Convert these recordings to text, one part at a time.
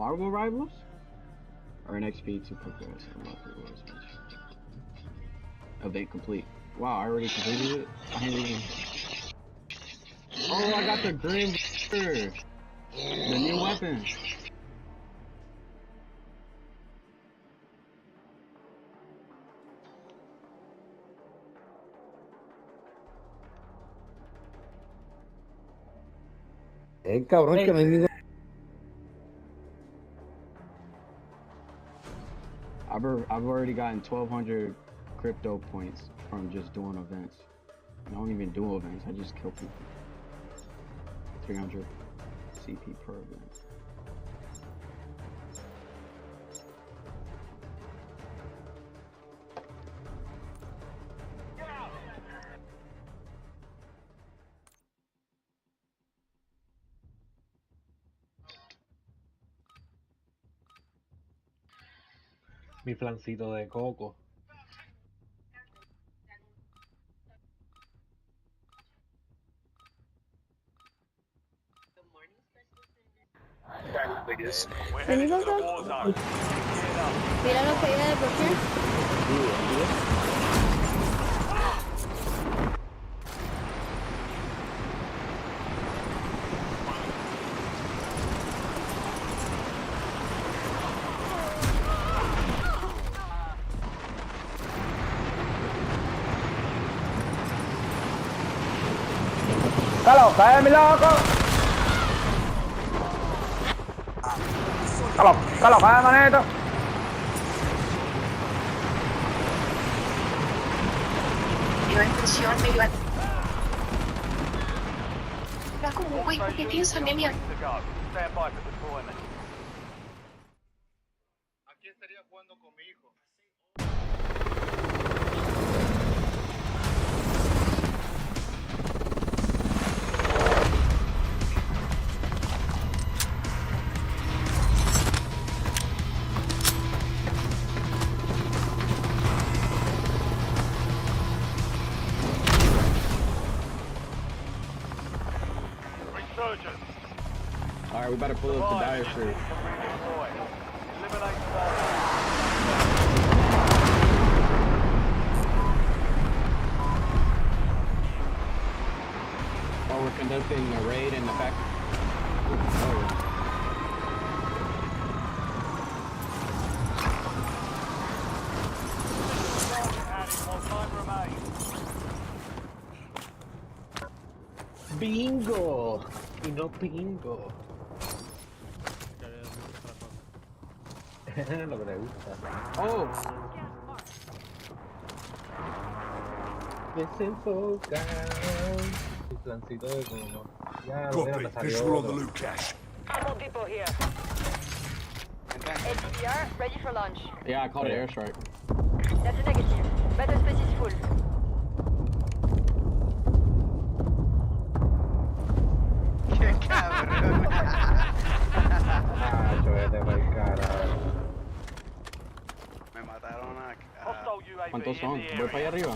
Marvel Rivals? Earn XP to progress. Unlock rewards. Event complete. Wow, I already completed it? I ain't even... Oh, I got the Grim Reaper. The new weapon. Cabrón, que no hay ningún... I've already gotten 1,200 crypto points from just doing events. I don't even do events, I just kill people. 300 CP per event. Mi flancito de coco. ¿Venís acá? Mira lo que hay en el perfil. ¡Calo, cae mi loco! ¡Calo, cae manito! Medio en presión, medio en... Era como, güey, ¿qué piensan de mí? ¿A quién estaría jugando con mi hijo? Alright, we better pull up the dire shirt. Oh, we're conducting a raid in the back. Oh. Bingo. Y no bingo. Lo que le gusta. Oh! Desenfoca. Tu flancito de coco. Ya, lo Copy. me salió Visual on the otro. loot cache. Ammo depot here. HDR ready for launch. Yeah, I called it airstrike. That's a negative. Battle space is full. ¡Qué cabrón! Ah, vete pa'l carajo. Me mataron a... ¿Cuántos son? Voy para allá arriba.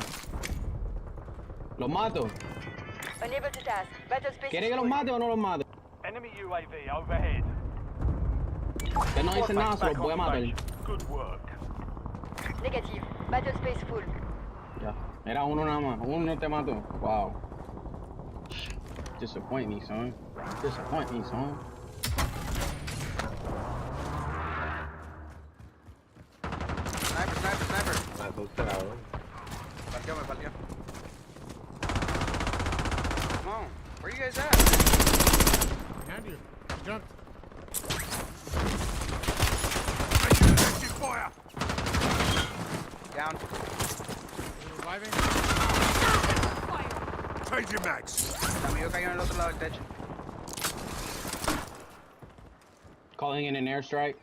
¿Los mato? Unable to task. Battle space ¿Quiere is que los full. mate o no los mate? Enemy UAV overhead. Que no dicen nada, se los voy a matar. Good work. Negative. Battle space full. Ya. Era uno nada más. Uno te mató. Wow. Disappoint me, son. Disappoint me, son. Sniper. Me asustado. Me partió. Come on. Where you guys at? Behind you. Jumped. Active fire. Down. Reviving. Change your mags. El amigo cayó en el otro lado del techo. Calling in an airstrike.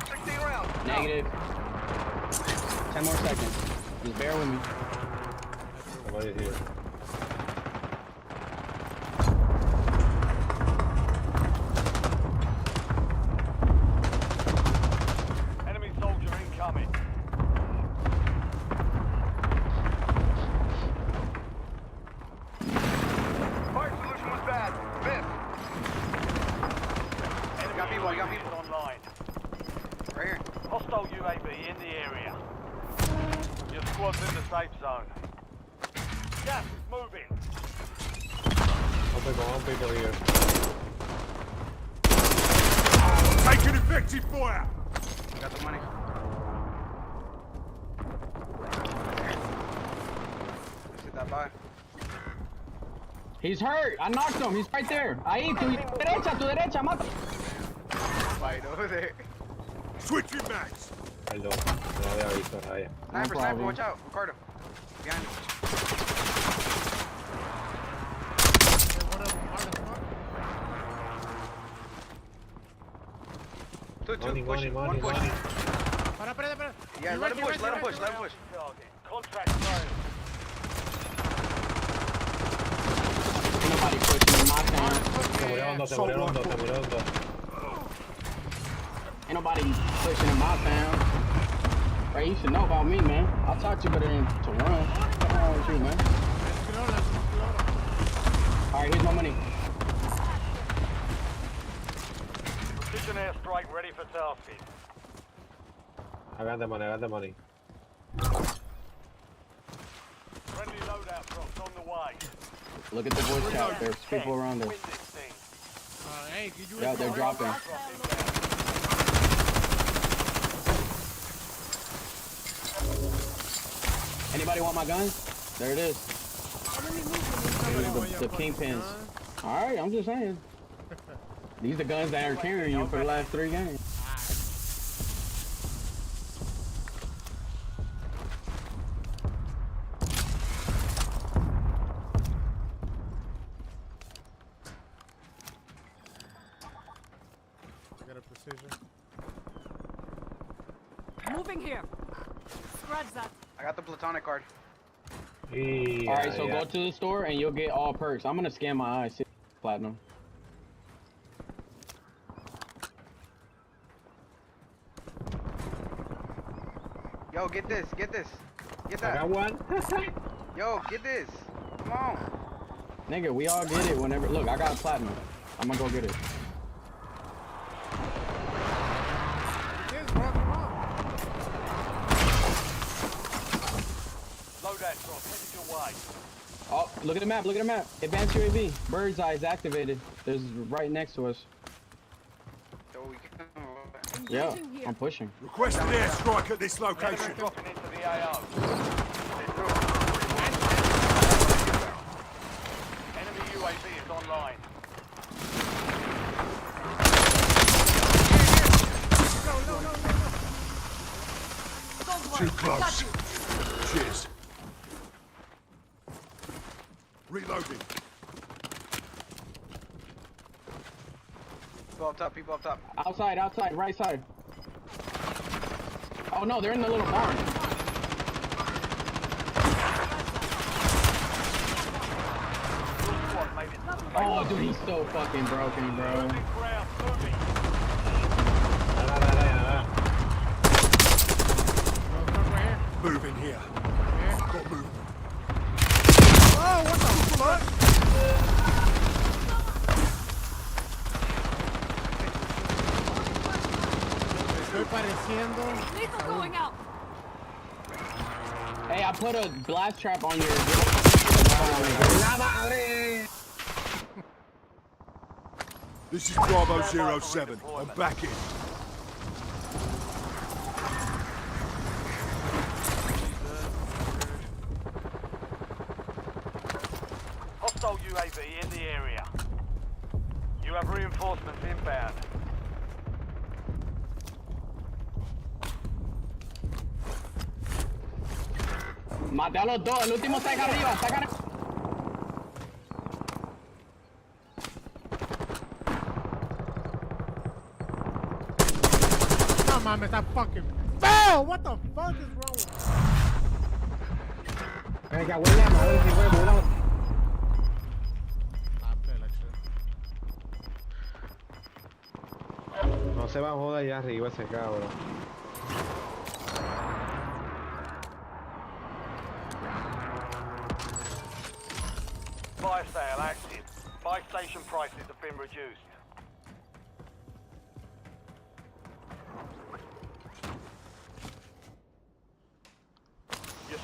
16 rounds. Negative. 10 more seconds. Just bear with me. Somebody here. Enemy soldier incoming. Fire solution was bad. Missed. Enemy got people people, you got people. Online. Right here. Hostile UAV in the area. Your squad's in the safe zone. Gas is moving. One people here. Take an effective fire! Got the money. Let's hit that by. He's hurt. I knocked him. He's right there. Ahí, tu derecha, mata. Fight over there. Switching mags! Perdón, no había visto a nadie. Sniper, sniper, problem. watch out. Ricardo. Behind you. One of them hard as fuck. Two, Money, push. money, One money, push. money. Para. Yeah, let him push, let him push, let him push. Target. Contract failed. Ain't nobody pushing in my town. Se murieron dos, se murieron dos, se murieron dos. Ain't nobody pushing in my town. Right, you should know about me, man. I'll talk to you better than to run. What's wrong with you, man? Alright, here's my money. Precision airstrike ready for tasking. Hagan de money, hagan de money. Friendly loadout drops on the way. Look at the voice chat. There's people around us. Win this thing. Hey, did you Yeah, they're dropping. Anybody want my guns? There it is. The kingpins. Alright, I'm just saying. These are the guns that are carrying you for the last 3 games. I got a precision. Moving here. Scratch that. I got the platonic card. Alright, so go to the store and you'll get all perks. I'm gonna scan my eyes. See platinum. Yo, get this, get this. Get I that. got one. Yo, get this. Come on. Nigga, we all get it whenever. Look, I got a platinum. I'm gonna go get it. Loadout drop headed your way. Oh, look at the map. Look at the map. Advanced UAV. Bird's eye is activated. There's right next to us. So we can. Yeah, Engaging here. I'm pushing. Request an airstrike at this location. Enemy dropping into the AO. Enemy UAV is online. Too close. Cheers. Reloading. People up top, people up top. Outside, right side. Oh no, they're in the little barn. Squad made it to the safe Oh, zone. dude, he's so fucking broken, bro. Moving ground, moving. Moving here. Got movement. Oh, what the fuck? Estoy pareciendo. Lethal going out. Hey, I put a blast trap on your. This is Bravo 07. I'm back in. Hostile UAV in the area. You have reinforcements inbound. Maté a los dos. El último está acá arriba. Está acá. No mames, that fucking fell! What the fuck is wrong with Venga, huele a madre, si fue bueno. No se va a joder allá arriba ese cabrón. Fire sale active. Buy station prices have been reduced.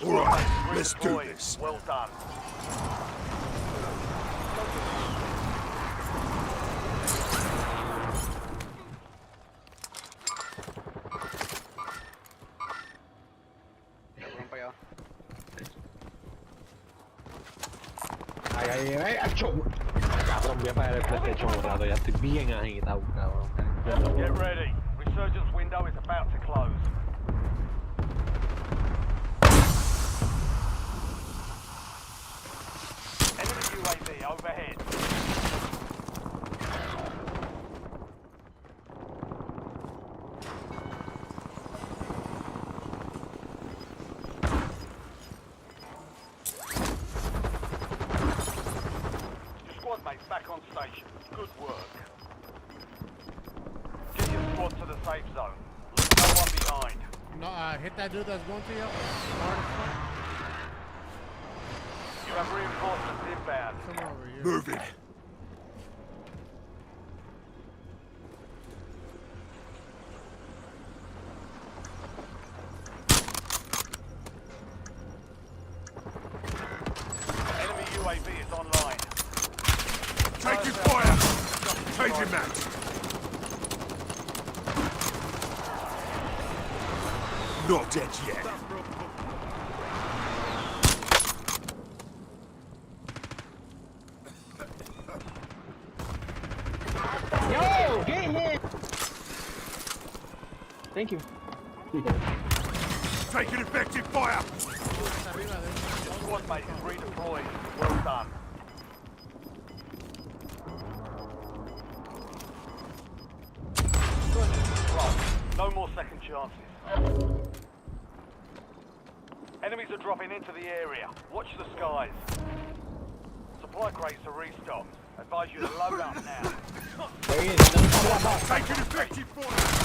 All right, let's do this. Well done. Ay, cabrón, voy a apagar el PlayStation un rato, ya estoy bien agitado, cabrón. Get ready. Resurgence window is about to close. Enemy UAV overhead. Your squad mates back on station. Good work. Get your squad to the safe zone. Leave no one behind. No, hit that dude that's going to you. You have reinforcements inbound. Someone over here. Move it. Enemy UAV is online. Taking fire. Taking that. Not dead yet. Yo, get him! Thank you. Taking effective fire. Your squad mate is redeployed. Well done. Right. No more second chances. Enemies are dropping into the area. Watch the skies. Supply crates are restocked. Advise you to load up now. Taking effective fire.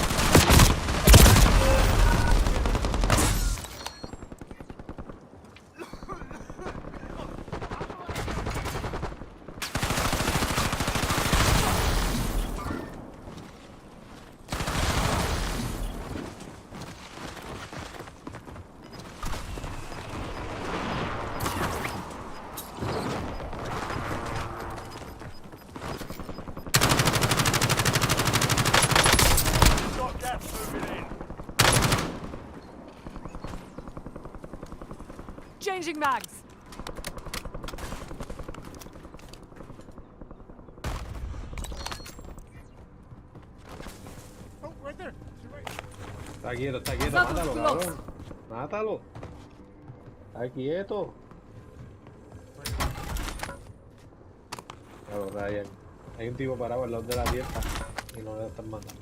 Got gas moving in. Changing mags. Oh, right there. To your right. Está quieto, mátalo, cabrón. Mátalo. Está quieto. Claro, Ryan. Hay un tipo parado al lado de la tienda y no le están matando.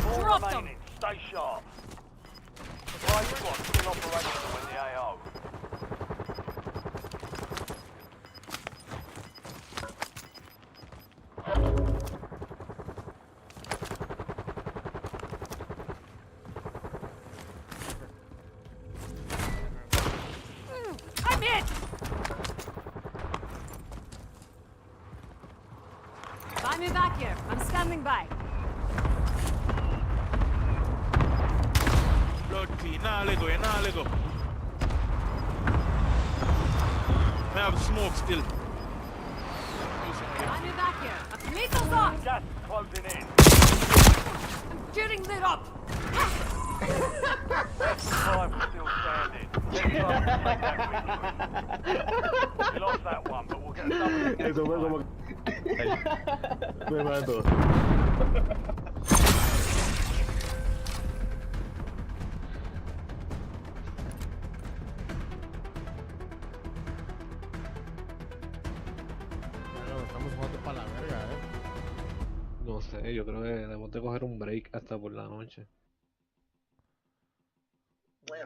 Four Drop them. remaining. Stay sharp. Supply squad still operational in the AO. I'm hit. Buy me back here. I'm standing by. Blood clean, nah let go, nah let go. I have smoke still. Buy me back here. Lethal's off. Gas is closing in. I'm getting lit up. Five is still standing. Let's try and take that victory. We lost that one, but we'll get another next Eso fue time. como... Me mato. Bueno, estamos jugando para la verga, No sé, yo creo que debemos de coger un break hasta por la noche. Why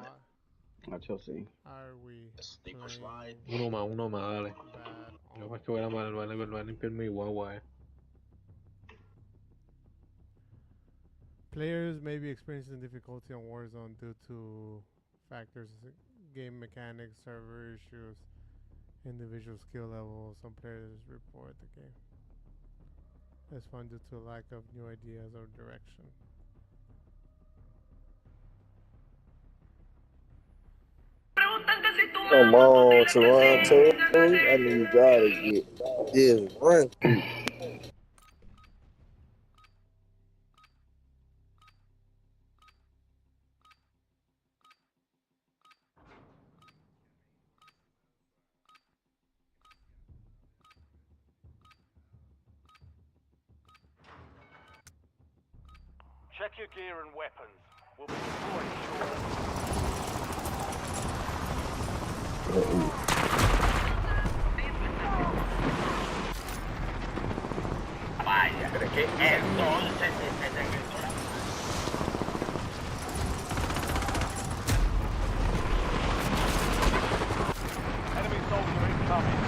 Nacho, sí. are we playing Uno más, dale. bad Yo más que voy a limpiar mi guagua, Players may be experiencing difficulty on Warzone due to factors, game mechanics, server issues, individual skill levels. Some players report the game as fun due to lack of new ideas or direction. Come on, Toronto. I mean, you gotta get this run through. Check your gear and weapons. We'll be deployed shortly. Vaya, pero que entonces Enemy soldier incoming.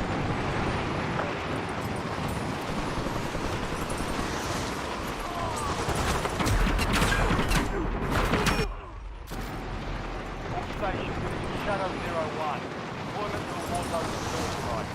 All stations, Shadow 01. Deployment to a war zone is authorized.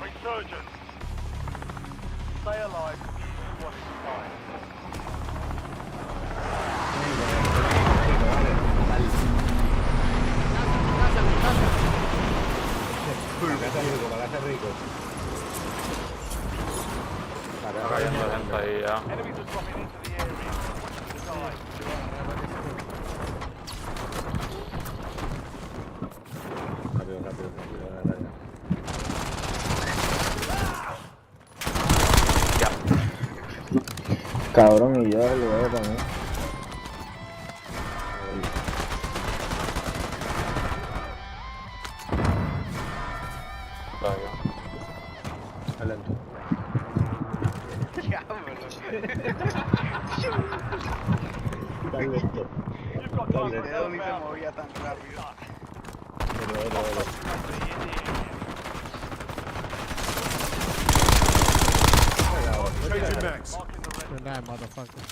Resurgence. Stay alive. What is fine. Enemies are dropping into the area. Watch the skies. Cabrón, y yo lo veo también. You've got time for a ni se movía tan rápido. Changing max. Marking the red. Good night, motherfucker.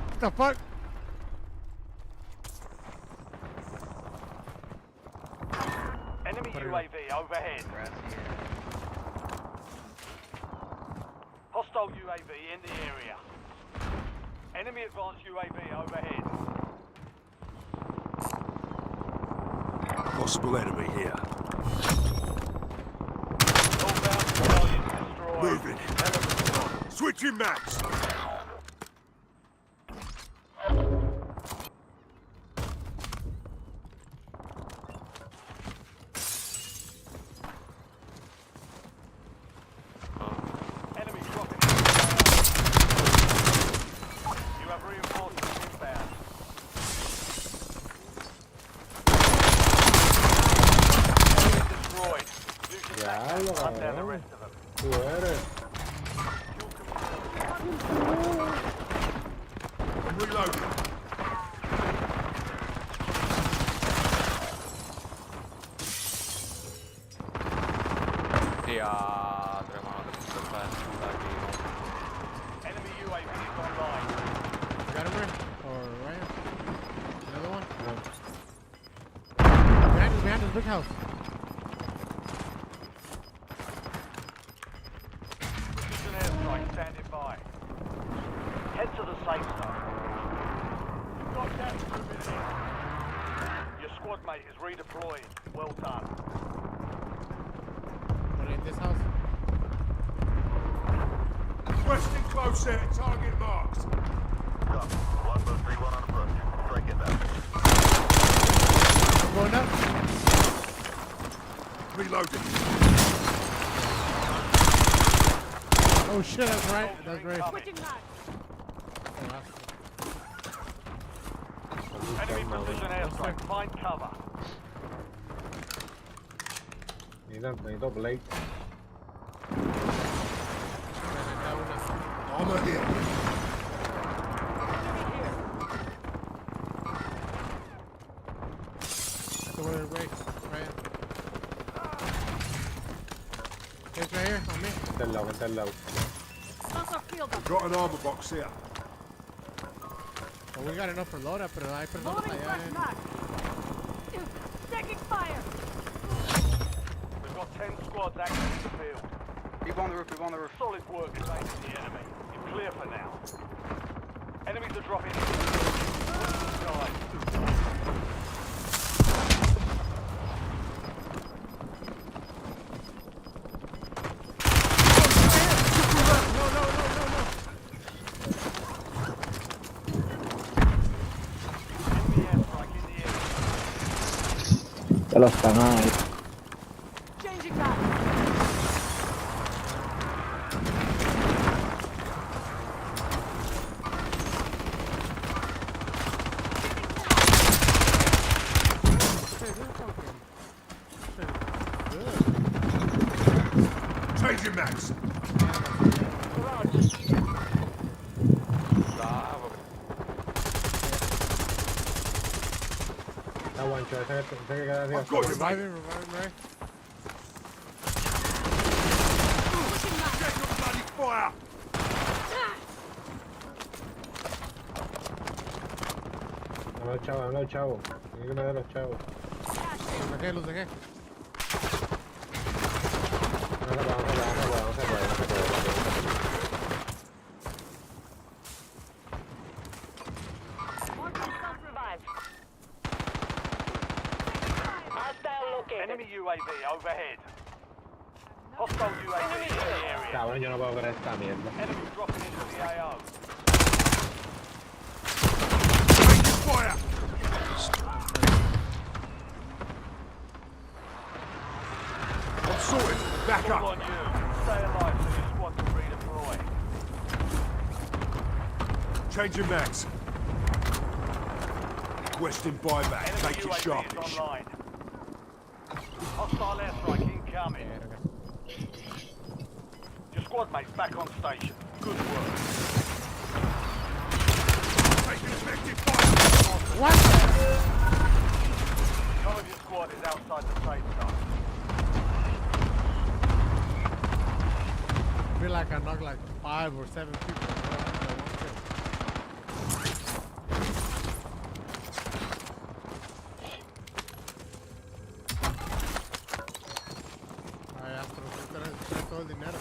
What the fuck? Enemy UAV overhead. Hostile UAV in the area. Enemy advanced UAV overhead. Possible enemy here. Northbound civilians destroyed. Moving. Switching max. Enemy dropping. You have reinforcements inbound. Enemy destroyed. Use your tactics to hunt down the rest of them. Fuel I'm reloading. Enemy UAV is online. Got him, Rick? Or right? Another one? Behind us, big house. Precision airstrike standing by. Head to the safe zone. You've got gas moving in. Your squad mate is redeployed. Well done. One in this house. Requesting close air. Target marked. I'm going up. Reloading. Oh shit, that's right. That's right. Switching mag. Oh, that's Enemy precision airstrike. Find cover. Necesito Blade. Armor here. the way, right está al lado. That's our field up. Got an armor box here. Well, we got enough for loadout, pero hay personas Loading allá. fresh mag. Taking fire. We've got 10 squads active in the field. People on the roof, people on the roof. Solid work evading the enemy. You're clear for now. Enemies are dropping in. Ya los están ahí. Changing mag. Changing max. Está guancho, ese que queda arriba. I've got you, mate. Reviving, right? Get your bloody fire. Dame los chavos. Tiene que me den los chavos. Los dejé. No se puede. Enemy UAV overhead. Hostile UAV in the area. Cabrón, yo no puedo creer esta mierda. Enemy dropping into the AO. Taking fire. I'm sorted. Back All up. on you. Stay alive so your squad can redeploy. Changing max. Requesting buyback. Enemy Take it UAV is sharpish. online. Hostile airstrike incoming. Your squad mates back on station. Good work. Taking effective fire. What? None of your squad is outside the safe zone. I feel like I knocked like 5 or 7 people. Ay, Astro, trae todo el dinero.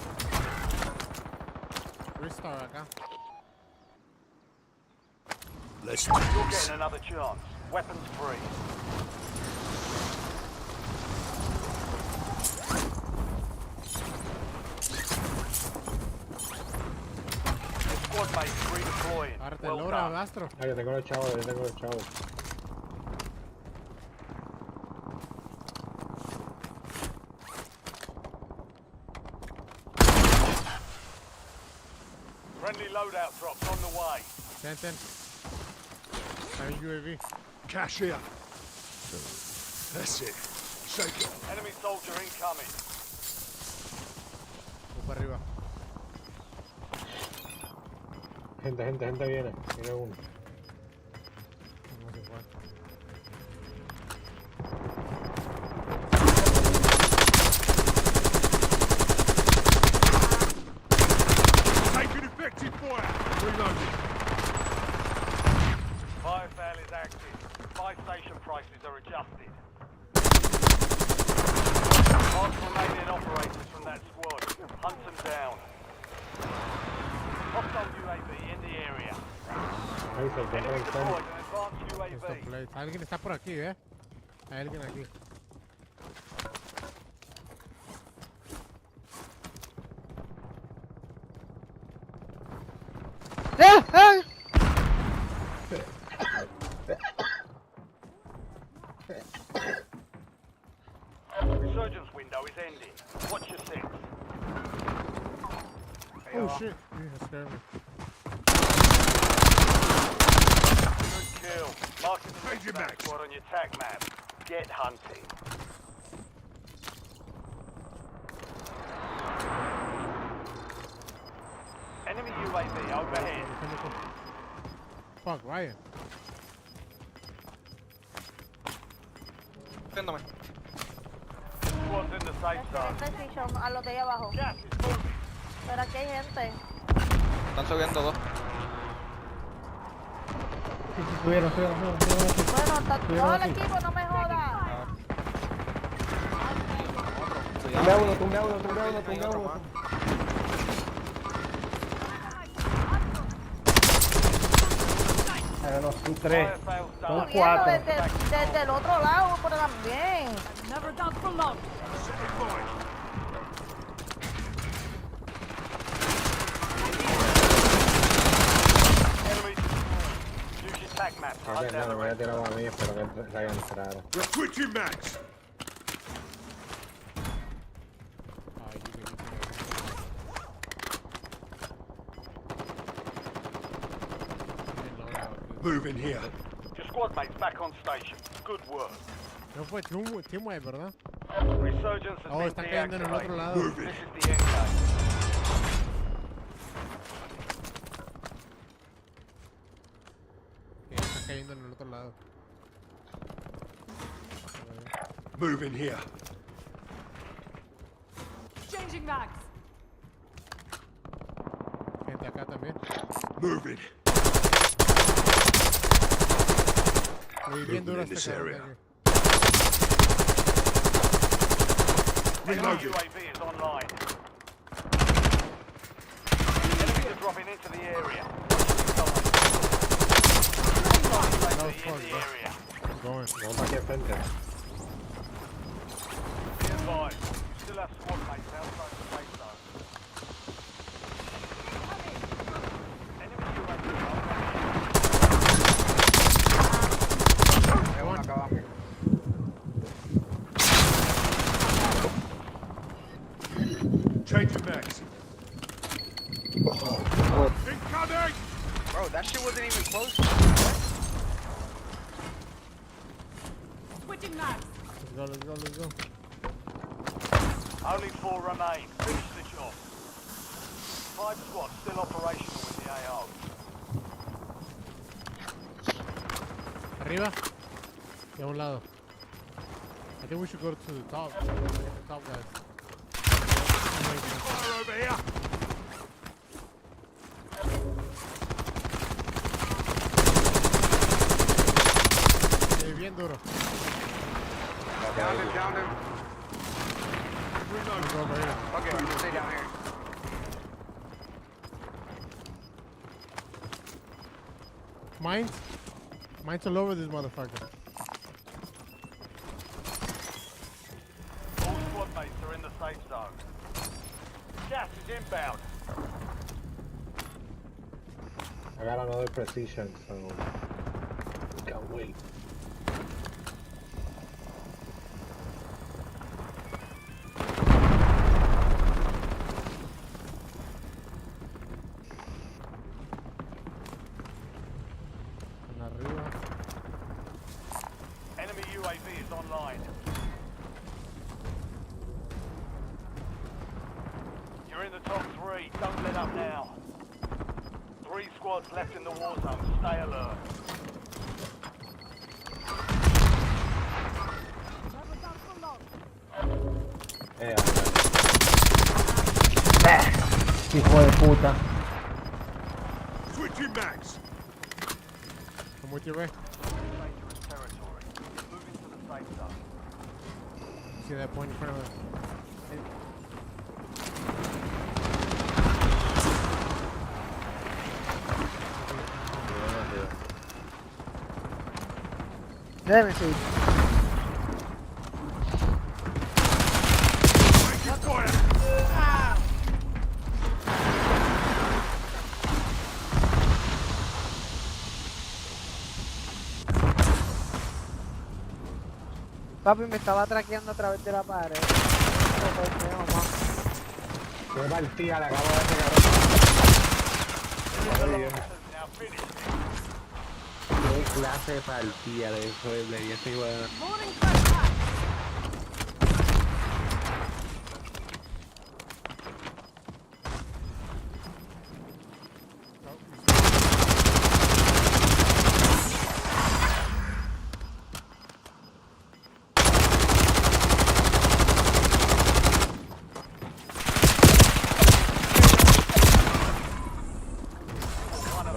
Restart acá. Let's do You're this. getting another chance. Weapons free. Your squad mates redeploying. Arte, Well logra, done. Astro. Ah, yo tengo los chavos. Friendly loadout drops on the way. 10. Hay UAV. Cash here. That's it. Shake it. Enemy soldier incoming. Voy para arriba. Gente viene. Viene uno. No se fue. Taking effective fire. Reloading. Fire sale is active. Buy station prices are adjusted. Mark remaining operators from that squad. Hunt them down. Hostile UAV in the area. Ahí se encuentra Enemy el deployed Tony. an advanced Esto UAV. play. Alguien está por aquí, ¿eh? Hay alguien aquí. Resurgence window is ending. Watch your six. Oh shit. Yeah, scared me. Good kill. Marking the Major next Max. squad on your tac map. Get hunting. Enemy UAV overhead. Fuck, Ryan. Squad's in the safe zone. A los de ahí abajo. Gas is moving. Pero aquí hay gente. Están subiendo dos. Subieron. Bueno, está todo el equipo, no me jodas. Tumbe a uno. No, son 3. Son 4. Desde el otro lado, pero también. Never down for long. Enemy destroyed. Use your tag map to hunt down the Me voy a rest. tirar a mí, espero que se hayan entrado. We're switching max. Move in here. Your squad mates back on station. Good work. No fue teamwipe, ¿verdad? Resurgence has Oh, been están cayendo en el otro deactivated. lado. Move This it. is the end game. Están cayendo en el otro lado. Move in here. Changing mags. Gente acá también. Move it. Muy bien duro in este this cabrón area. de aquí. Enemy Reloading. UAV is online. Enemies are dropping into the area. In the area. Going. Vamos para aquí al frente. Be advised. Still have squad mates outside the safe zone. Enemy UAV is Uno acá abajo. Changing max. Incoming! Bro, that shit wasn't even close. Switching mags. Let's go. only 4 remain. Finish the job. 5 squads still operational with the AO. Arriba. De un lado. I think we should go to the top. Top guys. Fire over here! Bien duro. Down him. Let's go over here. Okay, we'll stay down here. Mine's all over this motherfucker. All squad mates are in the safe zone. Gas is inbound. I got another precision, so can't wait. Arriba. Enemy UAV is online. You're in the top 3. Don't let up now. 3 squads left in the war zone. Stay alert. Never down for long. Hijo de puta. Switching max. I'm with you, Ray. Dangerous territory. Moving to the safe zone. See that point in front of us? Let me see. Papi me estaba traqueando a través de la pared. Qué partida le acabo de pegar. Now finish. Qué clase de partida de eso le di ese igual. Loading flashback.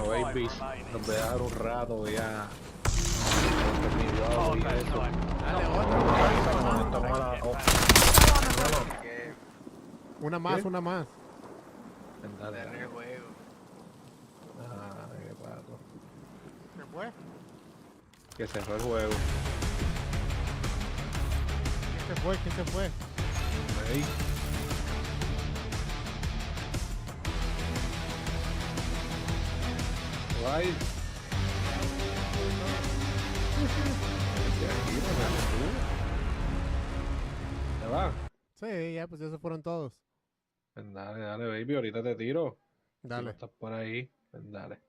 Bueno, baby, nos voy a dejar un rato ya. Hard Y that eso. time. Dale, Not otra, long. Nos vemos a la- oh, Una más, ¿Qué? una más. Dale, Cerré el dale. juego. Ah, qué pato. ¿Se fue? Que cerró el juego. ¿Quién se fue? ¿Quién se fue? Ahí. Bye. ¿Te va? Sí, ya, pues ya se fueron todos. Pues dale, dale, baby, ahorita te tiro. Si no Dale. estás por ahí, pues dale.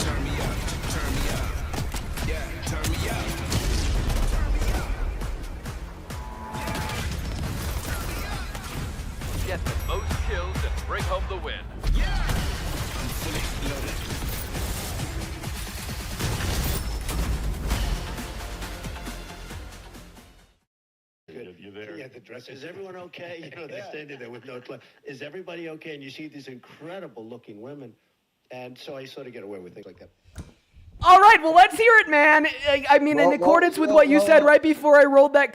Turn me up, turn me up. Yeah, turn me up. Get the most kills and bring home the win. I'm fully loaded. You're there. Yeah, the dress. Is everyone okay? You know, they're standing there with no clothes. Is everybody okay? And you see these incredible looking women. And so I sort of get away with things like that. All right, well, let's hear it, man. I mean, in accordance with what you said right before I rolled that.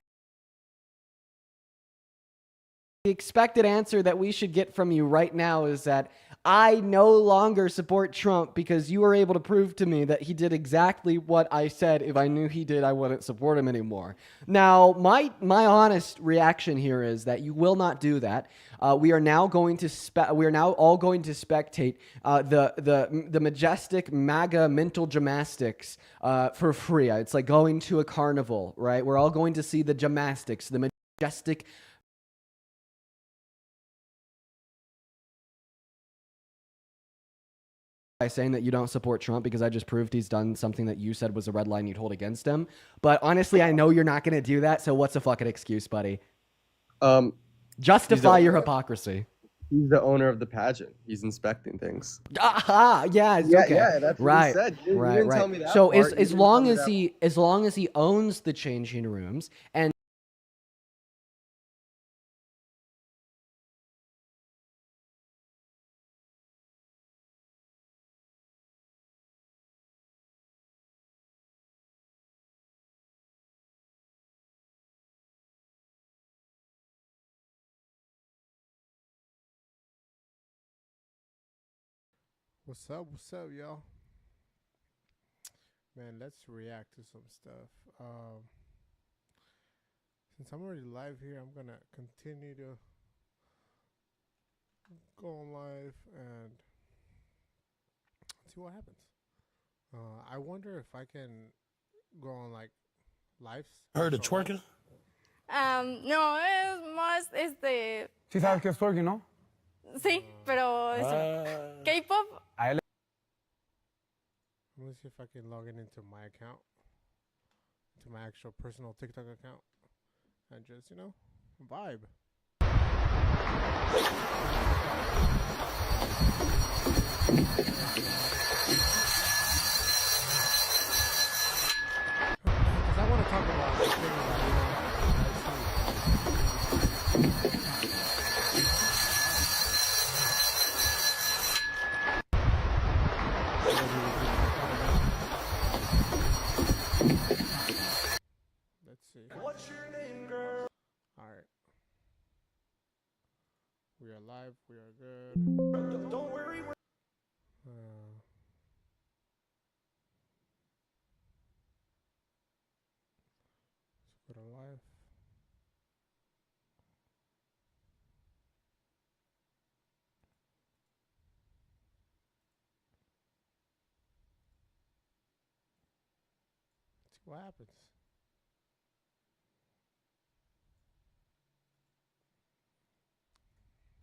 The expected answer that we should get from you right now is that I no longer support Trump because you were able to prove to me that he did exactly what I said. If I knew he did, I wouldn't support him anymore. Now, my honest reaction here is that you will not do that. We are now going to all going to spectate the majestic MAGA mental gymnastics for free. It's like going to a carnival, right? We're all going to see the gymnastics, the majestic. By saying that you don't support Trump because I just proved he's done something that you said was a red line you'd hold against him. But honestly, I know you're not going to do that, so what's the fucking excuse, buddy? Justify your hypocrisy. He's the owner of the pageant. He's inspecting things. Aha! Yes, Yeah, okay. yeah, that's what he said. You didn't tell me that So part. as long as he owns the changing rooms and What's up, y'all? Man, let's react to some stuff. Since I'm already live here, I'm gonna continue to go on live and see what happens. I wonder if I can go on like lives. Heard of twerking? No, es más Sí sabes qué es twerking, ¿no? Sí, pero eso. K-pop. Let me see if I can log into my account, to my actual personal TikTok account, and just, you know, vibe. Because I want to talk about the thing about, you know, What's your name, girl? Alright. We are live. We are good. Don't worry. Let's go to live. Let's see what happens.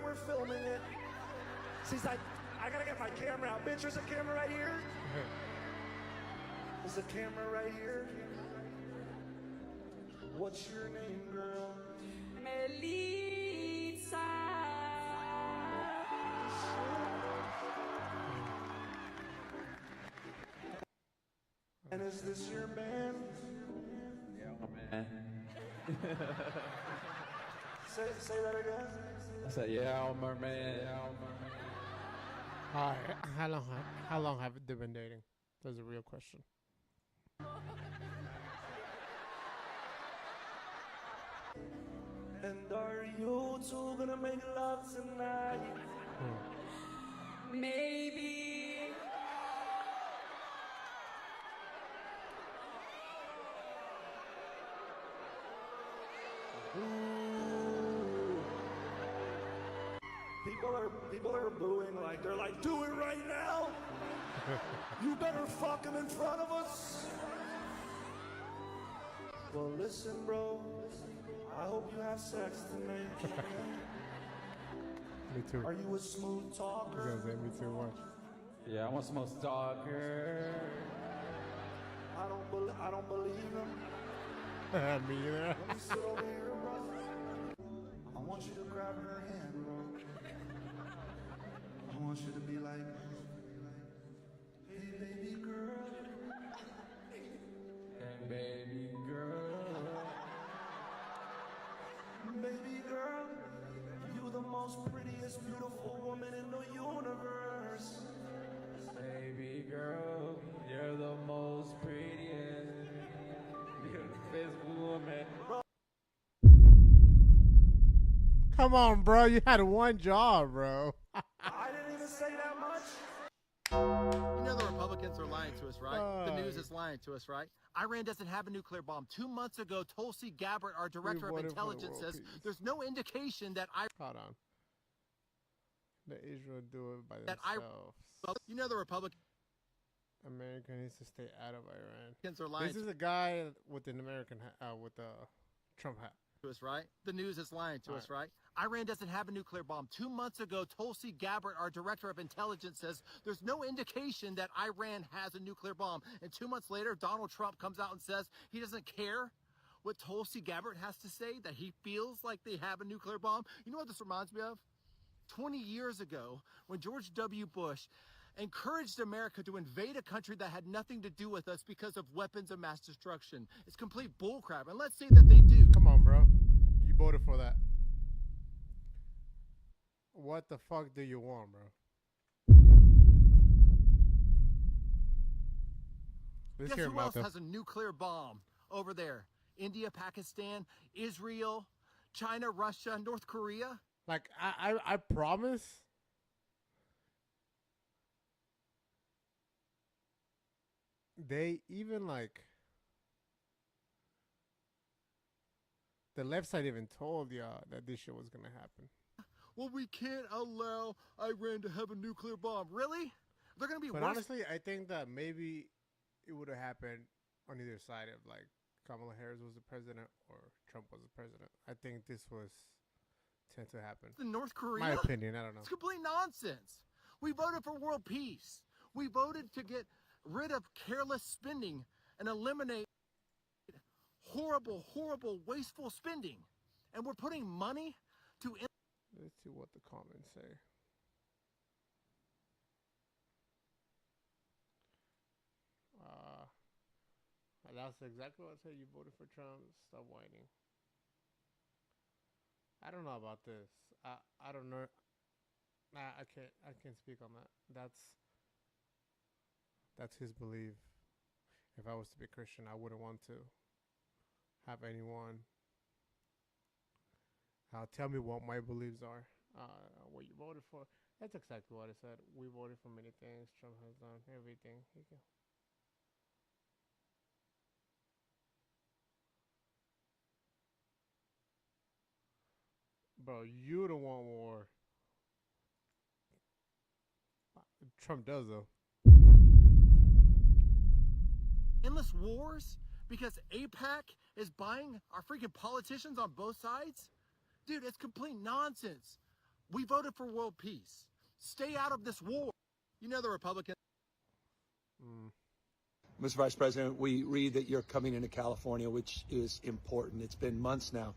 We're filming it. She's like, I gotta get my camera out. Bitch, there's a camera right here. There's a camera right here. What's your name, girl? Melissa. And is this your man? Yeah, man. Say that again. I said, yeah, I'm a man. Alright, how long have they been dating? That's a real question. And are you two gonna make love tonight? Maybe. People are booing like they're like, do it right now. You better fuck him in front of us. Well, listen, bro. I hope you have sex tonight. Me too. Are you a smooth talker? You guys say me too much. Yeah, I want some more stalker. I don't believe him. Me either. Let me sit over here, bro. I want you to grab her hand, bro. I want you to be like, hey, baby girl. Hey, baby girl. Baby girl, you the most prettiest, beautiful woman in the universe. Baby girl, you're the most prettiest, beautiful woman. Come on, bro. You had one job, bro. I didn't even say that much. You know the Republicans are lying to us, right? The news Oh. is lying to us, right? Iran doesn't have a nuclear bomb. 2 months ago, Tulsi Gabbard, our director of voted for the intelligence, world says peace. there's no indication that Hold on. Let Israel do it by that themselves. you know the Republicans America needs to stay out of Iran. are lying This is a guy with an American with a Trump hat. to us, right? The news is lying to us, right? Iran doesn't have a nuclear bomb. 2 months ago, Tulsi Gabbard, our director of intelligence, says there's no indication that Iran has a nuclear bomb. And 2 months later, Donald Trump comes out and says he doesn't care what Tulsi Gabbard has to say, that he feels like they have a nuclear bomb. You know what this reminds me of? 20 years ago, when George W. Bush encouraged America to invade a country that had nothing to do with us because of weapons of mass destruction. It's complete bullcrap. And let's say that they do. Come on, bro. You voted for that. What the fuck do you want, bro? Let's Guess hear who else about has a nuclear bomb over there? India, Pakistan, Israel, China, Russia, North Korea. Like I promise. They even like the left side even told y'all that this shit was gonna happen. Well, we can't allow Iran to have a nuclear bomb. Really? They're gonna be But worse. honestly, I think that maybe it would have happened on either side of like Kamala Harris was the president or Trump was the president. I think this was tend to happen. In North Korea? My opinion, I don't know. It's complete nonsense. We voted for world peace. We voted to get rid of careless spending and eliminate horrible, horrible, wasteful spending. And we're putting money to... Let's see what the comments say. That's exactly what I said. You voted for Trump. Stop whining. I don't know about this. I don't know. Nah, I can't speak on that. That's his belief. If I was to be Christian, I wouldn't want to have anyone tell me what my beliefs are. What you voted for. That's exactly what I said. We voted for many things. Trump has done everything he can. Bro, you don't want war. Trump does, though. Endless wars because AIPAC is buying our freaking politicians on both sides? Dude, it's complete nonsense. We voted for world peace. Stay out of this war. You know the Republicans. Mr. Vice President, we read that you're coming into California, which is important. It's been months now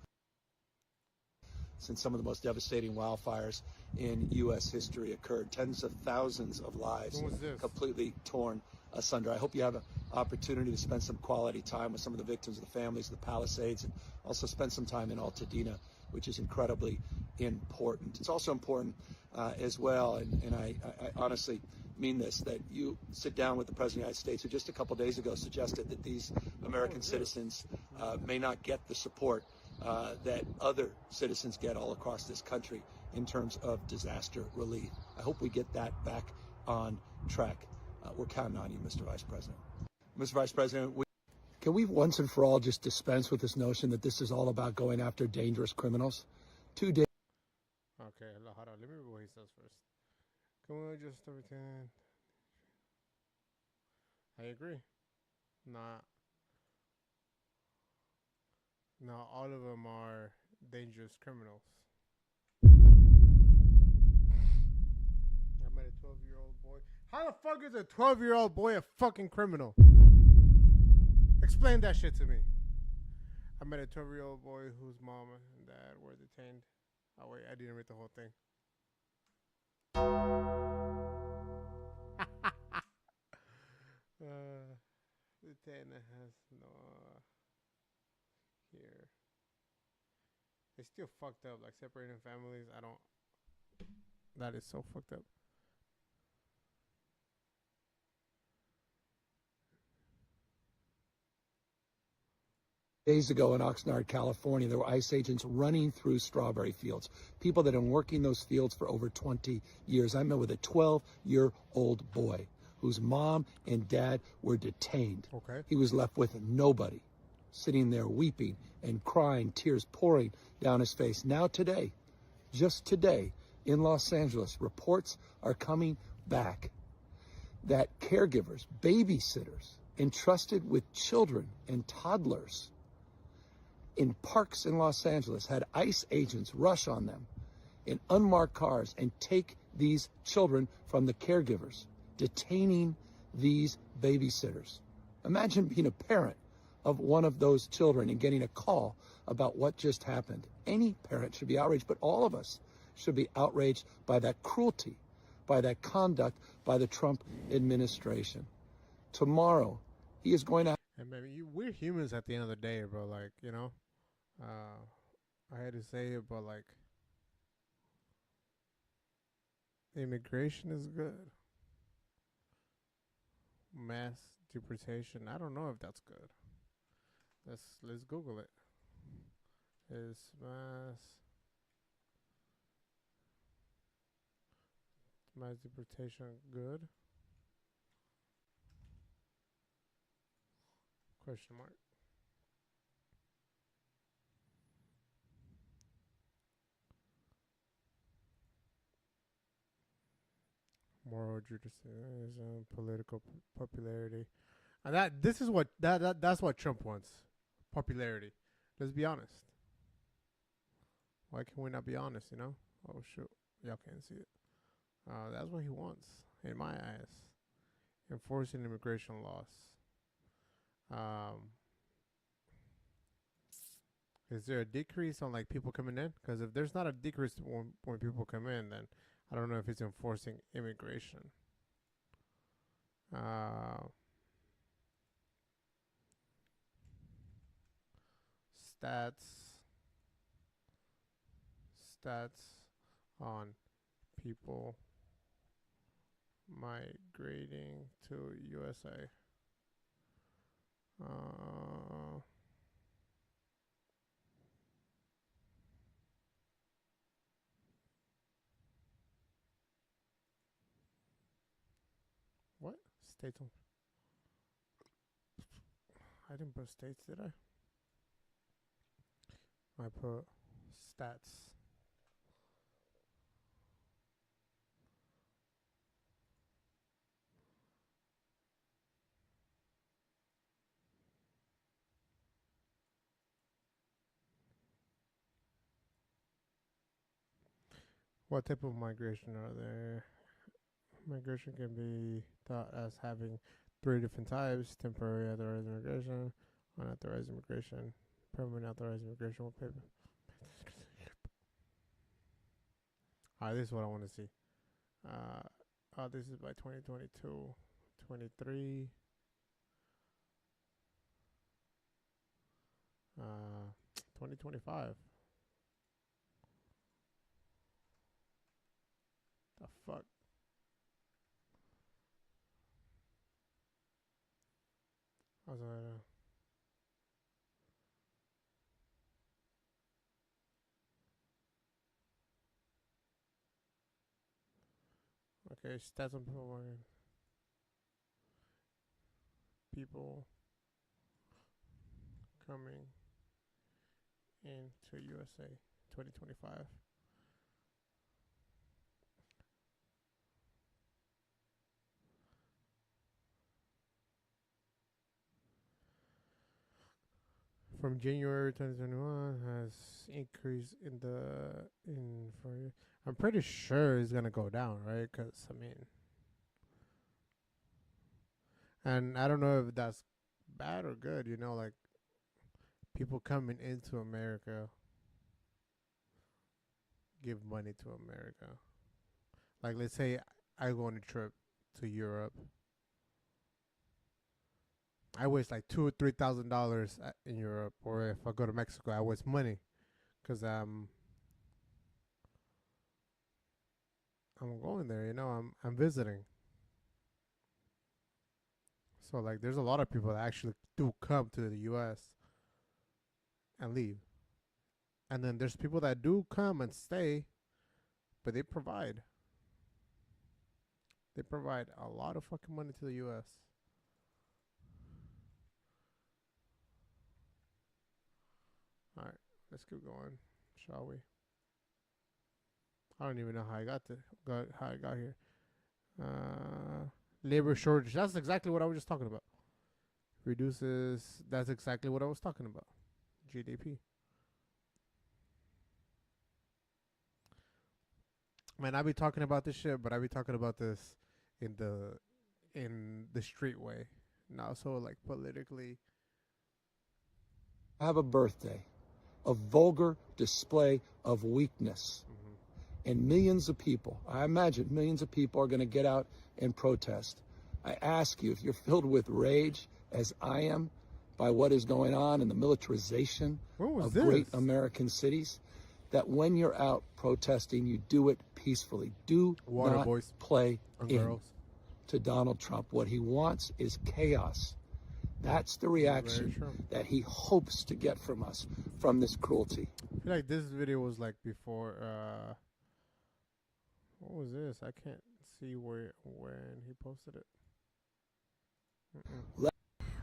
since some of the most devastating wildfires in U.S. history occurred. Tens of thousands of lives completely torn asunder. I hope you have an opportunity to spend some quality time with some of the victims, the families of the Palisades, and also spend some time in Altadena, which is incredibly important. It's also important as well, and I honestly mean this, that you sit down with the President of the United States, who just a couple days ago suggested that these American citizens may not get the support that other citizens get all across this country in terms of disaster relief. I hope we get that back on track. We're counting on you, Mr. Vice President. Mr. Vice President, can we once and for all just dispense with this notion that this is all about going after dangerous criminals? Okay, hold on. Let me read what he says first. Can we just pretend? I agree. Not all of them are dangerous criminals. I met a 12-year-old boy. How the fuck is a 12-year-old boy a fucking criminal? Explain that shit to me. I met a 12-year-old boy whose mom and dad were detained. Oh wait, I didn't read the whole thing. Detained has no here. They still fucked up, like separating families. I don't. That is so fucked up. Days ago in Oxnard, California, there were ICE agents running through strawberry fields. People that have been working those fields for over 20 years. I met with a 12-year-old boy whose mom and dad were detained. Okay. He was left with nobody, sitting there weeping and crying, tears pouring down his face. Now today, just today, in Los Angeles, reports are coming back that caregivers, babysitters, entrusted with children and toddlers in parks in Los Angeles had ICE agents rush on them in unmarked cars and take these children from the caregivers, detaining these babysitters. Imagine being a parent of one of those children and getting a call about what just happened. Any parent should be outraged, but all of us should be outraged by that cruelty, by that conduct, by the Trump administration. Tomorrow, he is going to... And baby, we're humans at the end of the day, bro. Like, you know, I had to say it, but like, immigration is good. Mass deportation, I don't know if that's good. Let's Google it. Is mass deportation good? Question mark. Moral jurisdiction, political popularity, and that's what Trump wants, popularity. Let's be honest. Why can we not be honest? You know? Oh shoot, y'all can't see it. That's what he wants, in my eyes. Enforcing immigration laws. Is there a decrease on like people coming in? Because if there's not a decrease when people come in, then I don't know if it's enforcing immigration. Stats on people migrating to USA. What? States on... I didn't put states, did I? I put stats. What type of migration are there? Migration can be thought as having 3 different types: temporary authorized immigration, unauthorized immigration, permanent authorized immigration with paper. Alright, this is what I want to see. This is by 2022, 23. 2025. The fuck? I was okay, stats on people coming into USA 2025. From January 2021 has increased I'm pretty sure it's gonna go down, right? Because I mean, And I don't know if that's bad or good, you know, like people coming into America give money to America. Like, let's say I go on a trip to Europe. I waste like $2,000 or $3,000 in Europe, or if I go to Mexico, I waste money because I'm going there. You know, I'm visiting. So like, there's a lot of people that actually do come to the U.S. and leave, and then there's people that do come and stay, but they provide. They provide a lot of fucking money to the U.S. All right, let's keep going, shall we? I don't even know how I got here. Labor shortage. That's exactly what I was just talking about. Reduces. That's exactly what I was talking about. GDP. Man, I be talking about this shit, but I be talking about this in the street way, not so like politically. Have a birthday, a vulgar display of weakness. And millions of people, I imagine millions of people are going to get out and protest. I ask you, if you're filled with rage, as I am, by what is going on in the militarization of great American cities, that when you're out protesting, you do it peacefully. Do not play in to Donald Trump. What he wants is chaos. That's the reaction that he hopes to get from us, from this cruelty. I feel like this video was like before, what was this? I can't see when he posted it.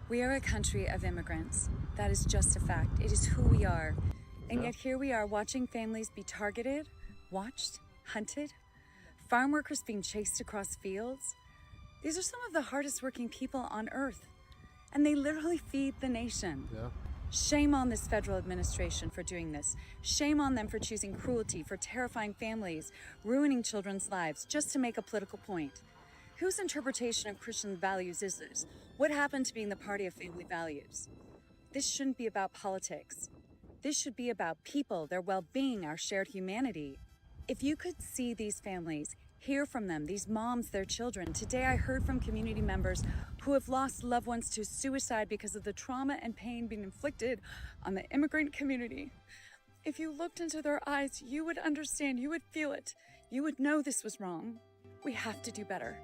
We are a country of immigrants. That is just a fact. It is who we are. And yet here we are watching families be targeted, watched, hunted, farm workers being chased across fields. These are some of the hardest working people on earth, and they literally feed the nation. Yeah. Shame on this federal administration for doing this. Shame on them for choosing cruelty, for terrifying families, ruining children's lives just to make a political point. Whose interpretation of Christian values is this? What happened to being the party of family values? This shouldn't be about politics. This should be about people, their well-being, our shared humanity. If you could see these families, hear from them, these moms, their children. Today I heard from community members who have lost loved ones to suicide because of the trauma and pain being inflicted on the immigrant community. If you looked into their eyes, you would understand, you would feel it. You would know this was wrong. We have to do better.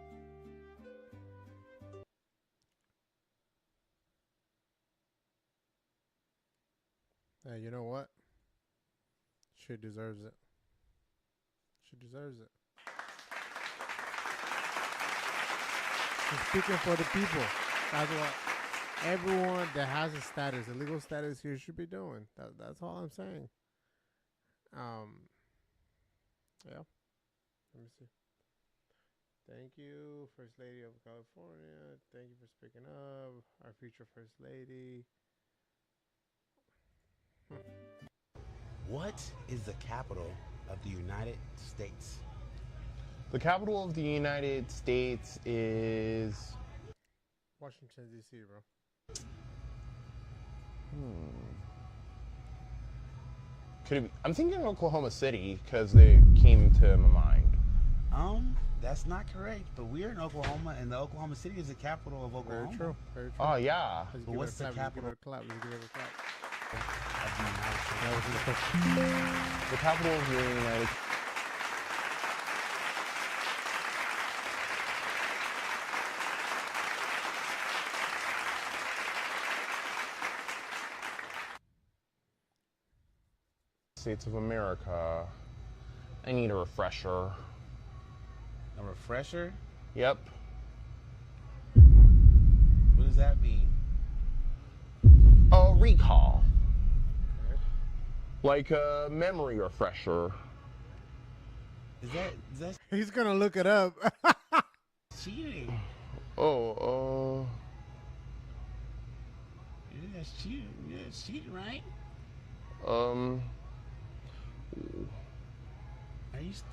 Hey, you know what? She deserves it. She deserves it. She's speaking for the people. That's what everyone that has a status, a legal status here, should be doing. That's all I'm saying. Yeah. Let me see. Thank you, First Lady of California. Thank you for speaking up. Our future First Lady. What is the capital of the United States? The capital of the United States is Washington, D.C., bro. Could it be? I'm thinking Oklahoma City because they came to my mind. That's not correct, but we're in Oklahoma, and the Oklahoma City is the capital of Oklahoma. Very true. Very true. Oh, yeah. But what's the capital? Let's give it a clap. The capital of the United States. States of America. I need a refresher. A refresher? Yep. What does that mean? A recall. Like a memory refresher. Is that He's gonna look it up. cheating? Oh, Yeah, that's cheating. Yeah, it's cheating, right?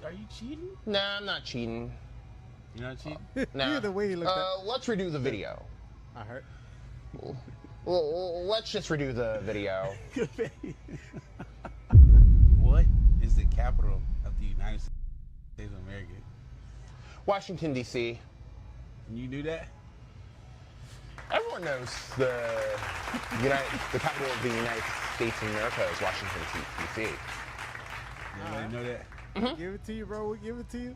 Are you cheating? Nah, I'm not cheating. You're not cheating? Nah. The way he looked let's redo the video. I heard. Well, let's just redo the video. What is the capital of the United States of America? Washington, D.C. You knew that? Everyone knows the capital of the United States of America is Washington, D.C. Everybody know that? Give it to you, bro. We give it to you.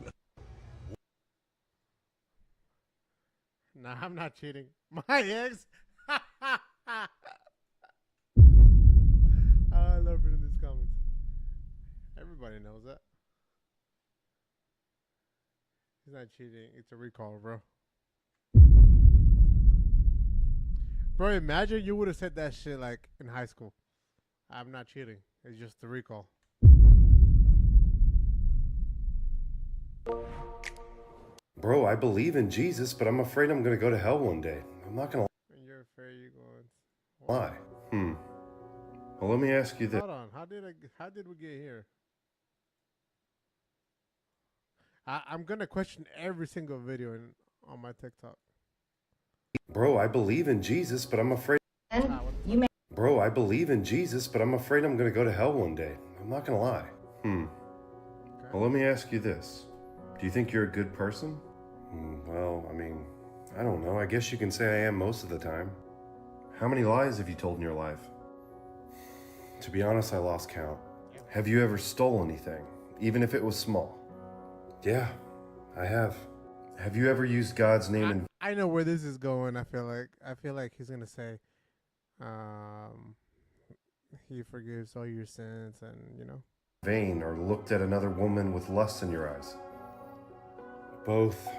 Nah, I'm not cheating. My ex. I love reading these comments. Everybody knows that. He's not cheating. It's a recall, bro. Bro, imagine you would have said that shit like in high school. I'm not cheating. It's just a recall. Bro, I believe in Jesus, but I'm afraid I'm gonna go to hell one day. I'm not gonna And you're afraid you're going. lie. Well, let me ask you this. Hold on. How did we get here? I'm gonna question every single video on my TikTok. Bro, I believe in Jesus, but I'm afraid. Bro, I believe in Jesus, but I'm afraid I'm gonna go to hell one day. I'm not gonna lie. Well, let me ask you this. Do you think you're a good person? Well, I mean, I don't know. I guess you can say I am most of the time. How many lies have you told in your life? To be honest, I lost count. Have you ever stole anything, even if it was small? Yeah, I have. Have you ever used God's name in I know where this is going. I feel like he's gonna say, he forgives all your sins, and you know. vain or looked at another woman with lust in your eyes? Both.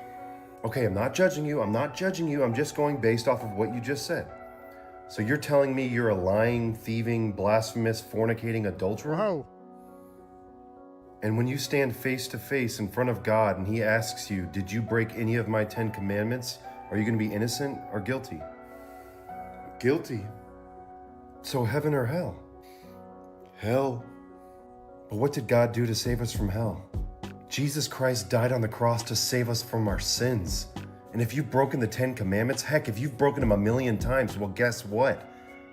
Okay, I'm not judging you. I'm just going based off of what you just said. So you're telling me you're a lying, thieving, blasphemous, fornicating adulterer? Whoa. And when you stand face to face in front of God and he asks you, did you break any of my 10 commandments? Are you going to be innocent or guilty? Guilty. So heaven or hell? Hell. But what did God do to save us from hell? Jesus Christ died on the cross to save us from our sins. And if you've broken the 10 commandments, heck, if you've broken them 1,000,000 times, well, guess what?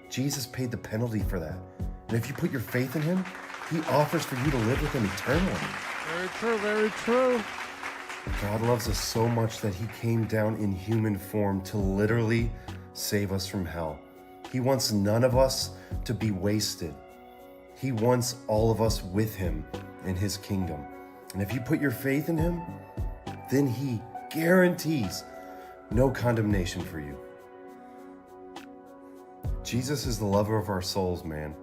Jesus paid the penalty for that. And if you put your faith in him, he offers for you to live with him eternally. Very true, very true. God loves us so much that he came down in human form to literally save us from hell. He wants none of us to be wasted. He wants all of us with him in his kingdom. And if you put your faith in him, then he guarantees no condemnation for you. Jesus is the lover of our souls, man.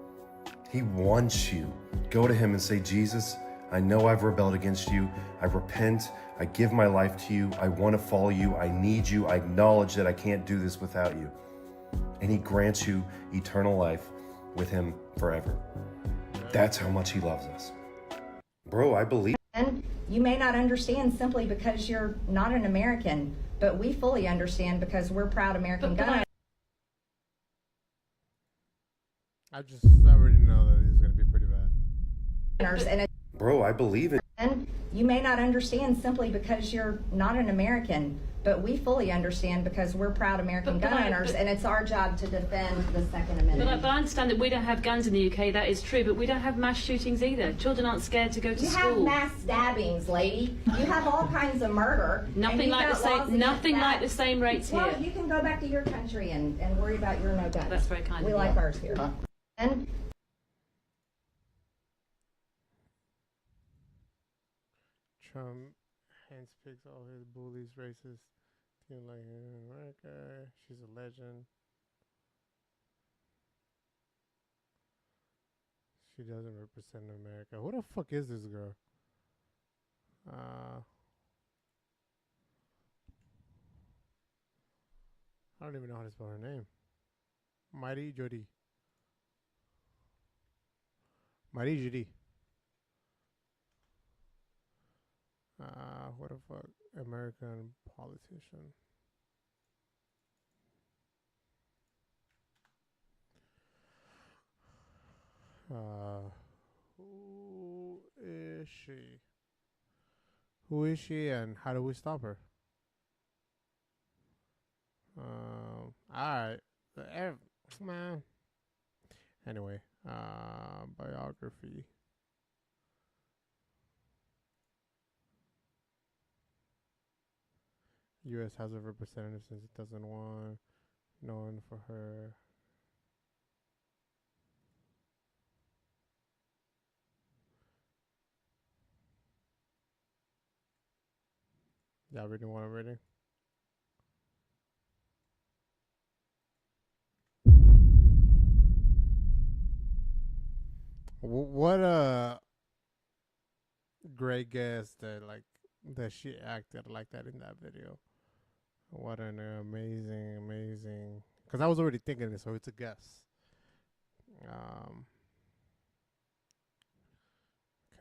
He wants you. Go to him and say, Jesus, I know I've rebelled against you. I repent. I give my life to you. I want to follow you. I need you. I acknowledge that I can't do this without you. And he grants you eternal life with him forever. That's how much he loves us. Bro, I believe. And you may not understand simply because you're not an American, but we fully understand because we're proud American gun owners. I already know that this is gonna be pretty bad. Bro, I believe it. And you may not understand simply because you're not an American, but we fully understand because we're proud American gun owners, and it's our job to defend the Second Amendment. But I understand that we don't have guns in the UK, that is true, but we don't have mass shootings either. Children aren't scared to go to school. You have mass stabbings, lady. You have all kinds of murder. Nothing like the same rates here. Well, you can go back to your country and worry about your no guns. That's very kind of you. We like ours here. And Trump handpicks all his bullies, racists, team like him in America. She's a legend. She doesn't represent America. Who the fuck is this girl? I don't even know how to spell her name. Marie Jody. Marie Jody. What the fuck? American politician. Who is she? Who is she and how do we stop her? Alright. Man. Anyway, biography. U.S. House of Representatives since 2001. Known for her. Y'all reading what I'm reading? What great guess that she acted like that in that video. What an amazing. Because I was already thinking it, so it's a guess.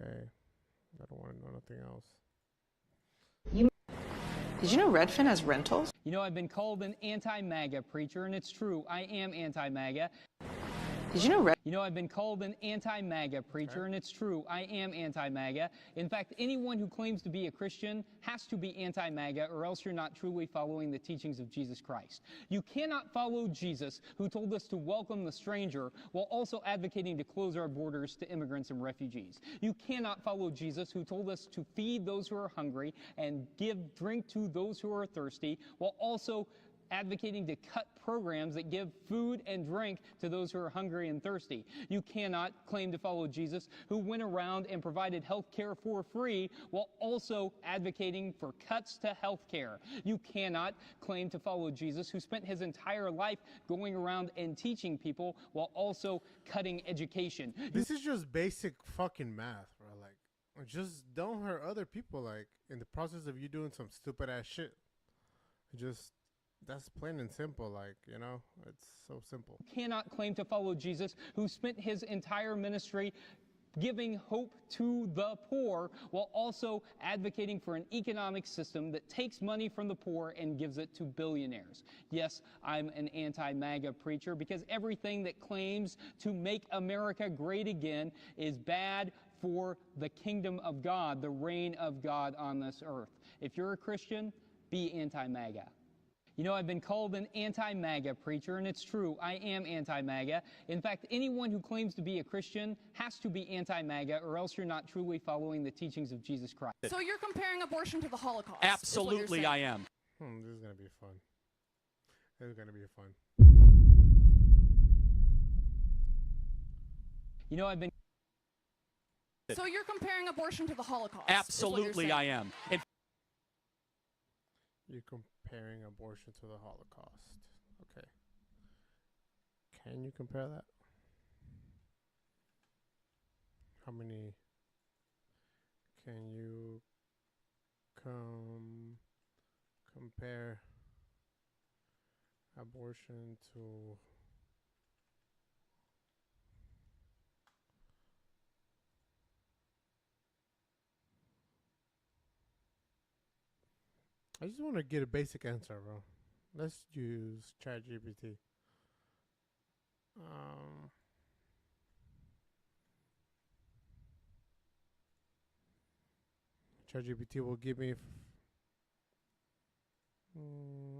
Okay. I don't want to know nothing else. Did you know Redfin has rentals? You know, I've been called an anti-MAGA preacher, and it's true. I am anti-MAGA. Did you know You know, I've been called an anti-MAGA preacher, and it's true. I am anti-MAGA. In fact, anyone who claims to be a Christian has to be anti-MAGA, or else you're not truly following the teachings of Jesus Christ. You cannot follow Jesus, who told us to welcome the stranger, while also advocating to close our borders to immigrants and refugees. You cannot follow Jesus, who told us to feed those who are hungry and give drink to those who are thirsty, while also advocating to cut programs that give food and drink to those who are hungry and thirsty. You cannot claim to follow Jesus, who went around and provided health care for free while also advocating for cuts to health care. You cannot claim to follow Jesus, who spent his entire life going around and teaching people while also cutting education. This is just basic fucking math, bro. Like, just don't hurt other people, like, in the process of you doing some stupid ass shit. Just, that's plain and simple, like, you know, it's so simple. Cannot claim to follow Jesus, who spent his entire ministry giving hope to the poor while also advocating for an economic system that takes money from the poor and gives it to billionaires. Yes, I'm an anti-MAGA preacher because everything that claims to make America great again is bad for the kingdom of God, the reign of God on this earth. If you're a Christian, be anti-MAGA. You know, I've been called an anti-MAGA preacher, and it's true. I am anti-MAGA. In fact, anyone who claims to be a Christian has to be anti-MAGA, or else you're not truly following the teachings of Jesus Christ. So you're comparing abortion to the Holocaust? Absolutely, I am. This is going to be fun. This is going to be fun. You know, I've been... So you're comparing abortion to the Holocaust? Absolutely, I am. You're comparing abortion to the Holocaust. Okay. Can you compare that? How many can you compare abortion to I just want to get a basic answer, bro. Let's use ChatGPT. ChatGPT will give me.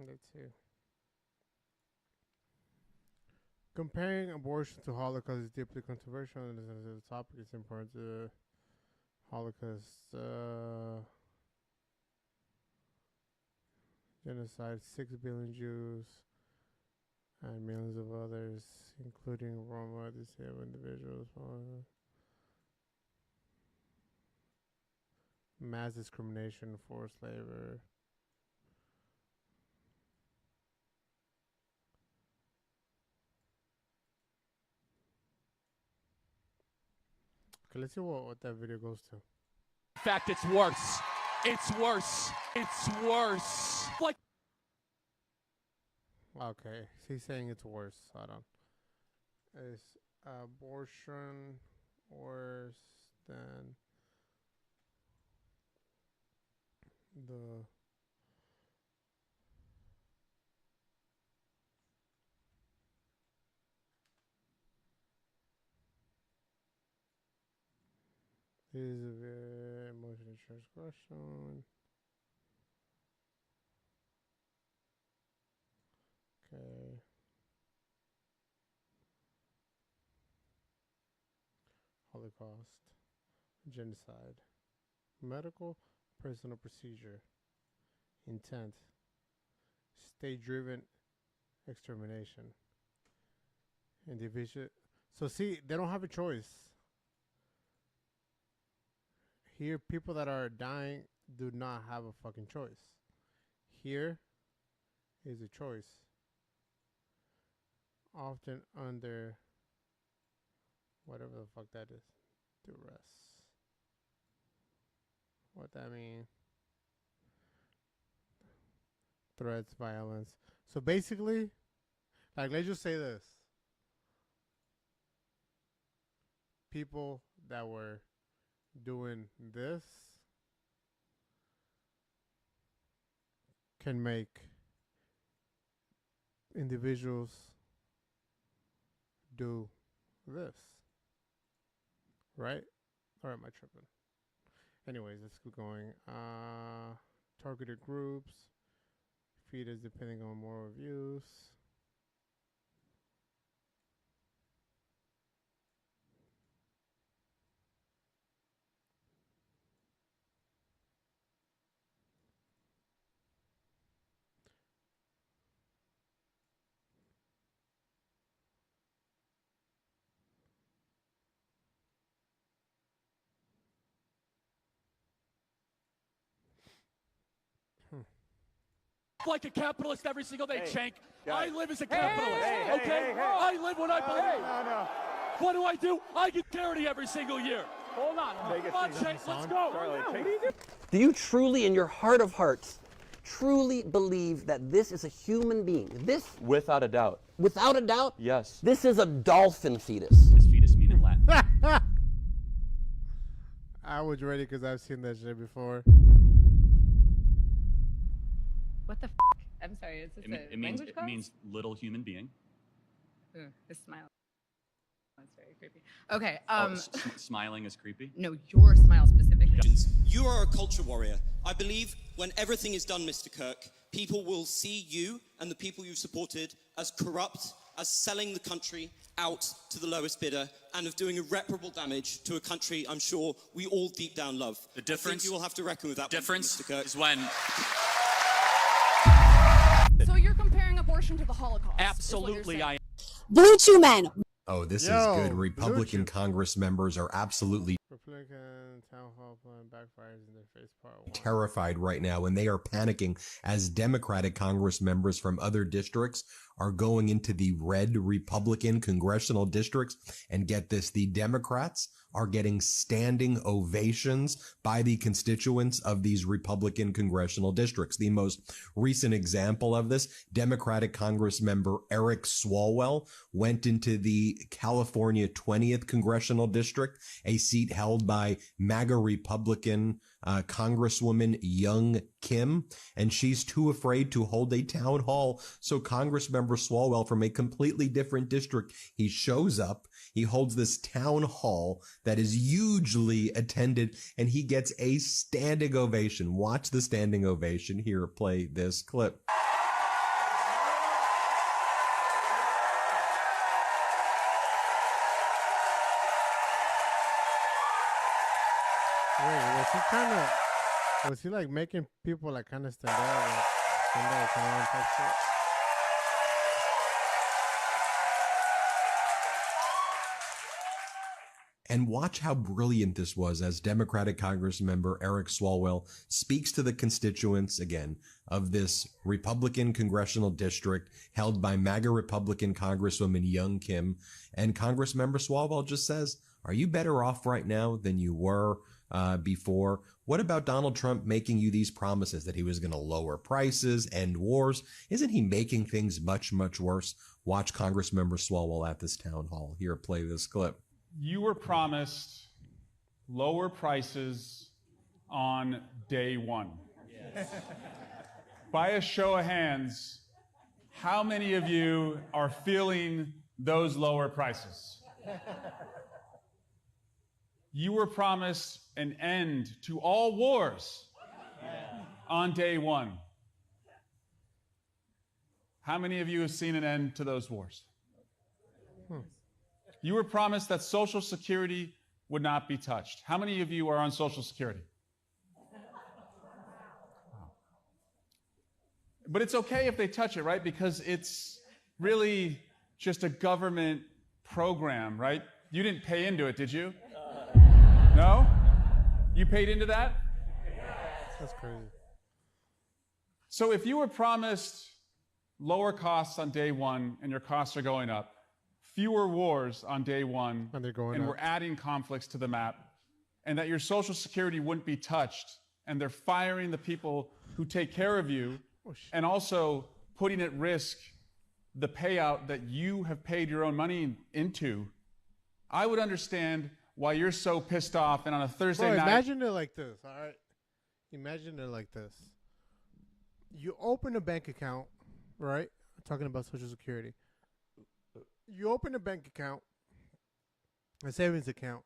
Let's see. Comparing abortion to Holocaust is deeply controversial, and the topic is important to Holocaust. Genocide, 6 billion Jews and millions of others, including Roma, disabled individuals. Mass discrimination, forced labor. Okay, let's see what that video goes to. In fact, it's worse. It's worse. It's worse. Like. Okay, he's saying it's worse. Hold on. Is abortion worse than the This is a very emotionally charged question. Okay. Holocaust, genocide, medical, personal procedure, intent, state-driven extermination, individual. So see, they don't have a choice. Here, people that are dying do not have a fucking choice. Here is a choice. Often under whatever the fuck that is. Duress. What that mean? Threats, violence. So basically, like, let's just say this. People that were doing this can make individuals do this. Right? Or am I tripping? Anyways, let's keep going. Targeted groups. Feed is depending on moral views. Like a capitalist every single day, Cenk. I live as a Hey, capitalist, hey, okay? hey. I live what I believe. No. What do? I get charity every single year. Hold on. Come on, Cenk, let's go. Do you truly, in your heart of hearts, truly believe that this is a human being? This, Without a doubt. without a doubt, Yes. this is a dolphin fetus. Does fetus mean in Latin? I was ready because I've seen that shit before. What the f? I'm sorry, is this a language class? It means little human being. Ugh, this smile. That's very creepy. Okay, Smiling is creepy. no, your smile specifically. You are a culture warrior. I believe when everything is done, Mr. Kirk, people will see you and the people you've supported as corrupt, as selling the country out to the lowest bidder, and of doing irreparable damage to a country I'm sure we all deep down love. The difference. I think you will have to reckon with that. Difference Mr. Kirk. is when. So you're comparing abortion to the Holocaust? Absolutely, I. Blue Chew Men. Oh, this Yo, is good. Republican Congress members are absolutely Republican town hall plan backfires in their face part 1. terrified right now, and they are panicking as Democratic Congress members from other districts are going into the red Republican congressional districts. And get this, the Democrats are getting standing ovations by the constituents of these Republican congressional districts. The most recent example of this, Democratic Congress member Eric Swalwell went into the California 20th congressional district, a seat held by MAGA Republican Congresswoman Young Kim, and she's too afraid to hold a town hall. So Congressmember Swalwell, from a completely different district, he shows up, he holds this town hall that is hugely attended, and he gets a standing ovation. Watch the standing ovation. Here, play this clip. Wait, was he like making people like kind of stand up, come on, type shit? And watch how brilliant this was as Democratic Congress member Eric Swalwell speaks to the constituents, again, of this Republican congressional district held by MAGA Republican Congresswoman Young Kim. And Congressmember Swalwell just says, are you better off right now than you were before? What about Donald Trump making you these promises that he was going to lower prices, end wars? Isn't he making things much, much worse? Watch Congressmember Swalwell at this town hall. Here, play this clip. You were promised lower prices on day one. Yes. By a show of hands, how many of you are feeling those lower prices? You were promised an end to all wars on day one. How many of you have seen an end to those wars? You were promised that Social Security would not be touched. How many of you are on Social Security? But it's okay if they touch it, right? Because it's really just a government program, right? You didn't pay into it, did you? No? You paid into that? That's crazy. So if you were promised lower costs on day one and your costs are going up, fewer wars on day one, And they're going and up. we're adding conflicts to the map, and that your Social Security wouldn't be touched, and they're firing the people who take care of you, and also putting at risk the payout that you have paid your own money into, I would understand why you're so pissed off. And on a Thursday Bro, night, imagine it like this, all right? Imagine it like this. You open a bank account, right? I'm talking about Social Security. You open a bank account, a savings account,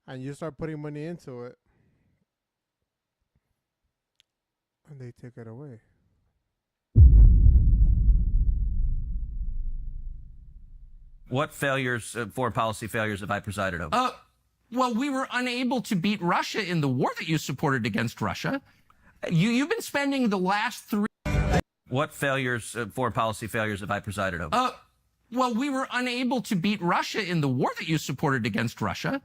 and you start putting money into it, and they take it away. What failures, foreign policy failures, have I presided over? Well, we were unable to beat Russia in the war that you supported against Russia. You've been spending the last 3... What failures, foreign policy failures, have I presided over? Well, we were unable to beat Russia in the war that you supported against Russia.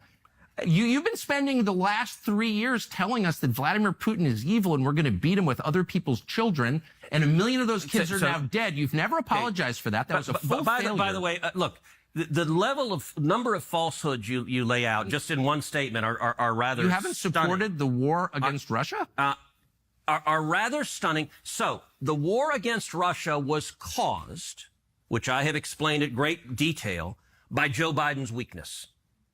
You've been spending the last 3 years telling us that Vladimir Putin is evil and we're going to beat him with other people's children, and 1 million of those kids are now dead. You've never apologized for that. That was a full failure. By the way, look, the level of number of falsehoods you lay out just in one statement are rather You haven't supported stunning. the war against Russia? Are rather stunning. So the war against Russia was caused, which I have explained at great detail, by Joe Biden's weakness.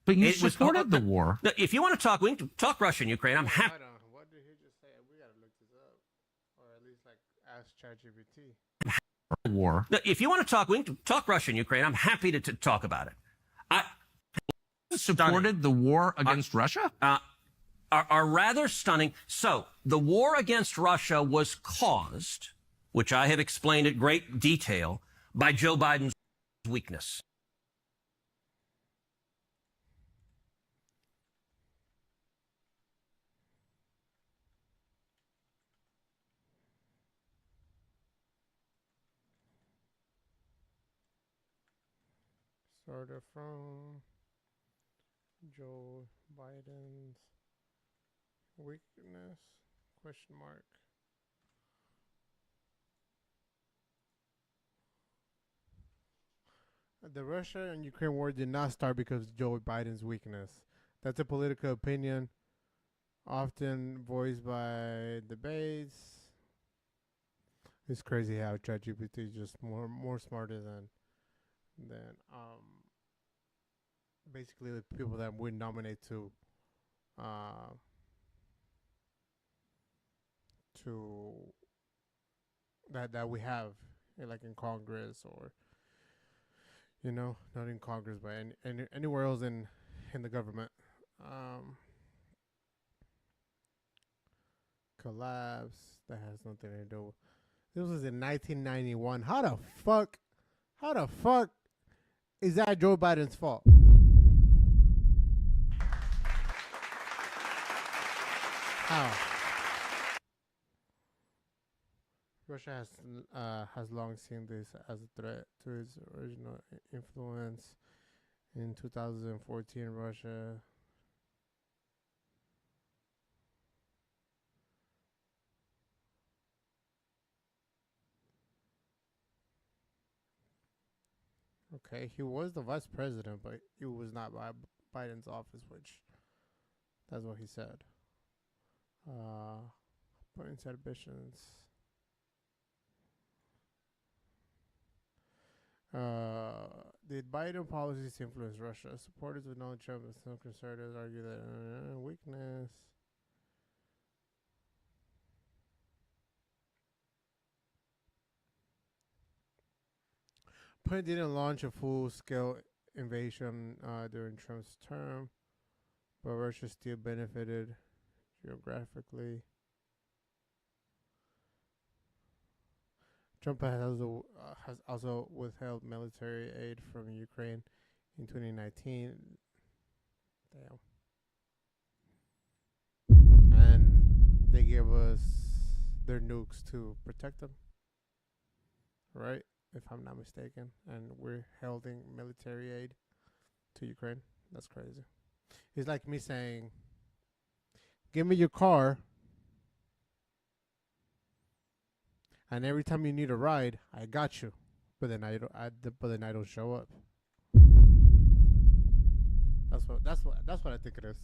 But you supported the war. If you want to talk, we can talk Russia and Ukraine. I'm happy. What did he just say? We gotta look this up, or at least like ask ChatGPT. War. If you want to talk, we can talk Russia and Ukraine. I'm happy to talk about it. I supported the war against Russia? Are rather stunning. So the war against Russia was caused, which I have explained at great detail, by Joe Biden's weakness. Started from Joe Biden's weakness, question mark. The Russia and Ukraine war did not start because of Joe Biden's weakness. That's a political opinion often voiced by debates. It's crazy how ChatGPT is just more smarter than basically the people that we nominate to that we have like in Congress, or not in Congress but anywhere else in the government. Collapse, that has nothing to do. This was in 1991. How the fuck is that Joe Biden's fault? How? Russia has long seen this as a threat to its original influence. In 2014, Russia okay, he was the vice president, but he was not by Biden's office, which that's what he said. Points ambitions. Did Biden policies influence Russia? Supporters of Donald Trump and some conservatives argue that weakness. Putin didn't launch a full-scale invasion during Trump's term, but Russia still benefited geographically. Trump has also withheld military aid from Ukraine in 2019. Damn. And they give us their nukes to protect them, right? If I'm not mistaken. And we're holding military aid to Ukraine. That's crazy. It's like me saying, give me your car, and every time you need a ride, I got you. But then I don't show up. That's what I think it is.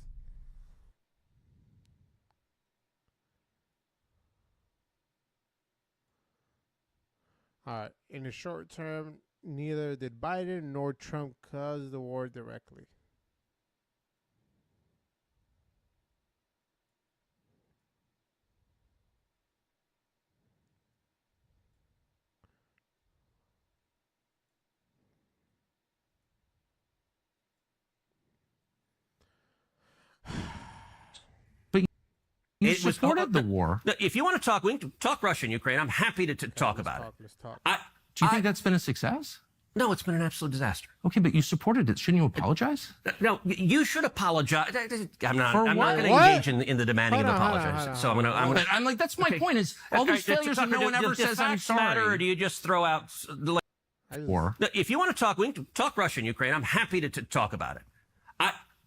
All right. In the short term, neither did Biden nor Trump cause the war directly. You supported the war. If you want to talk, we can talk Russia and Ukraine. I'm happy to talk about it. Let's talk. Do you think that's been a success? No, it's been an absolute disaster. Okay, but you supported it. Shouldn't you apologize? No, you should apologize. I'm not For going what? to engage in the demanding of apologies. So I'm like, that's my point. Is all these failures and no one ever says I'm sorry? Matter, or do you just throw out the war? If you want to talk, we can talk Russia and Ukraine. I'm happy to talk about it.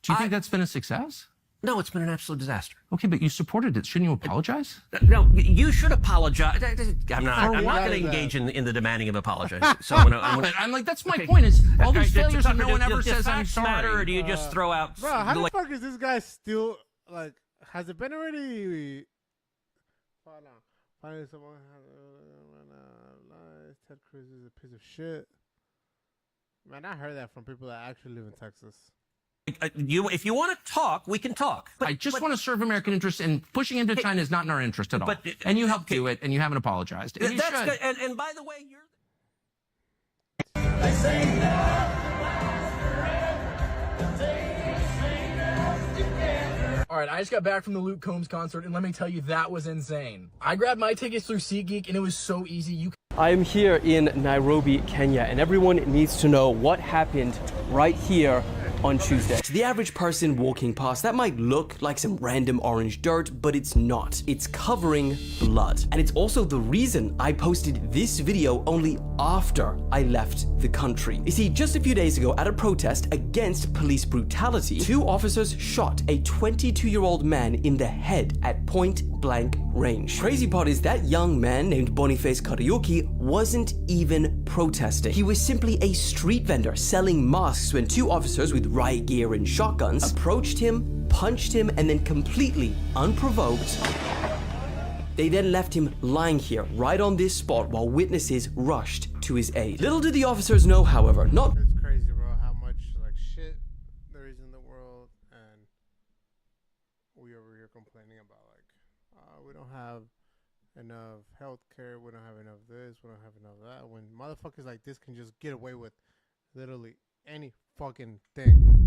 Do you think that's been a success? No, it's been an absolute disaster. Okay, but you supported it. Shouldn't you apologize? No, you should apologize. I'm not going to engage in the demanding of apologies. So I'm like, that's my point. Is all these failures and no one ever says I'm sorry? Matter, or do you just throw out? Bro, how the fuck is this guy still like? Has it been already? Finally, someone has Ted Cruz is a piece of shit. Man, I heard that from people that actually live in Texas. If you want to talk, we can talk. I just want to serve American interests, and pushing into China is not in our interest at all. And you helped do it, and you haven't apologized. And that's good. And by the way, you're. All right, I just got back from the Luke Combs concert, and let me tell you, that was insane. I grabbed my tickets through SeatGeek, and it was so easy. I am here in Nairobi, Kenya, and everyone needs to know what happened right here on Tuesday. To the average person walking past, that might look like some random orange dirt, but it's not. It's covering blood. And it's also the reason I posted this video only after I left the country. You see, just a few days ago at a protest against police brutality, 2 officers shot a 22-year-old man in the head at point blank range. Crazy part is that young man named Boniface Kariuki wasn't even protesting. He was simply a street vendor selling masks when 2 officers with riot gear and shotguns approached him, punched him, and then completely unprovoked, they then left him lying here right on this spot while witnesses rushed to his aid. Little did the officers know, however, not It's crazy, bro, how much like shit there is in the world, and we over here complaining about like we don't have enough health care, we don't have enough this, we don't have enough that, when motherfuckers like this can just get away with literally any fucking thing.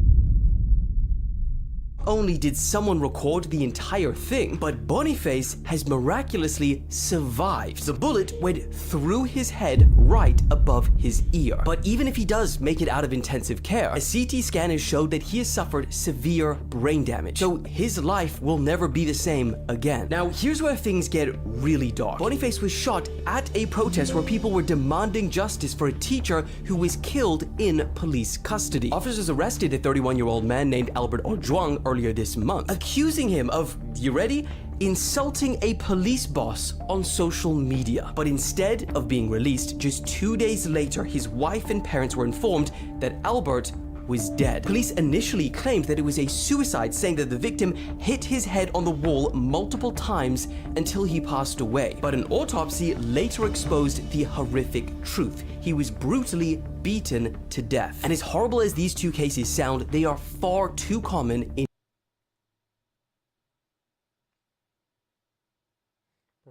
only did someone record the entire thing, but Boniface has miraculously survived. The bullet went through his head right above his ear. But even if he does make it out of intensive care, a CT scan has showed that he has suffered severe brain damage. So his life will never be the same again. Now, here's where things get really dark. Boniface was shot at a protest where people were demanding justice for a teacher who was killed in police custody. Officers arrested a 31-year-old man named Albert Ojwang earlier this month, accusing him of, you ready? Insulting a police boss on social media. But instead of being released, just 2 days later, his wife and parents were informed that Albert was dead. Police initially claimed that it was a suicide, saying that the victim hit his head on the wall multiple times until he passed away. But an autopsy later exposed the horrific truth. He was brutally beaten to death. And as horrible as these two cases sound, they are far too common in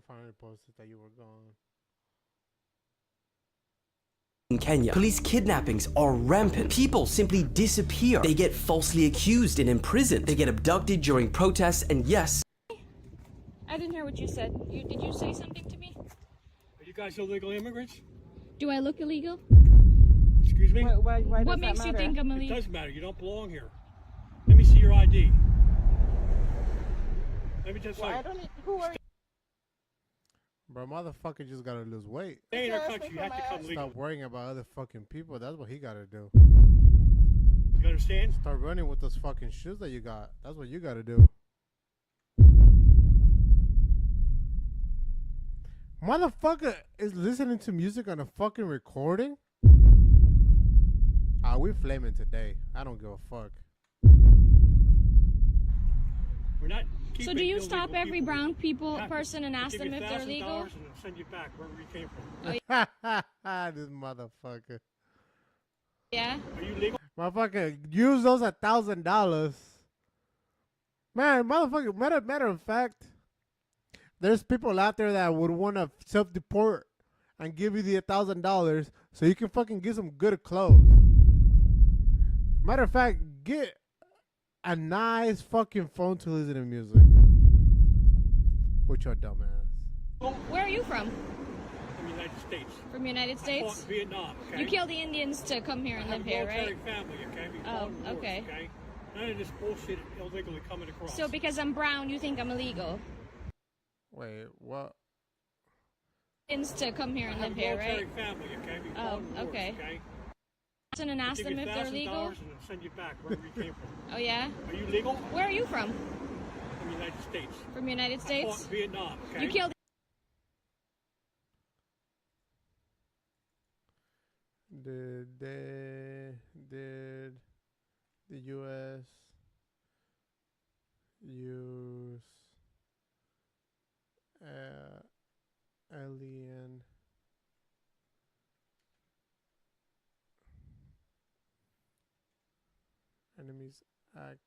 Finally posted that you were gone. In Kenya, police kidnappings are rampant. People simply disappear. They get falsely accused and imprisoned. They get abducted during protests, and yes, I didn't hear what you said. Did you say something to me? Are you guys illegal immigrants? Do I look illegal? Excuse me? What makes you think I'm It illegal? doesn't matter. You don't belong here. Let me see your ID. Let me just say. Who are Bro, motherfucker just gotta lose weight. Stay in our country. You have to come legal. Stop worrying about other fucking people. That's what he gotta do. You understand? Start running with those fucking shoes that you got. That's what you gotta do. Motherfucker is listening to music on a fucking recording? Ah, we flaming today. I don't give a fuck. We're not So do you stop every brown person and ask them if they're legal? And send you back wherever you came from. This motherfucker. Yeah? Are you legal? Motherfucker, use those $1,000. Man, motherfucker, matter of fact, there's people out there that would want to self-deport and give you the $1,000 so you can fucking get some good clothes. Matter of fact, get a nice fucking phone to listen to music. With your dumb ass. Where are you from? From the United States. From the United I States? fought in Vietnam, okay? You killed the Indians to come here and live here, right? military family, okay? We fought in wars, okay. okay? None of this bullshit illegally coming across. So because I'm brown, you think I'm illegal? Wait, what? Indians to come here and live here, right? military family, okay? We fought in wars, okay. okay? And ask Give them you if they're legal? $1,000 and send you back wherever you came from. Oh yeah? Are you legal? Where are you from? From the United States. From the United States? I fought in Vietnam, okay? You killed Did the U.S. use alien Enemies Act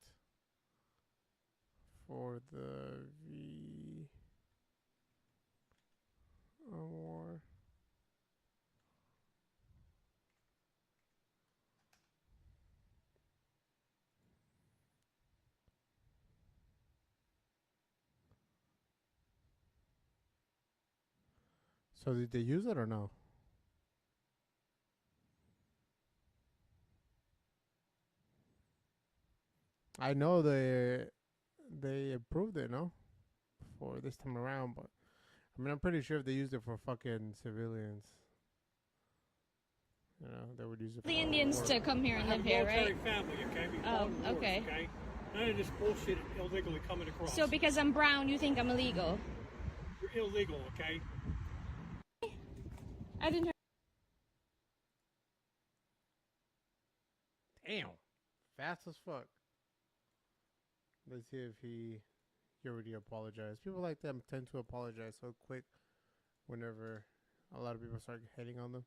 for the war? So did they use it or no? I know they approved it, no? For this time around, but I mean I'm pretty sure if they used it for fucking civilians, you know, they would use it for the Indians to come here and live here, right? military family, okay? We fought in wars, okay. okay? None of this bullshit illegally coming across. So because I'm brown, you think I'm illegal? You're illegal, okay? I didn't hear. Damn, fast as fuck. Let's see if he already apologized. People like them tend to apologize so quick whenever a lot of people start hating on them.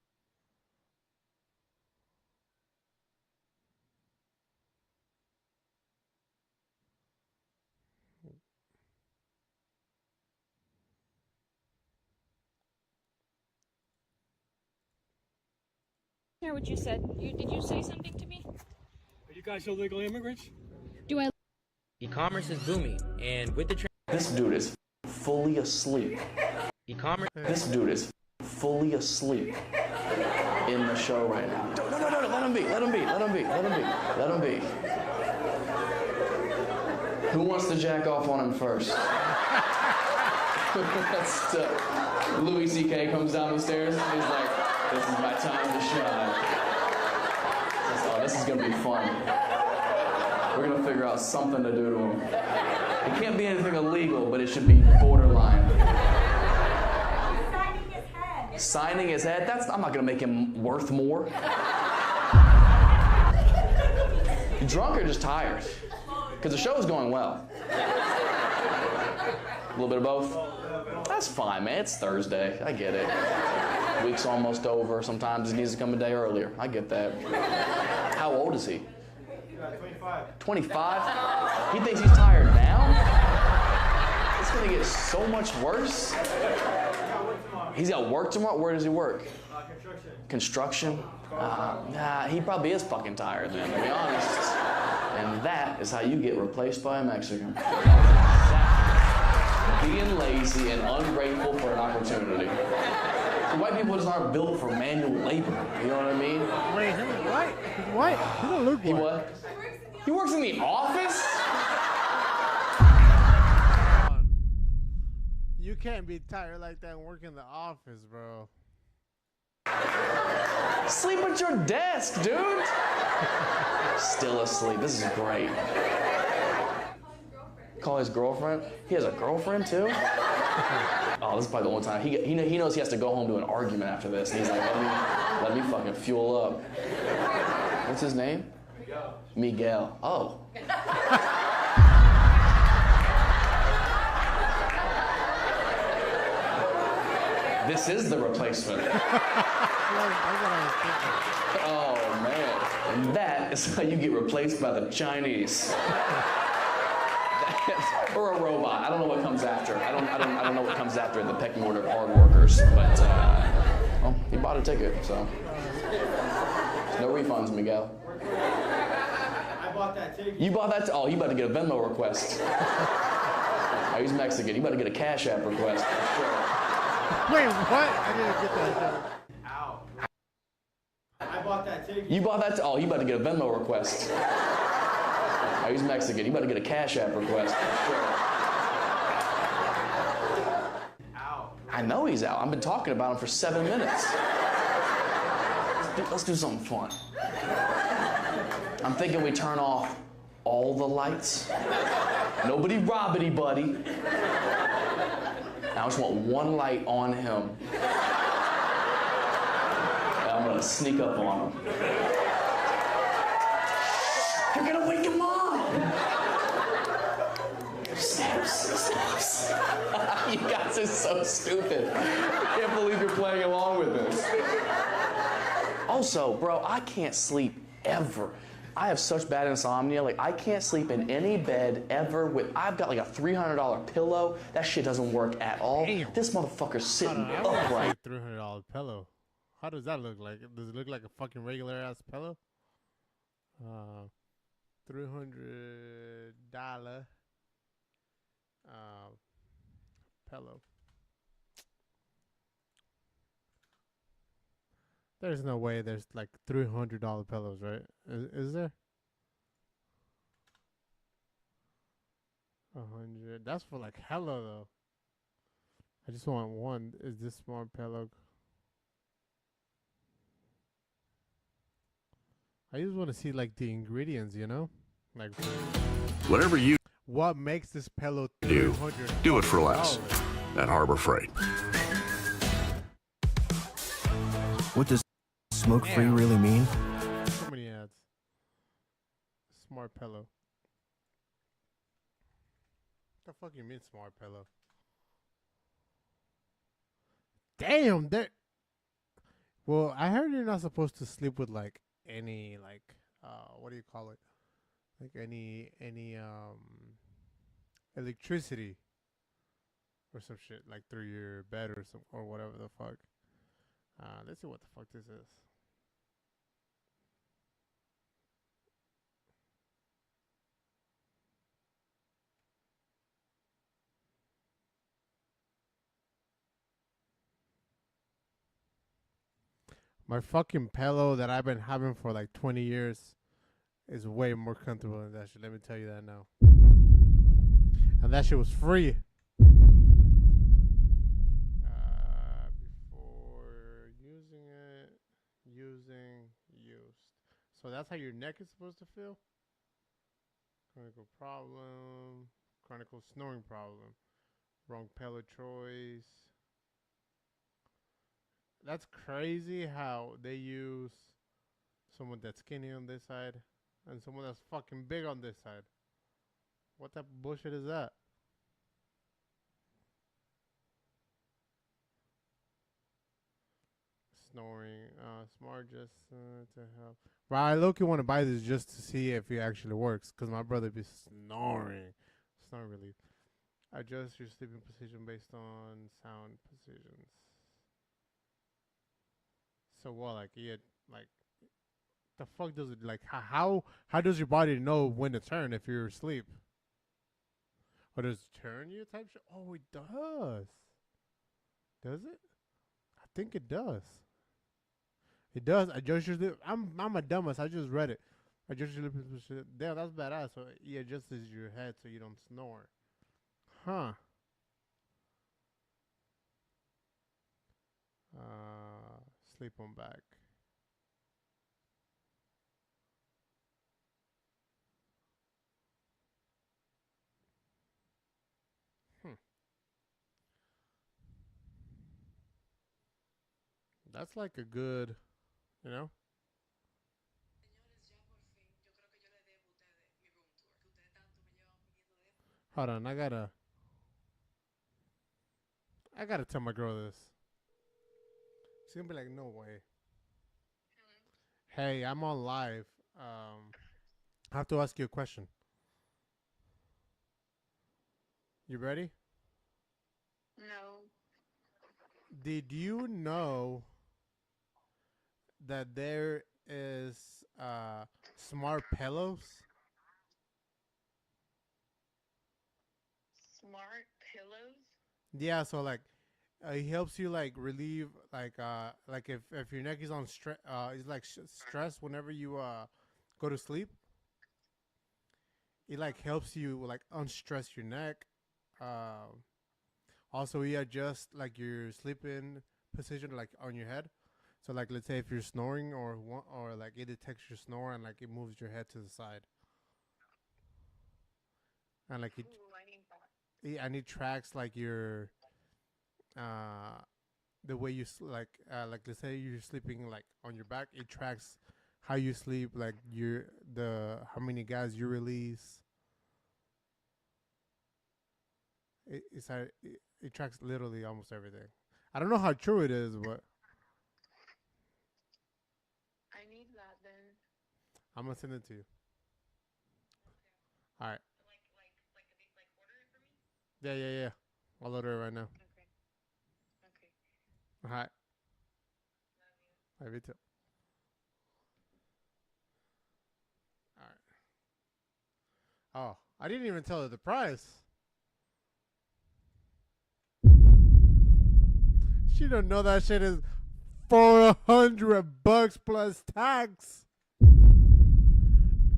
Hear what you said. Did you say something to me? Are you guys illegal immigrants? Do I? E-commerce is booming, and with the this dude is fully asleep. e-commerce, This dude is fully asleep in the show right now. No, let him be. Let him be. Let him be. Let him be. Let him be. Who wants to jack off on him first? That's Louis C.K. comes down the stairs. He's like, "This is my time to shine." Oh, this is gonna be fun. We're gonna figure out something to do to him. It can't be anything illegal, but it should be borderline. Signing his head. Signing his head? I'm not gonna make him worth more. You drunk or just tired? Because the show's going well. A little bit of both? That's fine, man. It's Thursday. I get it. Week's almost over. Sometimes he needs to come a day earlier. I get that. How old is he? 25. 25? He thinks he's tired now? It's gonna get so much worse. He's got work tomorrow? Where does he work? Construction. Nah, he probably is fucking tired then, to be honest. And that is how you get replaced by a Mexican. Being lazy and ungrateful for an opportunity. White people just aren't built for manual labor. You know what I mean? Wait, he's white? He's white? He don't look white. He what? He works in the office? You can't be tired like that and work in the office, bro. Sleep at your desk, dude. Still asleep. This is great. Call his girlfriend? He has a girlfriend too? Oh, this is probably the only time. He knows he has to go home to an argument after this. And he's like, let me fucking fuel up. What's his name? Miguel. Oh. This is the replacement. Oh man, that is how you get replaced by the Chinese. Or a robot. I don't know what comes after. I don't know what comes after the pecking order of hard workers. But well, he bought a ticket, so no refunds, Miguel. I bought that ticket. You bought that? Oh, you about to get a Venmo request. Oh, he's Mexican. You about to get a Cash App request for sure. Wait, what? I didn't get that. Ow. I bought that ticket. You bought that? Oh, you about to get a Venmo request. Oh, he's Mexican. You about to get a Cash App request for sure. Ow. I know he's out. I've been talking about him for 7 minutes. Let's do something fun. I'm thinking we turn off all the lights. Nobody rob anybody. I just want one light on him. And I'm gonna sneak up on him. You're gonna wake him up! Snaps. You guys are so stupid. I can't believe you're playing along with this. Also, bro, I can't sleep ever. I have such bad insomnia. Like, I can't sleep in any bed ever with. I've got like a $300 pillow. That shit doesn't work at all. Damn. This motherfucker's sitting upright. $300 pillow. How does that look like? Does it look like a fucking regular ass pillow? $300 pillow. There's no way there's like $300 pillows, right? Is there? 100. That's for like hella though. I just want one. Is this smart pillow? I just want to see like the ingredients, you know, like whatever you what makes this pillow do it for less at Harbor Freight. What does smoke-free really mean? So many ads. Smart pillow. What the fuck you mean smart pillow? Damn, that. Well, I heard you're not supposed to sleep with like any like what do you call it? Like any electricity or some shit like through your bed or some or whatever the fuck. Let's see what the fuck this is. My fucking pillow that I've been having for like 20 years is way more comfortable than that shit. Let me tell you that now. And that shit was free. Before using it, used. So that's how your neck is supposed to feel? Chronic problem. Chronic snoring problem. Wrong pillow choice. That's crazy how they use someone that's skinny on this side and someone that's fucking big on this side. What type of bullshit is that? Snoring. Smart just to help. Bro, I low-key want to buy this just to see if it actually works because my brother be snoring. Snore relief. Adjust your sleeping position based on sound positions. So what, like, like, the fuck does it, like, how does your body know when to turn if you're asleep? Or does it turn you type shit? Oh, it does. Does it? I think it does. It does. Adjust your lip. I'm a dumbass. I just read it. Adjust your lips. Damn, that's badass. So it adjusts your head so you don't snore. Huh. Sleep on back. That's like a good, you know? Hold on, I gotta tell my girl this. She's gonna be like, no way. Hey, I'm on live. I have to ask you a question. You ready? No. Did you know that there is smart pillows? Smart pillows? Yeah, so like it helps you like relieve like if your neck is on stress it's like stress whenever you go to sleep. It like helps you like unstress your neck. Also, we adjust like your sleeping position like on your head. So like let's say if you're snoring or like it detects your snore and like it moves your head to the side. And like and it tracks like your the way you like let's say you're sleeping like on your back, it tracks how you sleep, like how many gas you release. It tracks literally almost everything. I don't know how true it is, but I need that then. I'm gonna send it to you. All right. Yeah. I'll order it right now. Okay. All right. Love you too. All right. Oh, I didn't even tell her the price. She don't know that shit is $400 plus tax.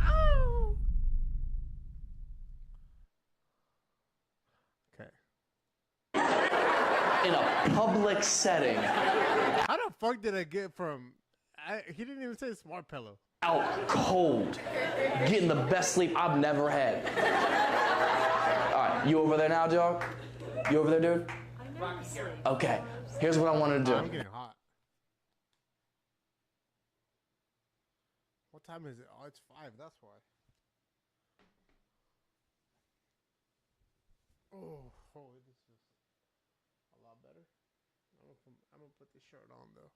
Ow. Okay. In a public setting. How the fuck did I get from? He didn't even say smart pillow. Out cold, getting the best sleep I've never had. All right, you over there now, dog? You over there, dude? Okay, here's what I want to do. I'm getting hot. What time is it? Oh, it's 5. That's why. Oh, this is a lot better. I'm gonna put this shirt on though.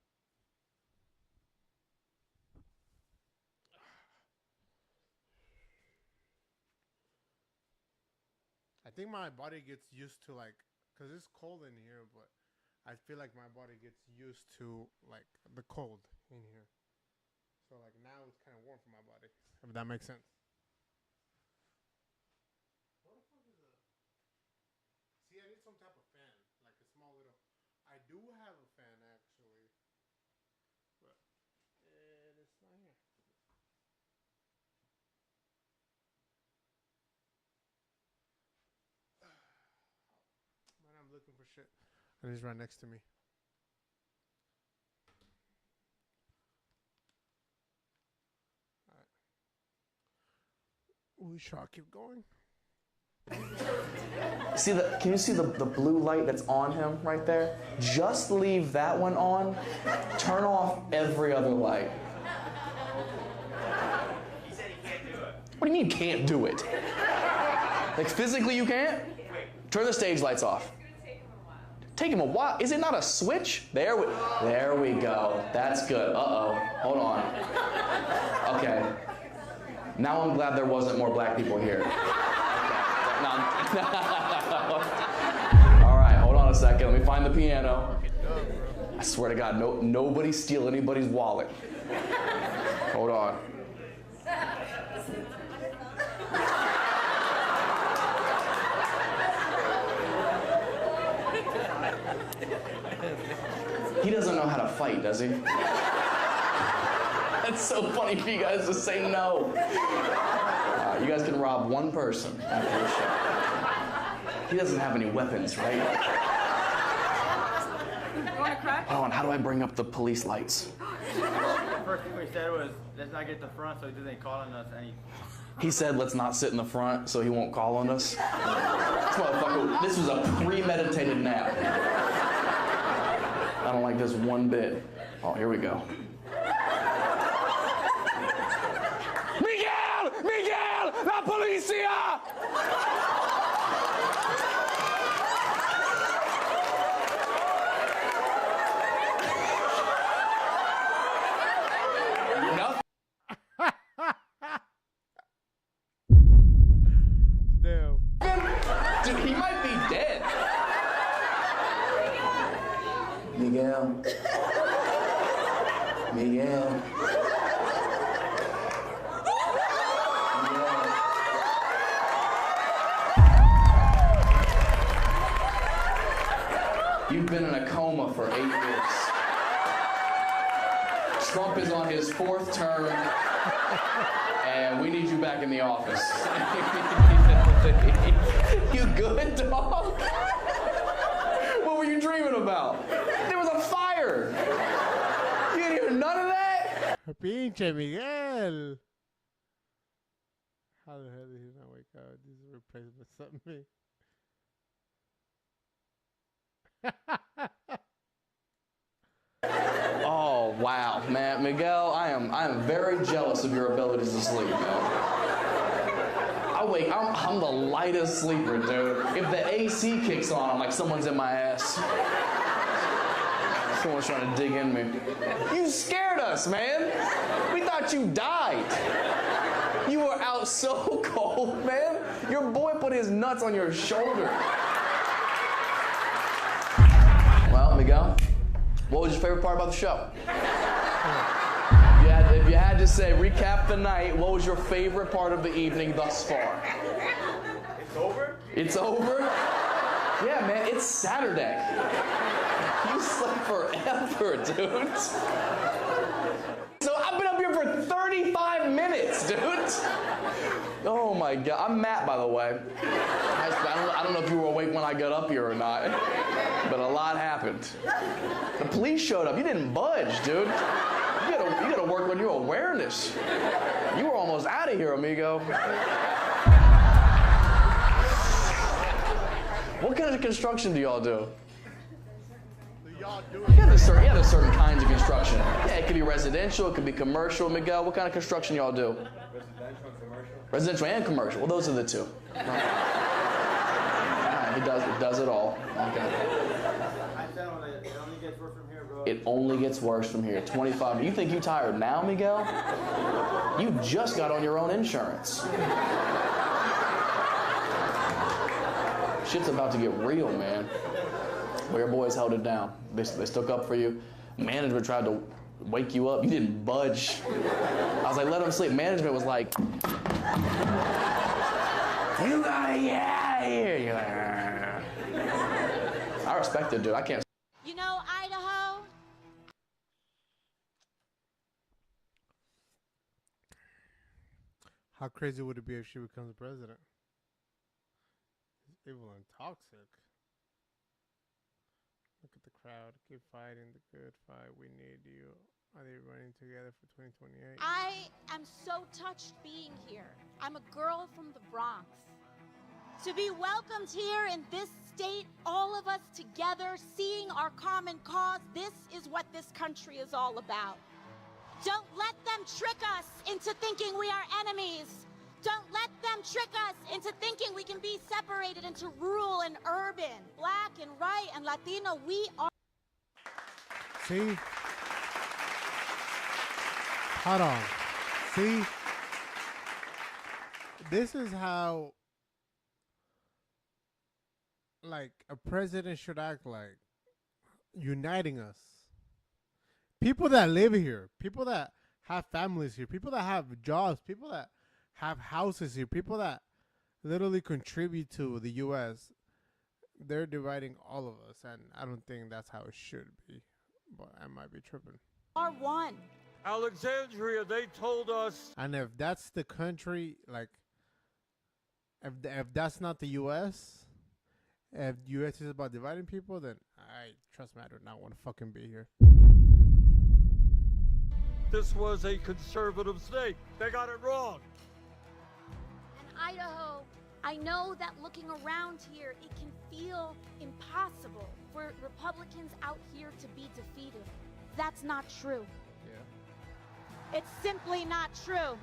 I think my body gets used to like, cause it's cold in here, but I feel like my body gets used to like the cold in here. So like now it's kind of warm for my body, if that makes sense. What the fuck is a? See, I need some type of fan, like a small little. I do have a fan actually, but it's not here. Man, I'm looking for shit, and he's right next to me. We shall keep going. Can you see the blue light that's on him right there? Just leave that one on. Turn off every other light. What do you mean can't do it? Like physically you can't? Turn the stage lights off. Take him a while. Is it not a switch? There we go. That's good. Uh-oh. Hold on. Okay. Now I'm glad there wasn't more black people here. Okay. All right, hold on a second. Let me find the piano. I swear to God, nobody steal anybody's wallet. Hold on. He doesn't know how to fight, does he? That's so funny for you guys to say no. You guys can rob one person after the show. He doesn't have any weapons, right? You want to crack? Hold on, how do I bring up the police lights? The first thing we said was, let's not get the front so he doesn't call on us any. He said, let's not sit in the front so he won't call on us. This motherfucker, this was a premeditated nap. I don't like this one bit. Oh, here we go. Miguel! Miguel! La policia! Nothing. Damn. Dude, he might be dead. Miguel. Miguel. You've been in a coma for 8 years. Trump is on his 4th term, and we need you back in the office. You good, dog? What were you dreaming about? There was a fire. You didn't hear none of that? Pinche Miguel. How the hell did he not wake up? This is replaced by something. Oh wow, man, Miguel, I am very jealous of your abilities to sleep, man. I'm the lightest sleeper, dude. If the AC kicks on, I'm like someone's in my ass. Someone's trying to dig in me. You scared us, man. We thought you died. You were out so cold, man. Your boy put his nuts on your shoulder. Well, Miguel, what was your favorite part about the show? If you had to say, recap the night, what was your favorite part of the evening thus far? It's over? It's over? Yeah, man, it's Saturday. You slept forever, dude. So I've been up here for 35 minutes, dude. Oh my God. I'm Matt, by the way. I don't know if you were awake when I got up here or not, but a lot happened. The police showed up. You didn't budge, dude. You gotta work on your awareness. You were almost out of here, amigo. What kind of construction do y'all do? Yeah, there's certain kinds of construction. Yeah, it could be residential, it could be commercial. Miguel, what kind of construction y'all do? Residential and commercial. Residential and commercial. Well, those are the two. He does it all. Okay. It only gets worse from here, bro. It only gets worse from here. 25. You think you tired now, Miguel? You just got on your own insurance. Shit's about to get real, man. Well, your boys held it down. They stuck up for you. Management tried to wake you up. You didn't budge. I was like, let him sleep. Management was like, you gotta get out of here. You're like, I respect it, dude. I can't. You know, Idaho? How crazy would it be if she becomes president? It's evil and toxic. Look at the crowd. Keep fighting the good fight. We need you. Are they running together for 2028? I am so touched being here. I'm a girl from the Bronx. To be welcomed here in this state, all of us together, seeing our common cause, this is what this country is all about. Don't let them trick us into thinking we are enemies. Don't let them trick us into thinking we can be separated into rural and urban, black and white and Latino. We are. See? Hold on. See? This is how, like, a president should act, like, uniting us. People that live here, people that have families here, people that have jobs, people that have houses here, people that literally contribute to the U.S., they're dividing all of us, and I don't think that's how it should be. but I might be tripping. are one. Alexandria, they told us. And if that's the country, like, if that's not the U.S., if the U.S. is about dividing people, then trust me, I do not want to fucking be here. This was a conservative state. They got it wrong. And Idaho, I know that looking around here, it can feel impossible for Republicans out here to be defeated. That's not true. Yeah. It's simply not true.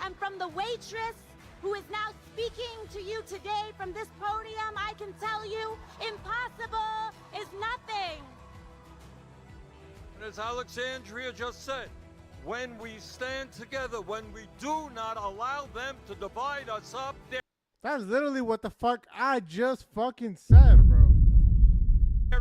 And from the waitress who is now speaking to you today from this podium, I can tell you, impossible is nothing. And as Alexandria just said, when we stand together, when we do not allow them to divide us up, That's literally what the fuck I just fucking said, bro.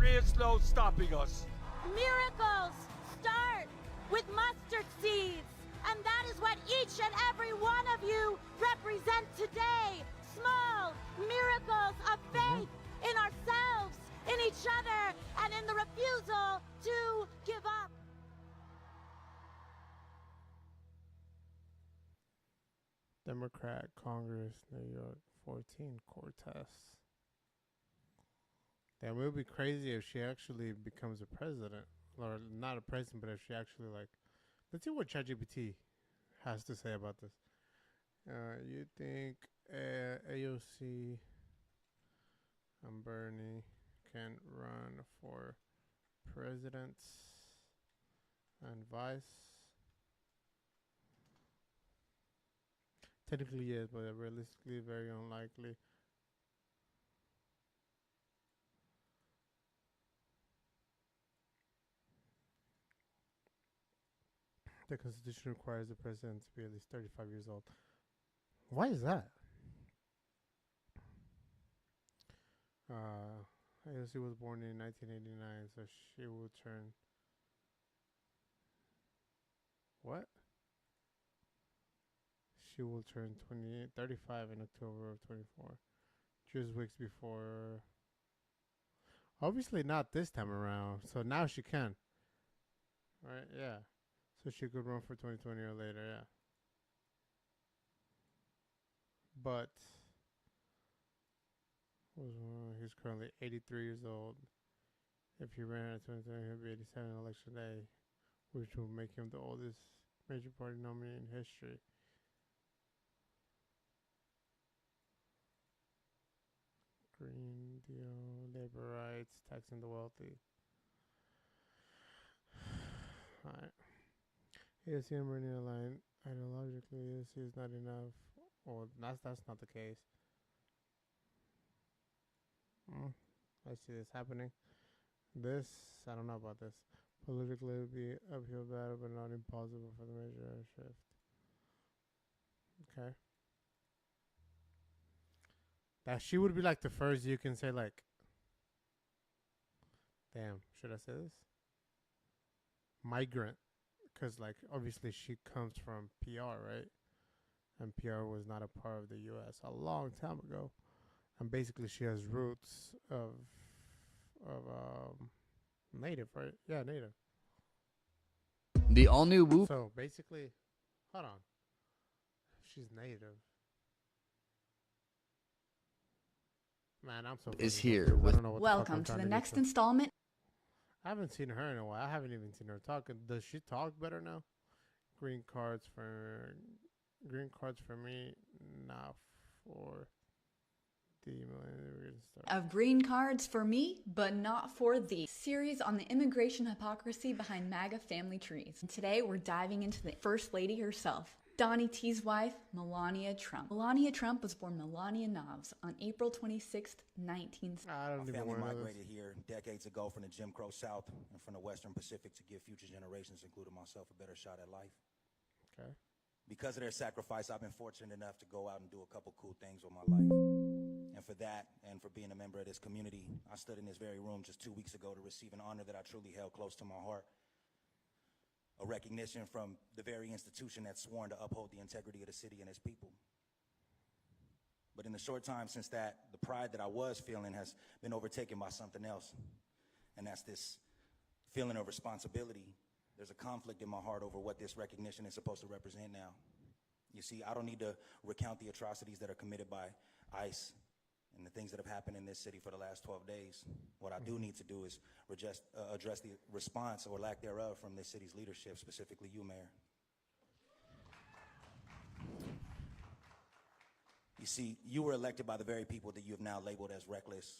there is no stopping us. Miracles start with mustard seeds. And that is what each and every one of you represent today. Small miracles of faith in ourselves, in each other, and in the refusal to give up. Democrat Congress, New York, 14, Cortez. That would be crazy if she actually becomes a president. Or not a president, but if she actually, like, let's see what ChatGPT has to say about this. You think AOC and Bernie can run for president and vice? Technically, yes, but realistically, very unlikely. The Constitution requires the president to be at least 35 years old. Why is that? AOC was born in 1989, so she will turn... What? She will turn 35 in October of 24. Just weeks before... Obviously not this time around, so now she can. Right, yeah. So she could run for 2020 or later, yeah. But he's currently 83 years old. If he ran at 2020, he'll be 87 on election day, which will make him the oldest major party nominee in history. Green Deal, labor rights, taxing the wealthy. Alright. AOC and Bernie align ideologically. AOC is not enough. Well, that's not the case. I see this happening. This, I don't know about this. Politically, it would be uphill battle, but not impossible for the major shift. Okay. That she would be like the first you can say, like, damn, should I say this? Migrant. Because, like, obviously she comes from PR, right? And PR was not a part of the U.S. a long time ago. And basically she has roots of native, right? Yeah, native. The all-new Whoop. So, basically, hold on. She's native. Man, I'm so Is fucking here confused. I with don't know what Welcome to the next installment. I haven't seen her in a while. I haven't even seen her talk. Does she talk better now? Green cards for me, not for the Of green cards for me, but not for thee. Series on the immigration hypocrisy behind MAGA family trees. And today we're diving into the First Lady herself, Donnie T's wife, Melania Trump. Melania Trump was born Melania Knobs on April 26th, 1970. My family migrated here decades ago from the Jim Crow South and from the Western Pacific to give future generations, including myself, a better shot at life. Okay. Because of their sacrifice, I've been fortunate enough to go out and do a couple cool things with my life. And for that, and for being a member of this community, I stood in this very room just 2 weeks ago to receive an honor that I truly held close to my heart. A recognition from the very institution that's sworn to uphold the integrity of the city and its people. But in the short time since that, the pride that I was feeling has been overtaken by something else. And that's this feeling of responsibility, there's a conflict in my heart over what this recognition is supposed to represent now. You see, I don't need to recount the atrocities that are committed by ICE and the things that have happened in this city for the last 12 days. What I do need to do is address the response or lack thereof from this city's leadership, specifically you, Mayor. You see, you were elected by the very people that you have now labeled as reckless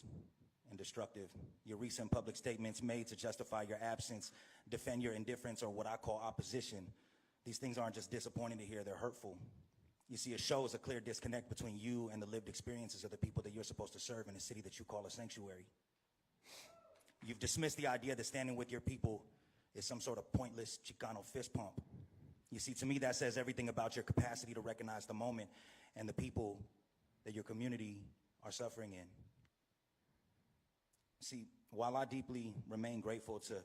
and destructive. Your recent public statements made to justify your absence, defend your indifference, or what I call opposition. These things aren't just disappointing to hear, they're hurtful. You see, it shows a clear disconnect between you and the lived experiences of the people that you're supposed to serve in a city that you call a sanctuary. You've dismissed the idea that standing with your people is some sort of pointless Chicano fist pump. You see, to me, that says everything about your capacity to recognize the moment and the people that your community are suffering in. See, while I deeply remain grateful to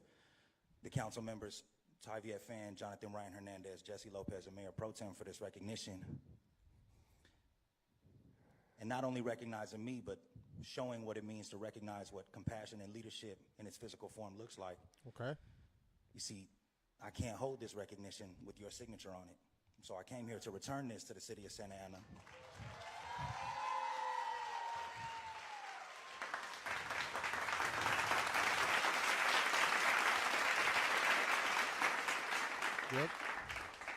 the council members, Tyviet Fan, Jonathan Ryan Hernandez, Jesse Lopez, and Mayor Pro Tem for this recognition, and not only recognizing me, but showing what it means to recognize what compassion and leadership in its physical form looks like. Okay. You see, I can't hold this recognition with your signature on it. So I came here to return this to the city of Santa Ana. Yep.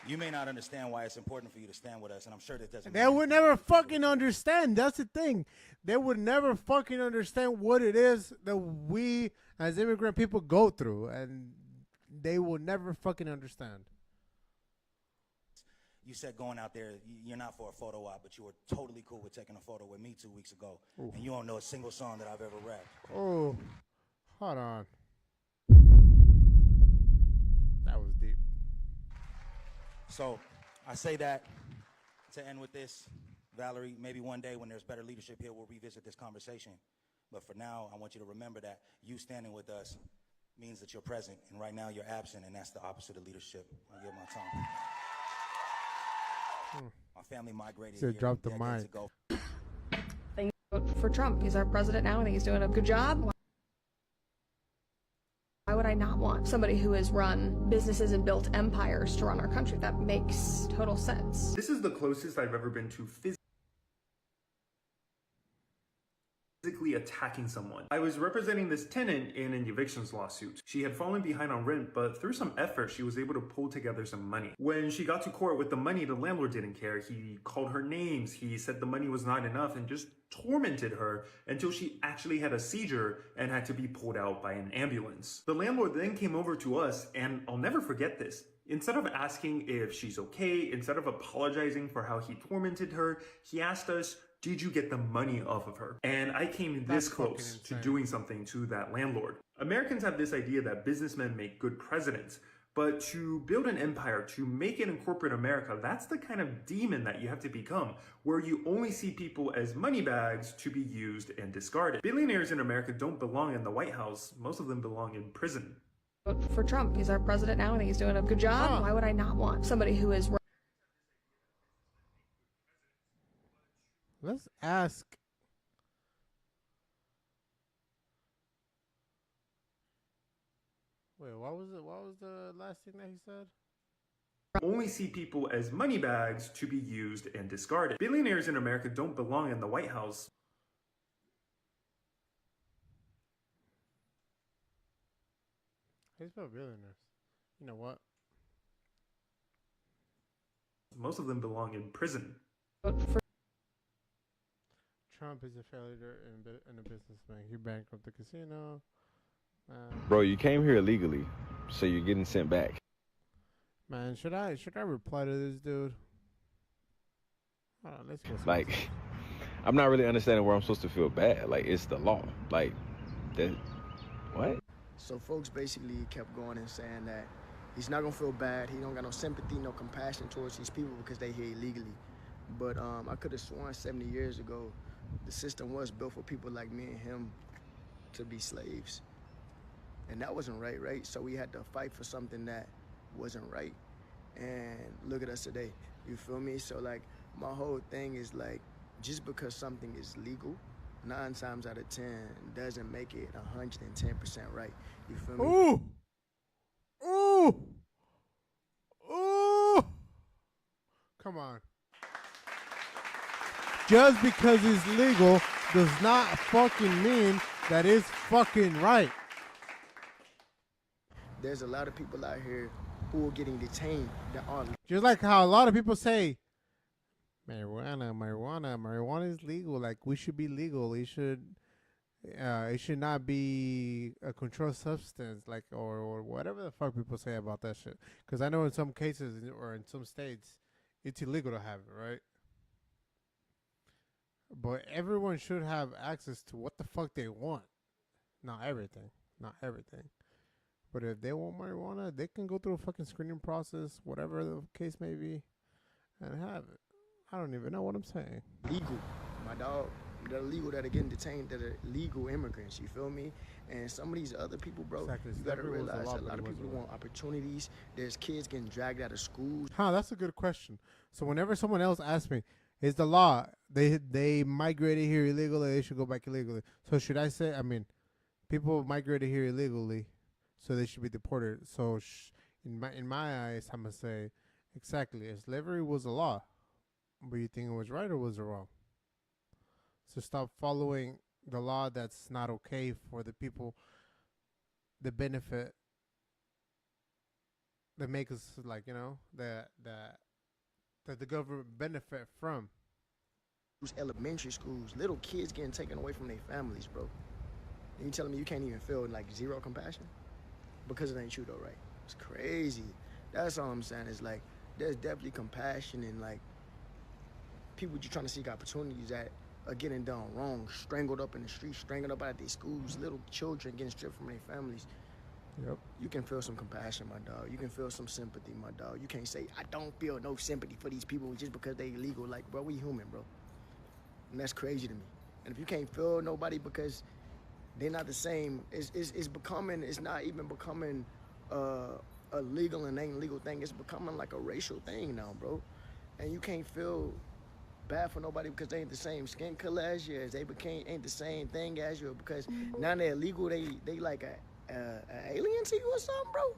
You may not understand why it's important for you to stand with us, and I'm sure that doesn't. They would never fucking understand. That's the thing. They would never fucking understand what it is that we as immigrant people go through, and they will never fucking understand. You said going out there, you're not for a photo op, but you were totally cool with taking a photo with me 2 weeks ago. Oof. And you don't know a single song that I've ever rapped. Oh, hold on. That was deep. So I say that to end with this. Valerie, maybe one day when there's better leadership here, we'll revisit this conversation. But for now, I want you to remember that you standing with us means that you're present. And right now you're absent, and that's the opposite of leadership. I give my tongue. My family migrated So here drop the decades mic. ago. Thank you for Trump. He's our president now. I think he's doing a good job. Why would I not want somebody who has run businesses and built empires to run our country? That makes total sense. This is the closest I've ever been to physically attacking someone. I was representing this tenant in an evictions lawsuit. She had fallen behind on rent, but through some effort, she was able to pull together some money. When she got to court with the money, the landlord didn't care. He called her names. He said the money was not enough and just tormented her until she actually had a seizure and had to be pulled out by an ambulance. The landlord then came over to us, and I'll never forget this. Instead of asking if she's okay, instead of apologizing for how he tormented her, he asked us, did you get the money off of her? And I came this close to doing something to that landlord. Americans have this idea that businessmen make good presidents, but to build an empire, to make it in corporate America, that's the kind of demon that you have to become, where you only see people as money bags to be used and discarded. Billionaires in America don't belong in the White House. Most of them belong in prison. For Trump, he's our president now. I think he's doing a good job. Why would I not want somebody who is... Let's ask. Wait, what was it? What was the last thing that he said? Only see people as money bags to be used and discarded. Billionaires in America don't belong in the White House. He's about billionaires. You know what? Most of them belong in prison. Trump is a failure and a businessman. He bankrupted the casino. Bro, you came here illegally, so you're getting sent back. Man, should I reply to this dude? Hold on, let's go. Like, I'm not really understanding where I'm supposed to feel bad. Like, it's the law. Like, that. What? So folks basically kept going and saying that he's not gonna feel bad. He don't got no sympathy, no compassion towards these people because they here illegally. But I could have sworn 70 years ago, the system was built for people like me and him to be slaves. And that wasn't right? So we had to fight for something that wasn't right. And look at us today, you feel me? So like, my whole thing is like, just because something is legal, 9 times out of 10 doesn't make it 110% right. You feel me? Ooh! Ooh! Ooh! Come on. Just because it's legal does not fucking mean that it's fucking right. There's a lot of people out here who are getting detained that are Just like how a lot of people say, marijuana is legal. Like, we should be legal. It should not be a controlled substance, like, or whatever the fuck people say about that shit. Because I know in some cases or in some states, it's illegal to have it, right? But everyone should have access to what the fuck they want. Not everything. But if they want marijuana, they can go through a fucking screening process, whatever the case may be, and have it. I don't even know what I'm saying. legal, my dog. They're legal that are getting detained, that are legal immigrants, you feel me? And some of these other people, bro, Exactly. you gotta Slavery was a realize law, a but lot it of people wasn't want opportunities. There's kids getting dragged out of schools. That's a good question. So whenever someone else asks me, is the law, they migrated here illegally, they should go back illegally. So should I say, people migrated here illegally, so they should be deported. So in my eyes, I'm going to say, exactly, if slavery was a law, but you think it was right or was it wrong? So stop following the law that's not okay for the people, the benefit, that make us, like, that the government benefit from. Elementary schools, little kids getting taken away from their families, bro. And you telling me you can't even feel like zero compassion? Because it ain't you though, right? It's crazy. That's all I'm saying, is like, there's definitely compassion and like people just trying to seek opportunities that are getting done wrong, strangled up in the streets, strangled up out of their schools, little children getting stripped from their families. Yep. You can feel some compassion, my dog. You can feel some sympathy, my dog. You can't say, I don't feel no sympathy for these people just because they illegal. Like, bro, we human, bro. And that's crazy to me. And if you can't feel nobody because they're not the same, it's not even becoming a legal and ain't legal thing. It's becoming like a racial thing now, bro. And you can't feel bad for nobody because they ain't the same skin color as you, as they ain't the same thing as you, because now they're illegal, they like a alien to you or something, bro?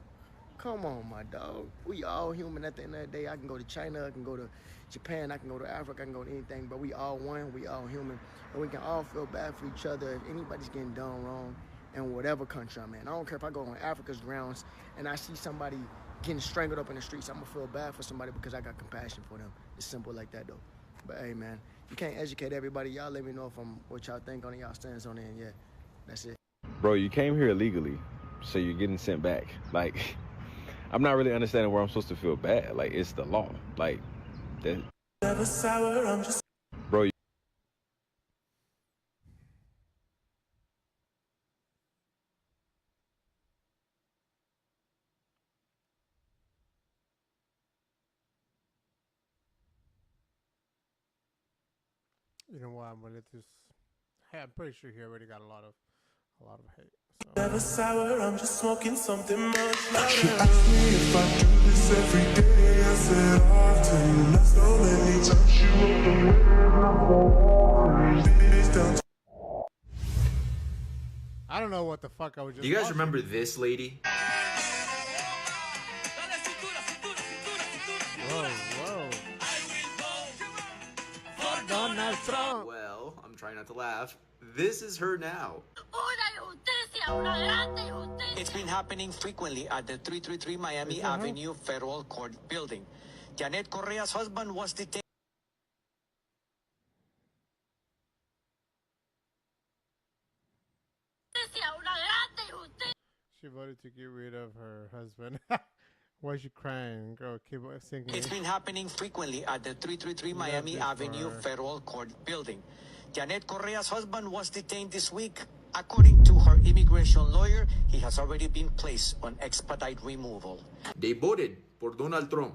Come on, my dog. We all human at the end of the day. I can go to China, I can go to Japan, I can go to Africa, I can go to anything, but we all one, we all human, and we can all feel bad for each other if anybody's getting done wrong in whatever country I'm in. I don't care if I go on Africa's grounds and I see somebody getting strangled up in the streets, I'm gonna feel bad for somebody because I got compassion for them. It's simple like that, though. But hey, man, you can't educate everybody. Y'all let me know what y'all think on it, y'all stands on it, and yeah, that's it. Bro, you came here illegally, so you're getting sent back. Like, I'm not really understanding where I'm supposed to feel bad. Like, it's the law. Like, that. Never sour, I'm just... Bro, You know what? I'm gonna just. Hey, I'm pretty sure he already got a lot of hate. So. Never sour, I'm just smoking something much louder. She asked me if I do this every day. I said often. That's the only time she wrote the I don't know what the fuck I was just. Do you guys watching. remember this lady? Whoa. Donald Trump. Well, I'm trying not to laugh. This is her now. It's been happening frequently at the 333 Miami Avenue Federal Court building. Janet Correa's husband was detained. She voted to get rid of her husband. Why is she crying? Girl, keep singing. It's been happening frequently at the 333 Miami Avenue Federal Court building. Janet Correa's husband was detained this week. According to her immigration lawyer, he has already been placed on expedite removal. They voted for Donald Trump.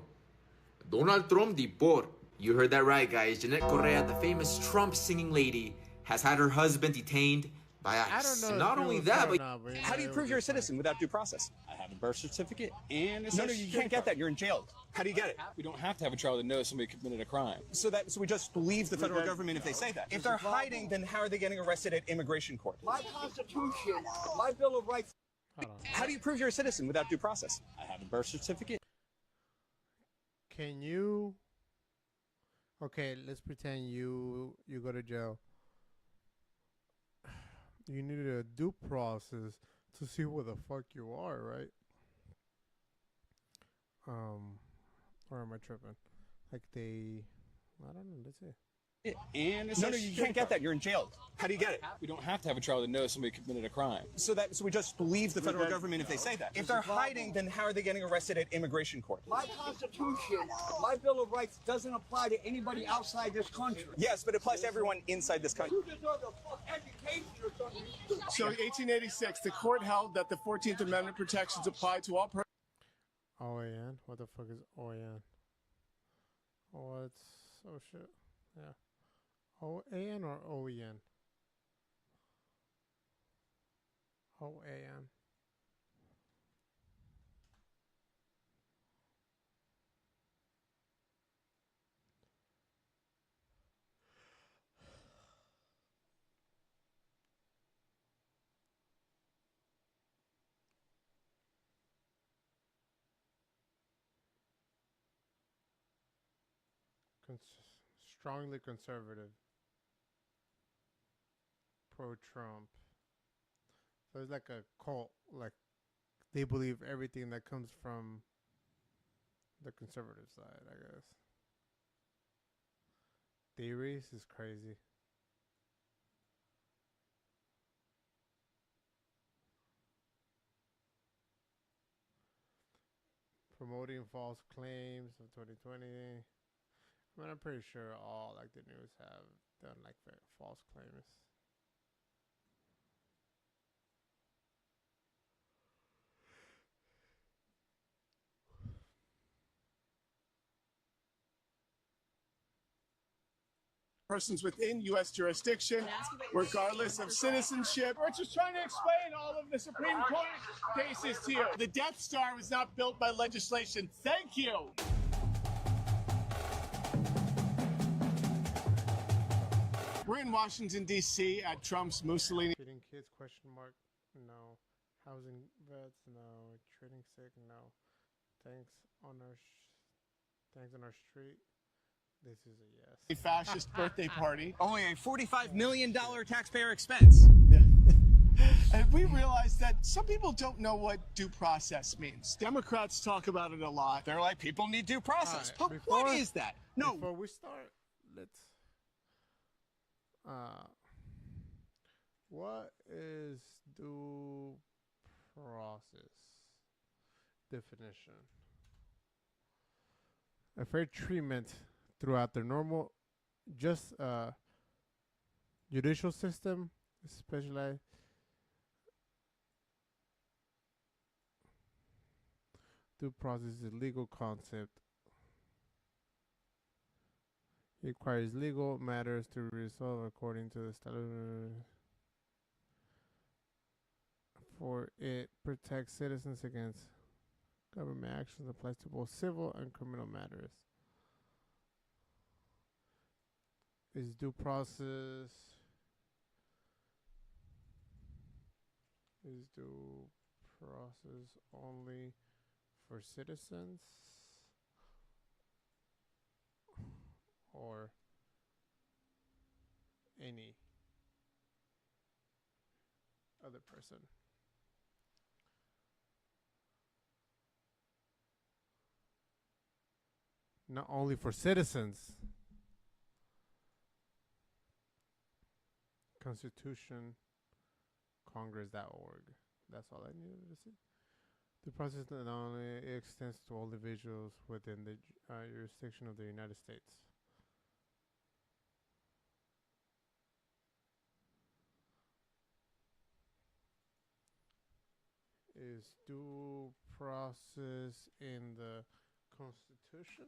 Donald Trump deport. You heard that right, guys. Janet Correa, the famous Trump singing lady, has had her husband detained by ICE. I don't know. Not only that, but how do you prove you're a citizen without due process? I have a birth certificate and a social you can't get that. You're in jail. How do you get it? We don't have to have a trial to know somebody committed a crime. So we just believe the federal government if they say that. If they're hiding, then how are they getting arrested at immigration court? My Constitution, my Bill of Rights. How do you prove you're a citizen without due process? I have a birth certificate. Can you? Okay, let's pretend you go to jail. You need a due process to see where the fuck you are, right? Or am I tripping? Like they, I don't know. Let's see. And no, you can't get that. You're in jail. How do you get it? We don't have to have a trial to know somebody committed a crime. So we just believe the federal government if they say that. If they're hiding, then how are they getting arrested at immigration court? My Constitution, my Bill of Rights doesn't apply to anybody outside this country. Yes, but it applies to everyone inside this country. You deserve a education or something. So, 1886, the court held that the 14th Amendment protections apply to all persons. OAN? What the fuck is OAN? What's oh shit? Yeah. OAN or OEN? OAN. Strongly conservative. Pro-Trump. So it's like a cult. Like they believe everything that comes from the conservative side, I guess. Theories is crazy. Promoting false claims of 2020. I mean, I'm pretty sure all like the news have done like false claims. Persons within U.S. jurisdiction, regardless of citizenship. We're just trying to explain all of the Supreme Court cases to you. The Death Star was not built by legislation. Thank you. We're in Washington, D.C. at Trump's Mussolini. Feeding kids, question mark, no. Housing vets, no. Trading sick, no. Thanks on our street. This is a yes. A fascist birthday party. Only a $45 million taxpayer expense. Yeah. And we realized that some people don't know what due process means. Democrats talk about it a lot. They're like, people need due process. Right, But what is that? No. Before we start, let's. What is due process definition? A fair treatment throughout the normal, just judicial system, especially due process is a legal concept. It requires legal matters to resolve according to the statute. For it protects citizens against government actions, applies to both civil and criminal matters. Is due process only for citizens or any other person? Not only for citizens. Constitution, Congress.org. That's all I needed to see. The process not only extends to all individuals within the jurisdiction of the United States. Is due process in the Constitution?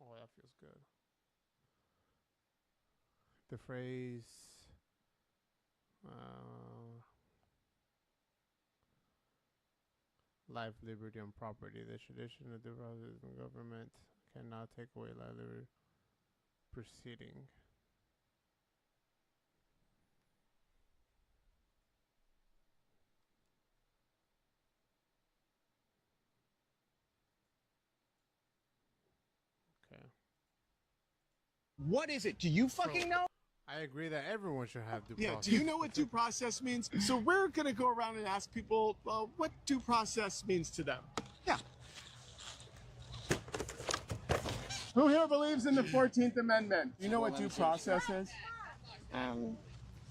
Oh, that feels good. The phrase life, liberty, and property. The tradition of due process in government cannot take away life, liberty, proceeding. Okay. What is it? Do you fucking know? I agree that everyone should have due process. Do you know what due process means? So we're going to go around and ask people what due process means to them. Yeah. Who here believes in the 14th Amendment? Do you know what due process is?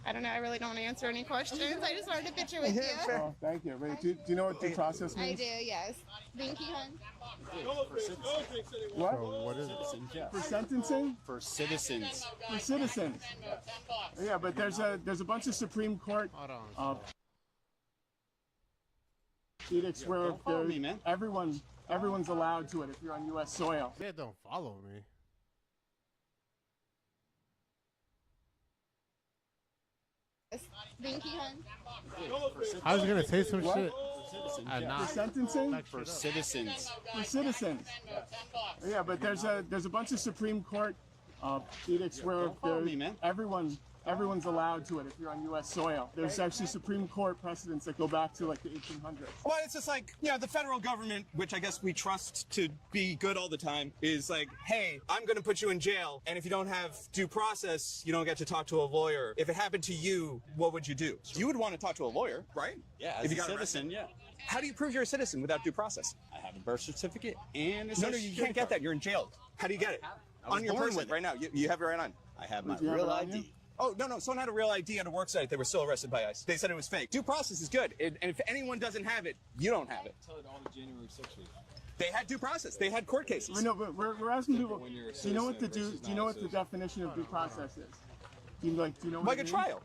I don't know. I really don't want to answer any questions. I just wanted a picture with you. Oh, thank you. Wait, do you know what due process I means? do, yes. Thank you, hon. What? So what is it? For sentencing? For citizens. For citizens. Yeah, but there's a bunch of Supreme Court edicts where everyone's allowed to it if you're on U.S. soil. They don't follow me. Thank you, hon. I was gonna say some What? shit. For sentencing? For citizens. For citizens. Yeah, but there's a bunch of Supreme Court edicts where everyone's allowed to it if you're on U.S. soil. There's actually Supreme Court precedents that go back to like the 1800s. Well, it's just like, the federal government, which I guess we trust to be good all the time, is like, hey, I'm going to put you in jail, and if you don't have due process, you don't get to talk to a lawyer. If it happened to you, what would you do? You would want to talk to a lawyer, right? Yeah, if as you a got citizen, arrested. yeah. How do you prove you're a citizen without due process? I have a birth certificate and a No, you can't get that. You're in jail. How do you get it? On your person right now. You have it right on. I have my real ID. Oh, no, someone had a real ID on a work site. They were still arrested by ICE. They said it was fake. Due process is good. And if anyone doesn't have it, you don't have it. Tell it all the January 6ers. They had due process. They had court cases. No, but we're asking people, do you know what the definition of due process is? Do you know what like it a means? trial.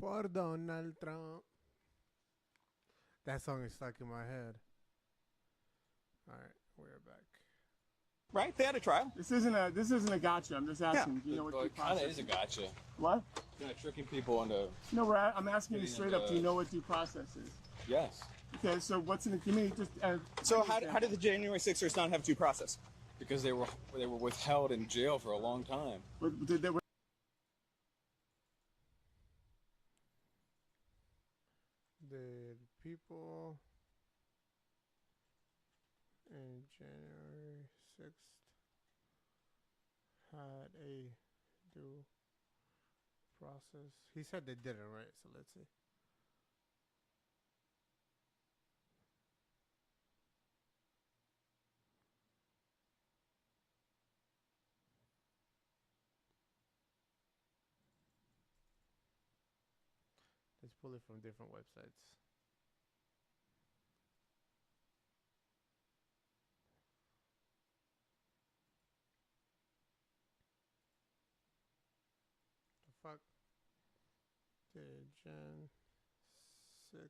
For Donald Trump. That song is stuck in my head. Alright, we're back. Right? They had a trial. This isn't a gotcha. I'm just asking. Do you know what due It kind process of is a gotcha. What? Kind of tricking people into. No, I'm asking you Getting straight up. into- Do you know what due process is? Yes. Okay, so what's in it? Give me just. So how did the January 6ers not have due process? Because they were withheld in jail for a long time. Did people in January 6th had a due process? He said they didn't, right? So let's see. Let's pull it from different websites. The fuck? Did Jan 6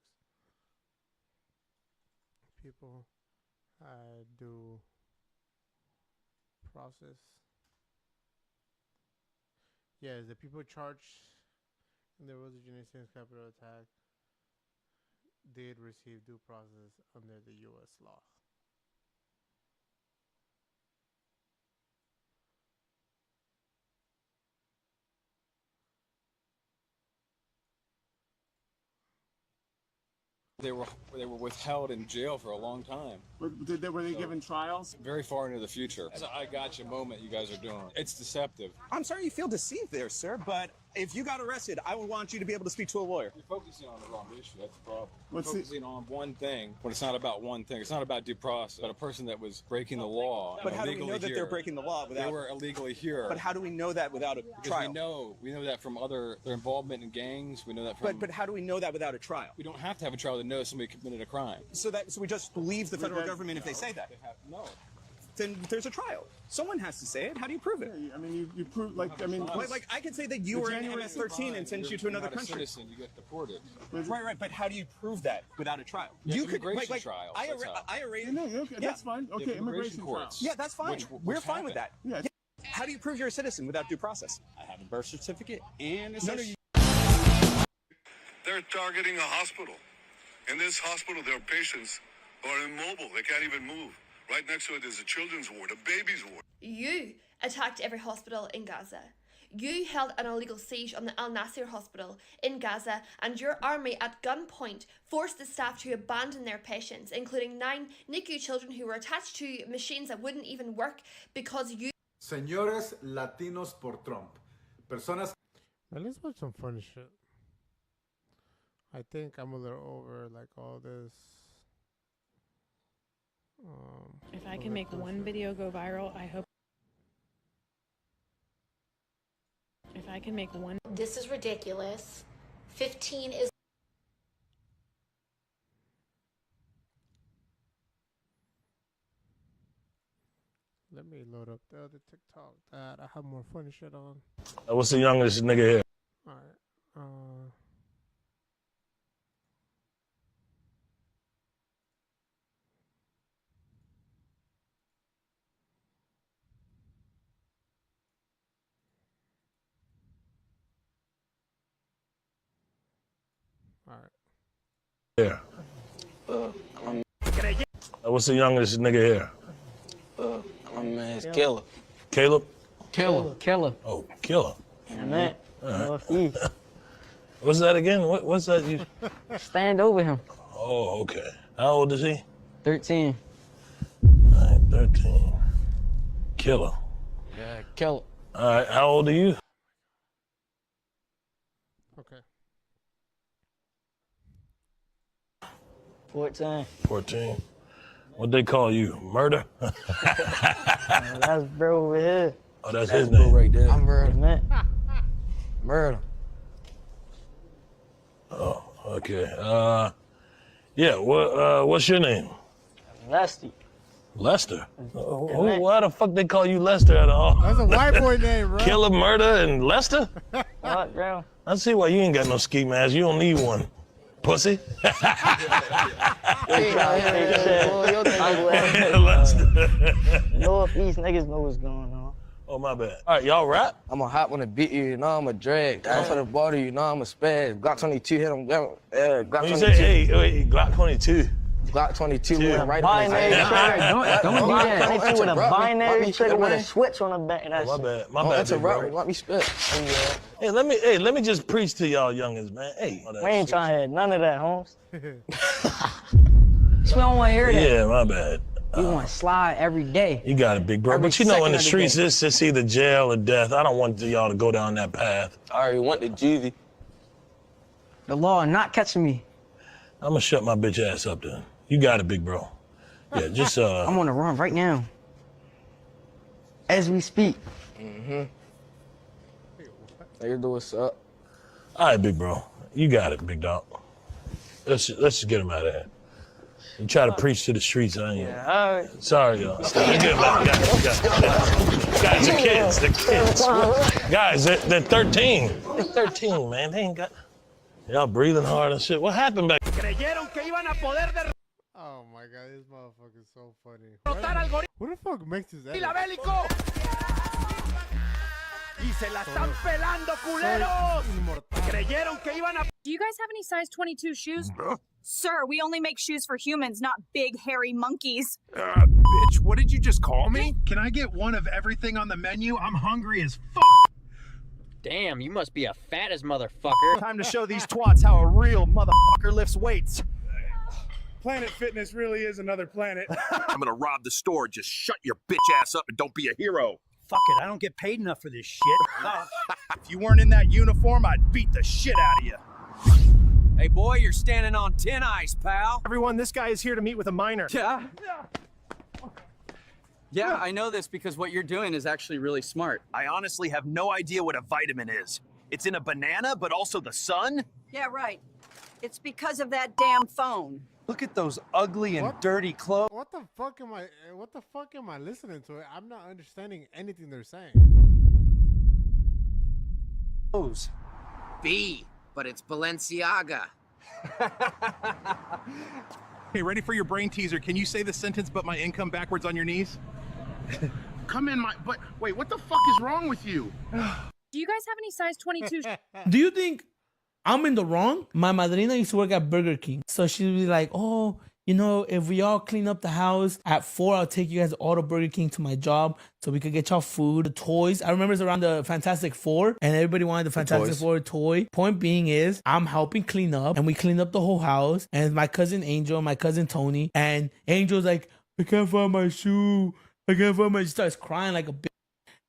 people had due process? Yes, the people charged in the Rose United States Capitol attack did receive due process under the U.S. law. They were withheld in jail for a long time. Were they given trials? Very far into the future. It's an I gotcha moment you guys are doing. It's deceptive. I'm sorry you feel deceived there, sir, but If you got arrested, I would want you to be able to speak to a lawyer. You're focusing on the wrong issue. That's the problem. What's focusing on one thing when it's not about one thing. It's not about due process. But a person that was breaking the law. But how do we know that they're breaking the law without? They were illegally here. But how do we know that without a trial? We know that from their involvement in gangs. We know that from. But how do we know that without a trial? We don't have to have a trial to know somebody committed a crime. So we just believe the federal government if they say that. No. Then there's a trial. Someone has to say it. How do you prove it? I mean, you prove like I could say that you were in MS-13 and send you to another country. You're not a citizen. You get deported. Right. But how do you prove that without a trial? You could trial. That's fine. Okay, immigration courts. Yeah, that's fine. We're fine with that. Yeah. How do you prove you're a citizen without due process? I have a birth certificate and a They're targeting a hospital. In this hospital, there are patients who are immobile. They can't even move. Right next to it is a children's ward, a baby's ward. You attacked every hospital in Gaza. You held an illegal siege on the Al Nasser hospital in Gaza, and your army at gunpoint forced the staff to abandon their patients, including 9 NICU children who were attached to machines that wouldn't even work because you... Señores Latinos por Trump. Personas... Now let's watch some funny shit. I think I'm a little over like all this. If I can make one video go viral, I hope. If I can make one. This is ridiculous. 15 is. Let me load up the other TikTok that I have more funny shit on. What's the youngest nigga here? Alright. Here. What's the youngest nigga here? My man's Killer. Caleb? Killer. Oh, Killer. Yeah, man. Alright. What's that again? What's that? You stand over him. Oh, okay. How old is he? 13. Alright, 13. Killer. Yeah, Killer. Alright, how old are you? Okay. 14. 14. What they call you? Murder? That's bro over here. Oh, that's his name right there. I'm Murder, man. Murder. Oh, okay. Yeah. What's your name? Lester. Lester. Why the fuck they call you Lester at all? That's a white boy name, bro. Killer, Murder, and Lester? What, bro? I see why you ain't got no ski mask. You don't need one. Pussy. Northeast niggas know what's going on. Oh, my bad. All right, y'all rap? I'm a hot one to beat you, you know, I'm a drag. I'm for the border, you know, I'm a spaz. Glock 22 hit him, Glock When 22. you say, hey, Glock 22. Glock 22 went right on his binary head. trigger. Don't do that. 22 with a binary trigger with a man. switch on the back. And that's My bad. My bad, big bro. Let me spit. Hey, let me just preach to y'all youngins, man. Hey. We ain't trying to have none of that, Holmes. We don't want to hear that. Yeah, my bad. We want to slide every day. You got it, big bro. Every But you know, in second the of the streets, day. it's either jail or death. I don't want y'all to go down that path. I already went to juvie. The law not catching me. I'm gonna shut my bitch ass up then. You got it, big bro. Yeah, just I'm on the run right now. As we speak. Mm-hmm. Nigga, do what's up. All right, big bro. You got it, big dog. Let's just get him out of here. You try to preach to the streets, I ain't. Yeah, all right. Sorry, y'all. Let's get him out. Guys, the kids. Guys, they're 13. They're 13, man. They ain't got. Y'all breathing hard and shit. What happened back? Oh my god, this motherfucker is so funny. Who the fuck makes this edit? Do you guys have any size 22 shoes? Sir, we only make shoes for humans, not big, hairy monkeys. Bitch, what did you just call me? Can I get one of everything on the menu? I'm hungry as fuck. Damn, you must be a fat as motherfucker. Time to show these twats how a real motherfucker lifts weights. Planet Fitness really is another planet. I'm gonna rob the store. Just shut your bitch ass up and don't be a hero. fuck it. I don't get paid enough for this shit. If you weren't in that uniform, I'd beat the shit out of you. Hey, boy, you're standing on thin ice, pal. Everyone, this guy is here to meet with a minor. Yeah, I know this because what you're doing is actually really smart. I honestly have no idea what a vitamin is. It's in a banana, but also the sun? Yeah, right. It's because of that damn phone. Look at those ugly and dirty clothes. What the fuck am I listening to? I'm not understanding anything they're saying. B, but it's Balenciaga. Hey, ready for your brain teaser? Can you say the sentence, but my income backwards on your knees? Come in my, but wait, what the fuck is wrong with you? Do you guys have any size 22? Do you think I'm in the wrong? My madrina used to work at Burger King. So she'd be like, oh, you know, if we all clean up the house at 4, I'll take you guys all to Burger King to my job so we could get y'all food, the toys. I remember it's around the Fantastic Four and everybody wanted the Fantastic Four toy. Point being is I'm helping clean up and we cleaned up the whole house and my cousin Angel, my cousin Tony, and Angel's like, I can't find my shoe. I can't find my, she starts crying like a bitch.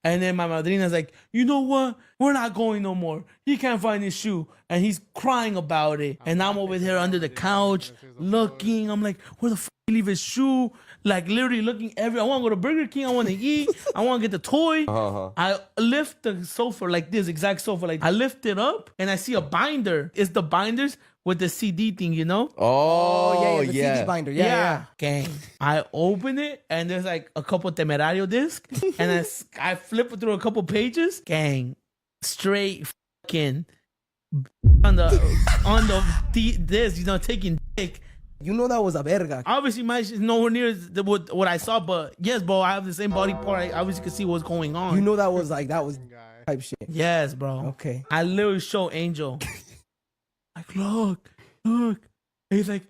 And then my madrina's like, you know what? We're not going no more. He can't find his shoe. And he's crying about it. And I'm over here under the couch looking. I'm like, where the fuck did he leave his shoe? Like literally looking everywhere. I want to go to Burger King. I want to eat. I want to get the toy. I lift the sofa like this, exact sofa. Like I lift it up and I see a binder. It's the binders with the CD thing, you know? Oh, yeah, the CD binder. Yeah. Gang. I open it and there's like a couple Temerario discs and I flip it through a couple pages. Gang. Straight fucking on the disc, you know, taking dick. You know that was a verga. Obviously, mine is nowhere near what I saw, but yes, bro, I have the same body part. I obviously could see what's going on. You know that was type shit. Yes, bro. Okay. I literally show Angel. Like, look. And he's like,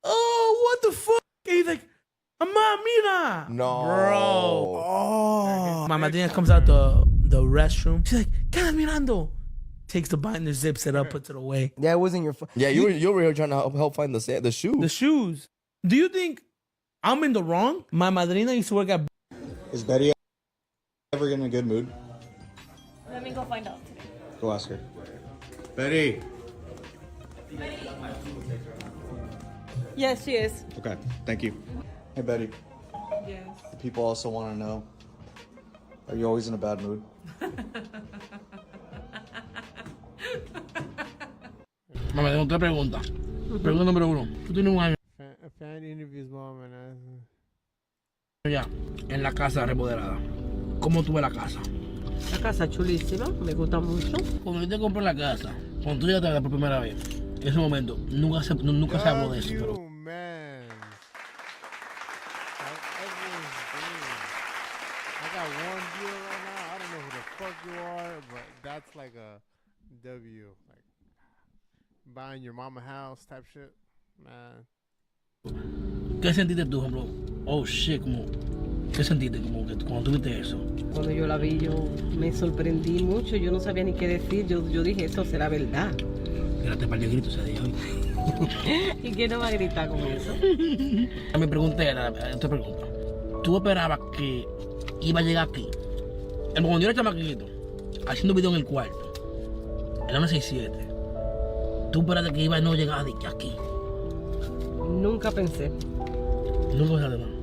oh, what the fuck? And he's like, Ama, mira. No. Bro. Oh. My madrina comes out the restroom. She's like, ¿Qué estás mirando? Takes the binder, zips it up, puts it away. Yeah, it wasn't your Yeah, you were here trying to help find the shoes. The shoes. Do you think I'm in the wrong? My madrina used to work at... Is Betty ever in a good mood? Let me go find out today. Go ask her. Betty. Yes, she is. Okay, thank you. Hey, Betty. Yes. The people also want to know, are you always in a bad mood? Mamá, tengo otra pregunta. Pregunta número 1. Tú tienes un año Fan interviews mom and ya en la casa remodelada. ¿Cómo tuve la casa? La casa chulísima, me gusta mucho. Cuando yo te compré la casa, cuando tú llegaste por primera vez, en ese momento, nunca se habló de eso. Pero... man. I got one deal right now. I don't know who the fuck you are, but that's like a W. Like buying your mama house type shit. Man. ¿Qué sentiste tú, ejemplo? Oh shit, como... ¿Qué sentiste como que cuando tuviste eso? Cuando yo la vi, yo me sorprendí mucho. Yo no sabía ni qué decir. Yo dije, esto será verdad. Tírate para el grito ese día hoy. ¿Y quién no va a gritar con eso? Me pregunté, esta pregunta. ¿Tú esperabas que iba a llegar aquí? Cuando yo era chamaquito, haciendo video en el cuarto, en la 167, ¿tú esperaste que iba a no llegar aquí? Nunca pensé. Nunca pensaste nada.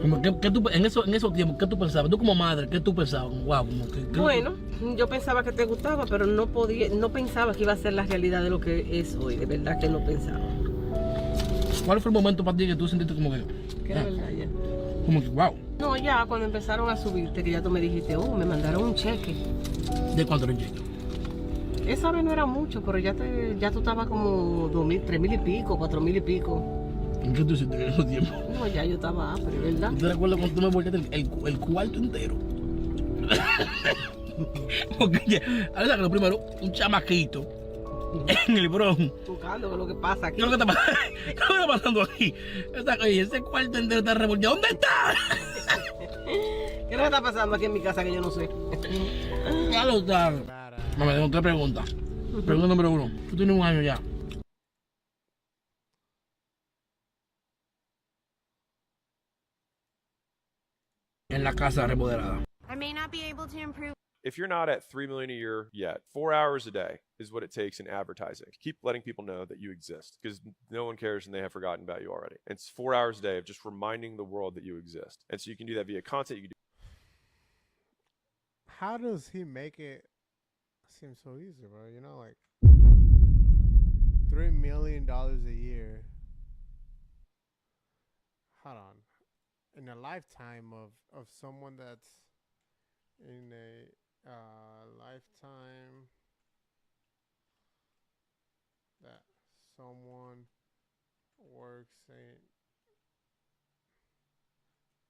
Como ¿qué tú, en esos tiempos, ¿qué tú pensabas? Tú como madre, ¿qué tú pensabas? Wow, como que, bueno, yo pensaba que te gustaba, pero no pensaba que iba a ser la realidad de lo que es hoy. De verdad que no pensaba. ¿Cuál fue el momento para ti que tú sentiste como que... Que era verdad ya. Como que, wow. No, ya cuando empezaron a subirte, que ya tú me dijiste, me mandaron un cheque. ¿De cuánto era un cheque? Esa vez no era mucho, pero ya tú estabas como 2.000, 3.000 y pico, 4.000 y pico. ¿Qué tú hiciste en esos tiempos? No, ya yo estaba pero ¿verdad? ¿Te recuerdas cuando tú me volteaste el cuarto entero? Porque ya, ahora que lo primero, un chamaquito en el Bronx. Buscando lo que pasa aquí. ¿Qué es lo que está pasando aquí? Ese cuarto entero está revolteado. ¿Dónde está? ¿Qué es lo que está pasando aquí en mi casa que yo no sé? Ya lo sabes. Mamá, tengo 3 preguntas. Pregunta número 1. Tú tienes un año ya. En la casa remodelada. may not be able to improve. If you're not at 3 million a year yet, 4 hours a day is what it takes in advertising. Keep letting people know that you exist because no one cares and they have forgotten about you already. And it's 4 hours a day of just reminding the world that you exist. And so you can do that via content. You can do. How does he make it seem so easy, bro? You know, like $3 million a year. Hold on. In a lifetime of someone that's in a lifetime that someone works a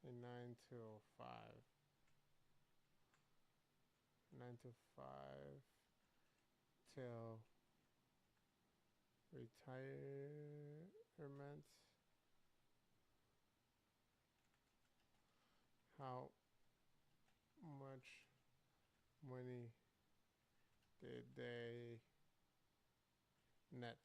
9 to 5 till retirement. How much money did they net?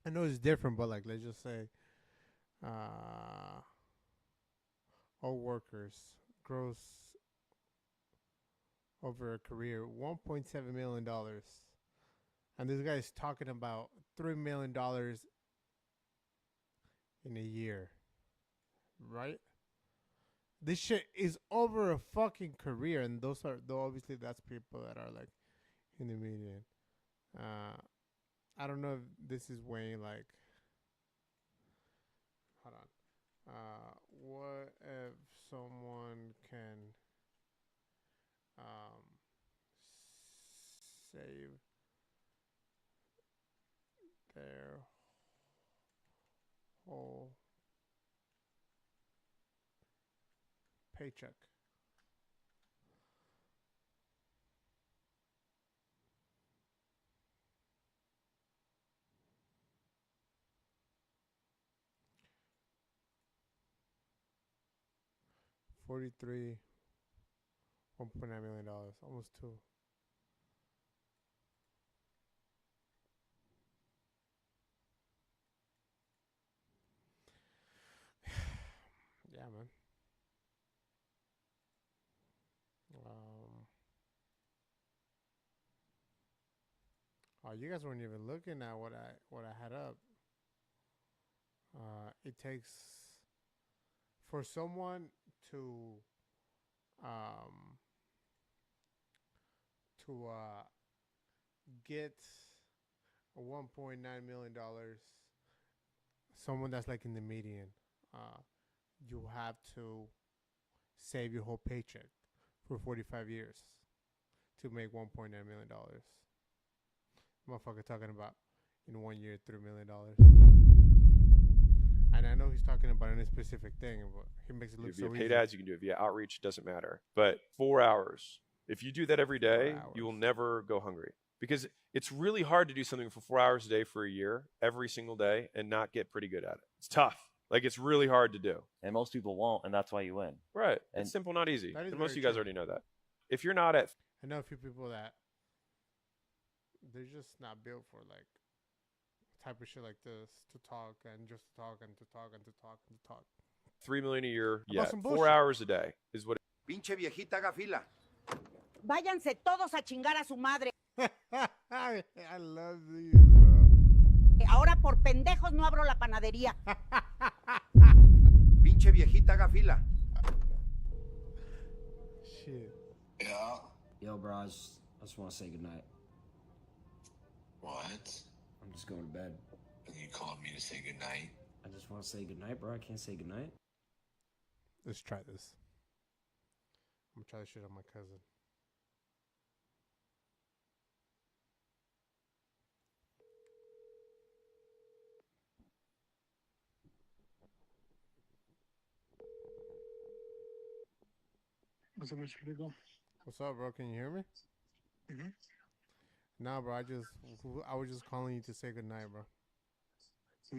I know it's different, but like let's just say all workers gross over a career $1.7 million. And this guy is talking about $3 million in a year. Right? This shit is over a fucking career, and those are though obviously that's people that are like in the median. I don't know if this is weighing like. Hold on. What if someone can save their whole paycheck? $1.9 million, almost two. Yeah, man. Oh, you guys weren't even looking at what I had up. It takes for someone to get a $1.9 million. Someone that's like in the median, you have to save your whole paycheck for 45 years to make $1.9 million. Motherfucker talking about in 1 year $3 million. And I know he's talking about any specific thing, but he makes it look so easy. Via paid ads, you can do it via outreach. It doesn't matter. But 4 hours. If you do that every day, you will never go hungry. Because it's really hard to do something for 4 hours a day for a year, every single day, and not get pretty good at it. It's tough. Like, it's really hard to do. And most people won't, and that's why you win. Right. And it's simple, not easy. And most of you guys already know that. If you're not at... I know a few people that they're just not built for, like, type of shit like this, to talk and just to talk and to talk and to talk and to talk. 3 million a year, yeah. 4 hours a day is what... Pinche viejita, haga fila. Váyanse todos a chingar a su madre. I love these, bro. Ahora por pendejos no abro la panadería. Pinche viejita, haga fila. Shit. Yeah. Yo, bro, I just want to say goodnight. What? I'm just going to bed. You called me to say goodnight? I just want to say goodnight, bro. I can't say goodnight. Let's try this. I'm gonna try this shit on my cousin. What's up, Mr. Rico? What's up, bro? Can you hear me? Mm-hmm. Nah, bro. I was just calling you to say goodnight, bro.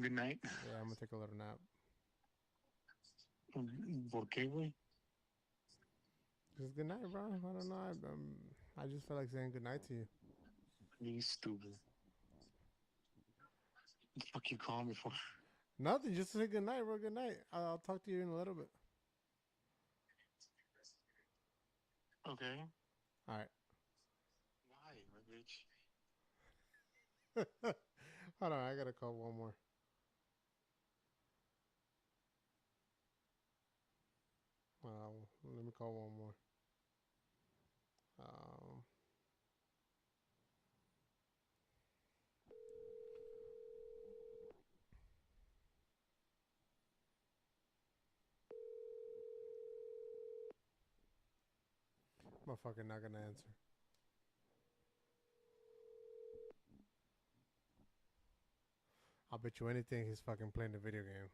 Good night. Yeah, I'm gonna take a little nap. ¿Por qué, güey? Just good night, bro. I don't know. I just feel like saying good night to you. You stupid. What the fuck you calling me for? Nothing. Just say good night, bro. Good night. I'll talk to you in a little bit. Okay. All right. Why, my bitch? Hold on. I gotta call one more. Let me call one more. Motherfucker not gonna answer. I'll bet you anything he's fucking playing the video game.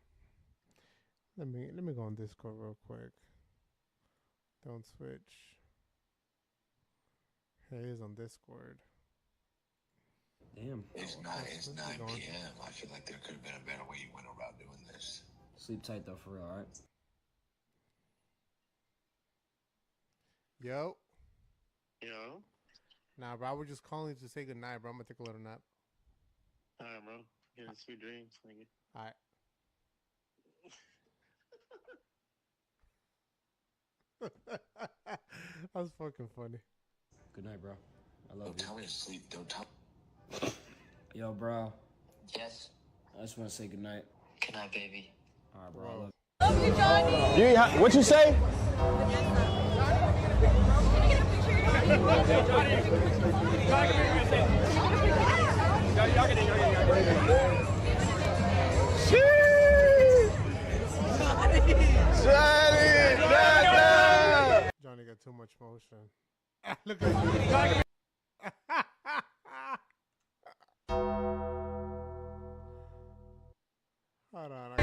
Let me go on Discord real quick. Don't switch. Here he is on Discord. Damn. It's 9 p.m. I feel like there could have been a better way you went about doing this. Sleep tight though, for real, alright? Yo. Yo. Nah, bro. I was just calling to say goodnight, bro. I'm gonna take a little nap. Alright, bro. Get sweet dreams, nigga. Alright. That's fucking funny. Good night, bro. I love you. Don't tell me to sleep. Don't tell. Yo, bro. Yes. I just want to say good night. Good night, baby. Alright, bro. I love Love you, Johnny. What you say? Johnny got too much motion. Look at you. Hold on.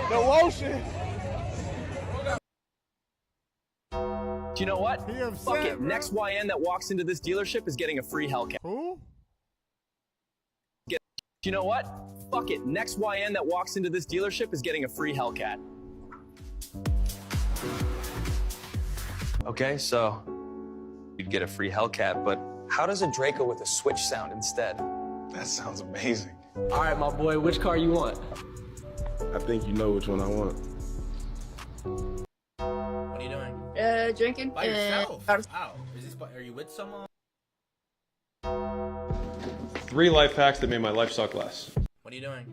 The lotion. Do you know what? Fuck it. Next YN that walks into this dealership is getting a free Hellcat. Who? Do you know what? Fuck it. Next YN that walks into this dealership is getting a free Hellcat. Okay, so you'd get a free Hellcat, but how does a Draco with a switch sound instead? That sounds amazing. All right, my boy, which car you want? I think you know which one I want. What are you doing? Drinking. By yourself? Wow. Are you with someone? 3 life hacks that made my life suck less. What are you doing?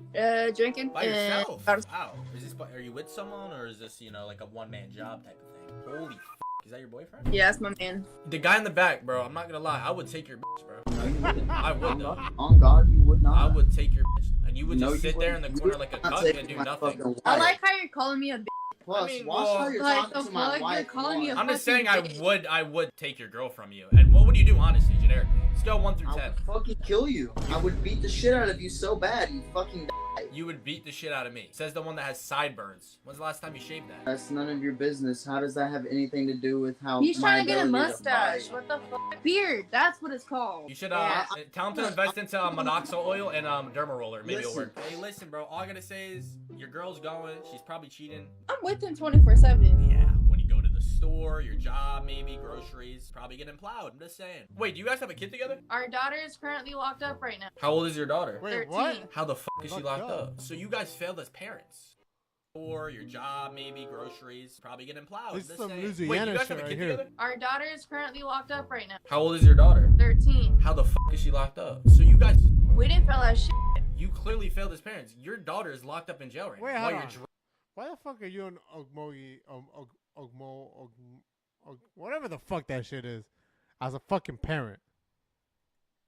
Drinking. By yourself? Wow. Are you with someone, or is this, like a one-man job type of thing? Holy f***. Is that your boyfriend? Yeah, that's my man. The guy in the back, bro. I'm not gonna lie. I would take your bitch, bro. I would, though. On God, you would not. I would take your bitch. And you would just sit there in the corner like a cuck and do nothing. I like how you're calling me a bitch. Plus, watch how you're talking to my wife. You're calling me a I'm just saying fucking bitch. I would take your girl from you. And what would you do, honestly, generically? Scale 1 through 10. I would fucking kill you. I would beat the shit out of you so bad you fucking die. You would beat the shit out of me. Says the one that has sideburns. When's the last time you shaved that? That's none of your business. How does that have anything to do with how He's trying to get a ability mustache. What the fuck? Beard. That's what it's called. You should tell him to invest into monoxide oil and derma roller. Maybe it'll work. Hey, listen, bro. All I gotta say is your girl's going. She's probably cheating. I'm with him 24/7. Yeah. When you go to the store, your job, maybe groceries, probably getting plowed. I'm just saying. Wait, do you guys have a kid together? Our daughter is currently locked up right now. How old is your daughter? Wait, 13. what? How the fuck is she locked up? So you guys failed as parents. Or your job, maybe groceries, probably getting plowed. This is Just some saying. Wait, Louisiana you guys shit have a right kid here. together? Our daughter is currently locked up right now. How old is your daughter? 13. How the fuck is she locked up? So you guys, We didn't fail that shit. you clearly failed as parents. Your daughter is locked up in jail right Wait, now. hold While on. you're Why the fuck are you in whatever the fuck that shit is, as a fucking parent?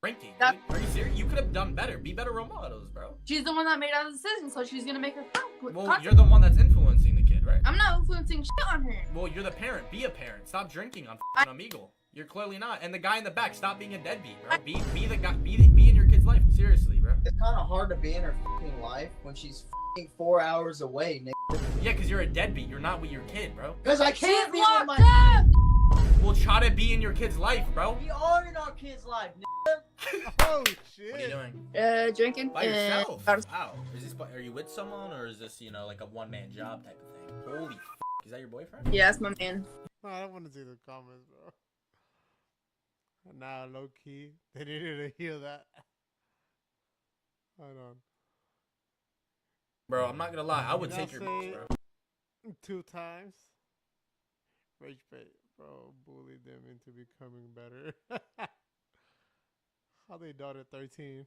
drinking, dude. Are you serious? You could have done better. Be better role models, bro. She's the one that made all the decisions, so she's gonna make her. Well, you're the one that's influencing the kid, right? I'm not influencing shit on her. Well, you're the parent. Be a parent. Stop drinking on f***ing Omegle. You're clearly not. And the guy in the back, stop being a deadbeat, bro. Be the guy. Be in your kid's life. Seriously, bro. It's kind of hard to be in her fucking life when she's fucking 4 hours away, nigga. Yeah, because you're a deadbeat. You're not with your kid, bro. Because I can't be with my... We'll try to be in your kid's life, bro. We are in our kid's life, Oh, shit. What are you doing? Drinking. By yourself? Wow. Is this? Are you with someone, or is this, you know, like a one-man job type of thing? Holy f***. Is that your boyfriend? Yeah, that's my man. Oh, I don't want to see the comments, bro. Nah, low key. They needed to hear that. Hold on. Bro, I'm not gonna lie. I would take your bitch, bro. 2 times. Rage bait, bro. Bullied them into becoming better. How they daughter 13?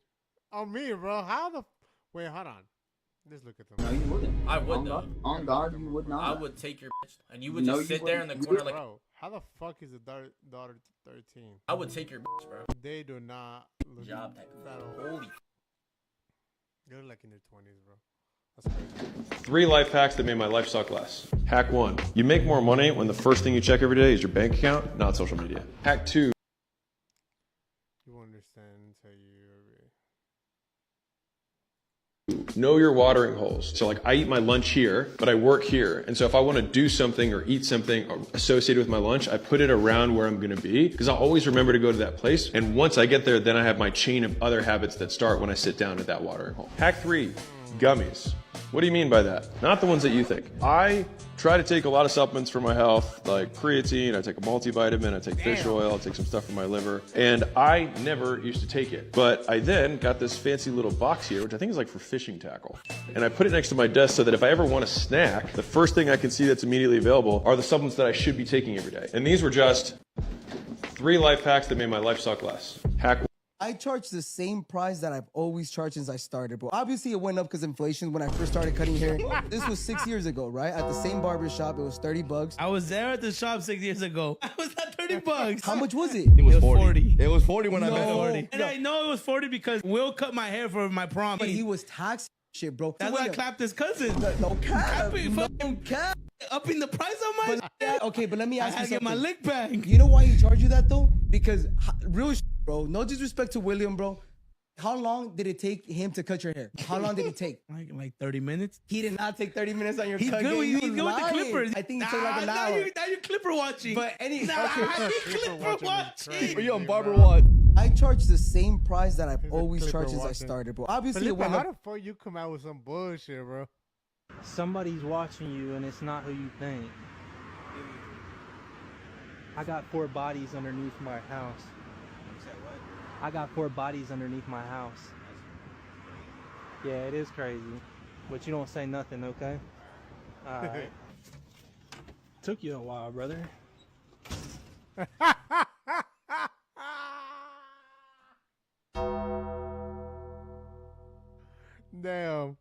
On me, bro. How the... Wait, hold on. Just look at them. No, you wouldn't. I would, though. On God, you would not. I would take your bitch. And you would just sit there in the corner like... Bro, how the fuck is a daughter 13? I would take your bitch, bro. They do not look Job type of that thing. old. Holy f***. They're like in their 20s, bro. That's crazy. 3 life hacks that made my life suck less. Hack 1. You make more money when the first thing you check every day is your bank account, not social media. Hack 2. You understand until you... Know your watering holes. So like I eat my lunch here, but I work here. And so if I want to do something or eat something associated with my lunch, I put it around where I'm going to be because I'll always remember to go to that place. And once I get there, then I have my chain of other habits that start when I sit down at that watering hole. Hack 3, gummies. What do you mean by that? Not the ones that you think. I try to take a lot of supplements for my health, like creatine, I take a multivitamin, I take fish oil, I take some stuff for my liver, and I never used to take it. But I then got this fancy little box here, which I think is like for fishing tackle. And I put it next to my desk so that if I ever want a snack, the first thing I can see that's immediately available are the supplements that I should be taking every day. And these were just 3 life hacks that made my life suck less. Hack I charge the same price that I've always charged since I started, bro. Obviously, it went up because inflation when I first started cutting hair. This was 6 years ago, right? At the same barber shop, it was $30. I was there at the shop 6 years ago. I was at $30. How much was it? It was 40. It was 40 when I met him. 40. And I know it was 40 because Will cut my hair for my prom. But he was taxing shit, bro. That's why I clapped his cousin. No cap. No cap. Upping the price on my shit. Okay, but let me ask you something. I get my lick back. You know why he charged you that, though? Because real shit, bro. No disrespect to William, bro. How long did it take him to cut your hair? How long did it take? Like 30 minutes. He did not take 30 minutes on your He's cut. Good. He's good with the clippers. I think he took like an hour. Now you clipper watching. But you clipper watching. Are you on barber watch? I charge the same price that I've always charged since I started, bro. Obviously, it went how up. the fuck you come out with some bullshit, bro? Somebody's watching you and it's not who you think. I got 4 bodies underneath my house. I got 4 bodies underneath my house. Yeah, it is crazy. But you don't say nothing, okay? Alright. Took you a while, brother. Damn.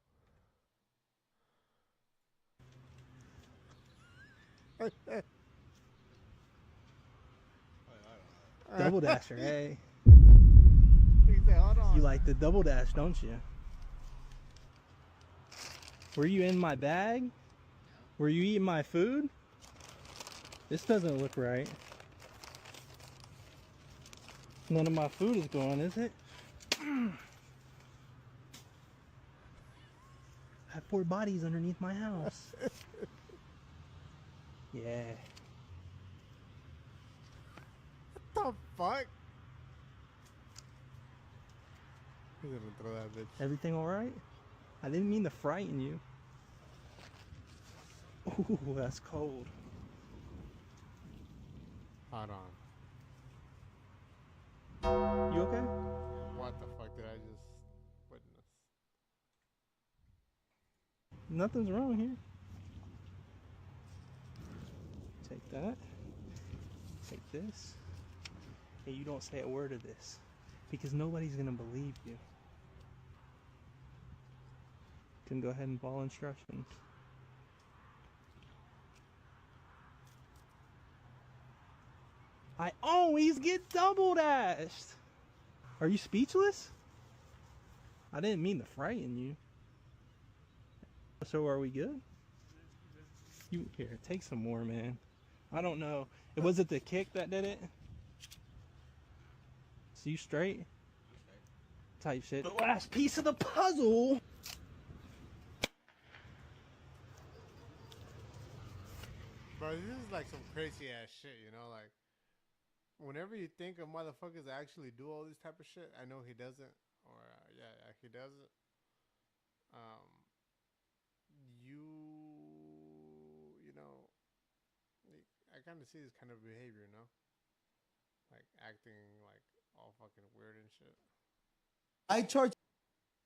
Double dasher, hey. He said, hold on. You like the double dash, don't you? Were you in my bag? Were you eating my food? This doesn't look right. None of my food is gone, is it? I have 4 bodies underneath my house. Yeah. What the fuck? He's gonna throw that bitch. Everything alright? I didn't mean to frighten you. Ooh, that's cold. Hold on. You okay? What the fuck did I just witness? Nothing's wrong here. Take that. Take this. And you don't say a word of this. Because nobody's gonna believe you. You can go ahead and follow instructions. I always get double dashed. Are you speechless? I didn't mean to frighten you. So are we good? You here, take some more, man. I don't know. Was it the kick that did it? So you straight? Type shit. The last piece of the puzzle. bro, this is like some crazy ass shit, you know? Like, whenever you think of motherfuckers that actually do all this type of shit, I know he doesn't, or yeah, he doesn't. You know, I kind of see this kind of behavior, you know, like acting like all fucking weird and shit. I charge.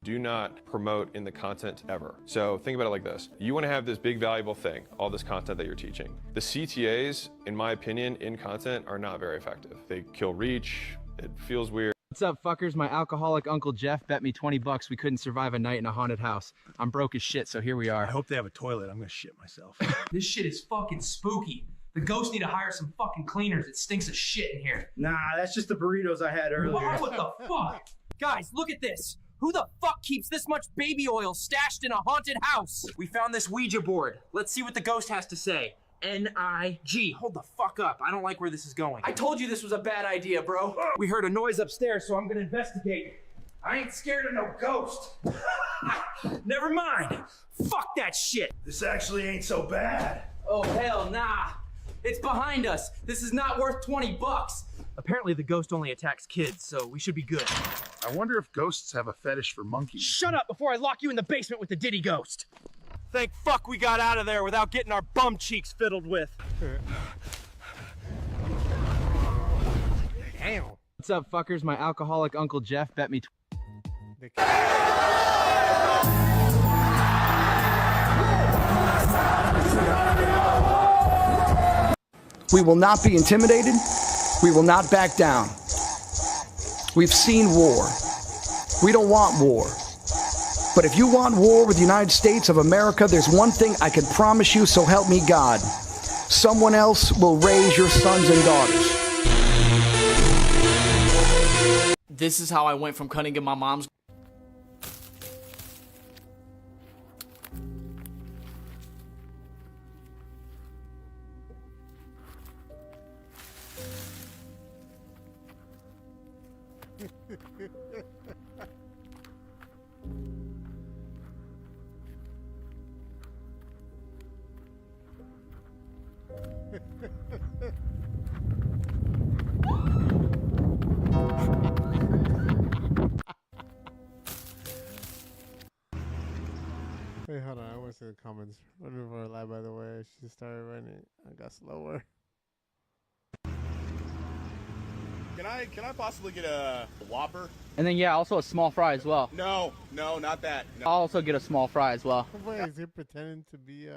Do not promote in the content ever. So think about it like this. You want to have this big valuable thing, all this content that you're teaching. The CTAs, in my opinion, in content are not very effective. They kill reach, it feels weird. What's up, fuckers? My alcoholic Uncle Jeff bet me 20 bucks we couldn't survive a night in a haunted house. I'm broke as shit, so here we are. I hope they have a toilet. I'm gonna shit myself. This shit is fucking spooky. The ghosts need to hire some fucking cleaners. It stinks of shit in here. Nah, that's just the burritos I had earlier. What the fuck? Guys, look at this. Who the fuck keeps this much baby oil stashed in a haunted house? We found this Ouija board. Let's see what the ghost has to say. N-I-G. Hold the fuck up. I don't like where this is going. I told you this was a bad idea, bro. We heard a noise upstairs, so I'm gonna investigate. I ain't scared of no ghost. Never mind. Fuck that shit. This actually ain't so bad. Oh, hell nah. It's behind us. This is not worth 20 bucks. Apparently the ghost only attacks kids, so we should be good. I wonder if ghosts have a fetish for monkeys. Shut up before I lock you in the basement with the Diddy ghost. Thank fuck we got out of there without getting our bum cheeks fiddled with. Damn. What's up, fuckers? My alcoholic Uncle Jeff bet me. We will not be intimidated. We will not back down. We've seen war. We don't want war. But if you want war with the United States of America, there's one thing I can promise you, so help me God. Someone else will raise your sons and daughters. This is how I went from cutting in my mom's. Wait, hold on. I want to see the comments. Running for a lie, by the way. She started running. I got slower. Can I possibly get a Whopper? And then yeah, also a small fry as well. No, not that. No. I'll also get a small fry as well. Wait, is he pretending to be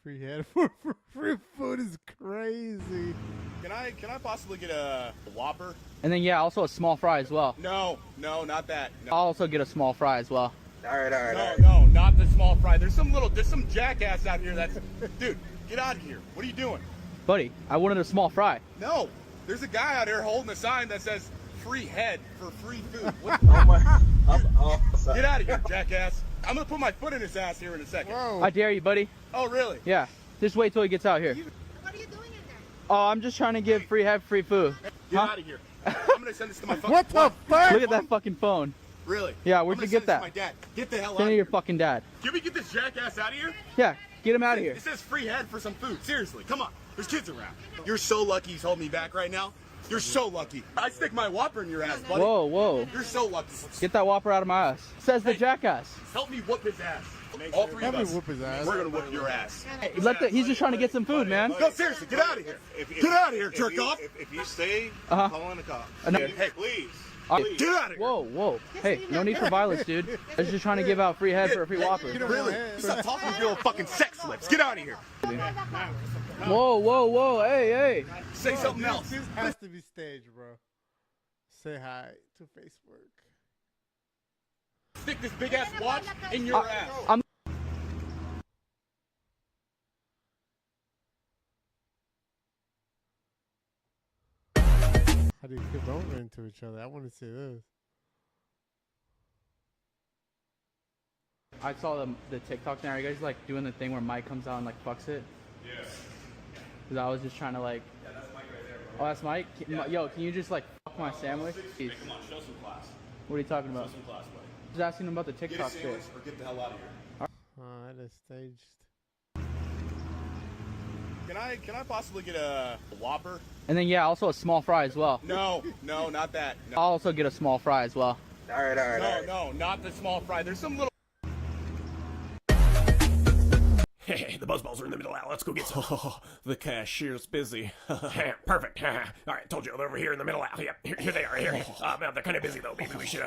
free head for free food is crazy. Can I possibly get a Whopper? And then yeah, also a small fry as well. No, not that. No. I'll also get a small fry as well. All right. No, not the small fry. There's some jackass out here that's, dude, get out of here. What are you doing? Buddy, I wanted a small fry. No, there's a guy out here holding a sign that says free head for free food. What? Get out of here, jackass. I'm gonna put my foot in his ass here in a second. I dare you, buddy. Oh, really? Yeah. Just wait till he gets out here. What are you doing in there? Oh, I'm just trying to give free food. Get out of here. I'm gonna send this to my fucking What the fuck? Look at that fucking phone. Really? Yeah, where'd you get that? My dad. Get the hell out Send of it to here. your fucking dad. Can we get this jackass out of here? Yeah, get him out of here. It says free head for some food. Seriously, come on. There's kids around. You're so lucky he's holding me back right now. You're so lucky. I stick my Whopper in your ass, buddy. Whoa. You're so lucky. Get that Whopper out of my ass. Says the jackass. Help me whoop his ass. All three of us. Whoop his ass. We're gonna whoop your ass. Hey, he's just trying to get some food, man. No, seriously, get out of here. Get out of here, jerk off. If you stay, I'm calling the cops. Hey, please. Get out of here. Whoa. Hey, no need for violence, dude. I was just trying to give out free head for a free Whopper. Really? Stop talking with your little fucking sex lips. Get out of here. Whoa. Hey. Say something else. This has to be staged, bro. Say hi to Facebook. Stick this big ass watch in your ass. How do you get over into each other? I want to see this. I saw the TikTok now. Are you guys like doing the thing where Mike comes out and like fucks it? Yes. Because I was just trying to like. Yeah, that's Mike right there, bro. Oh, that's Mike? Yeah. Yo, can you just like fuck my sandwich? Hey, come on, show some class. What are you talking about? Some class, buddy. Just asking him about the Get a TikTok bit. sandwich or get the hell out of here. That is staged. Can I possibly get a Whopper? And then yeah, also a small fry as well. No, not that. No. I'll also get a small fry as well. All right. No, not the small fry. There's some little. Hey, the buzzballs are in the middle. Let's go get some. The cashier's busy. Perfect. All right, told you they're over here in the middle. Yep, here they are. Here. They're kind of busy though. Maybe we should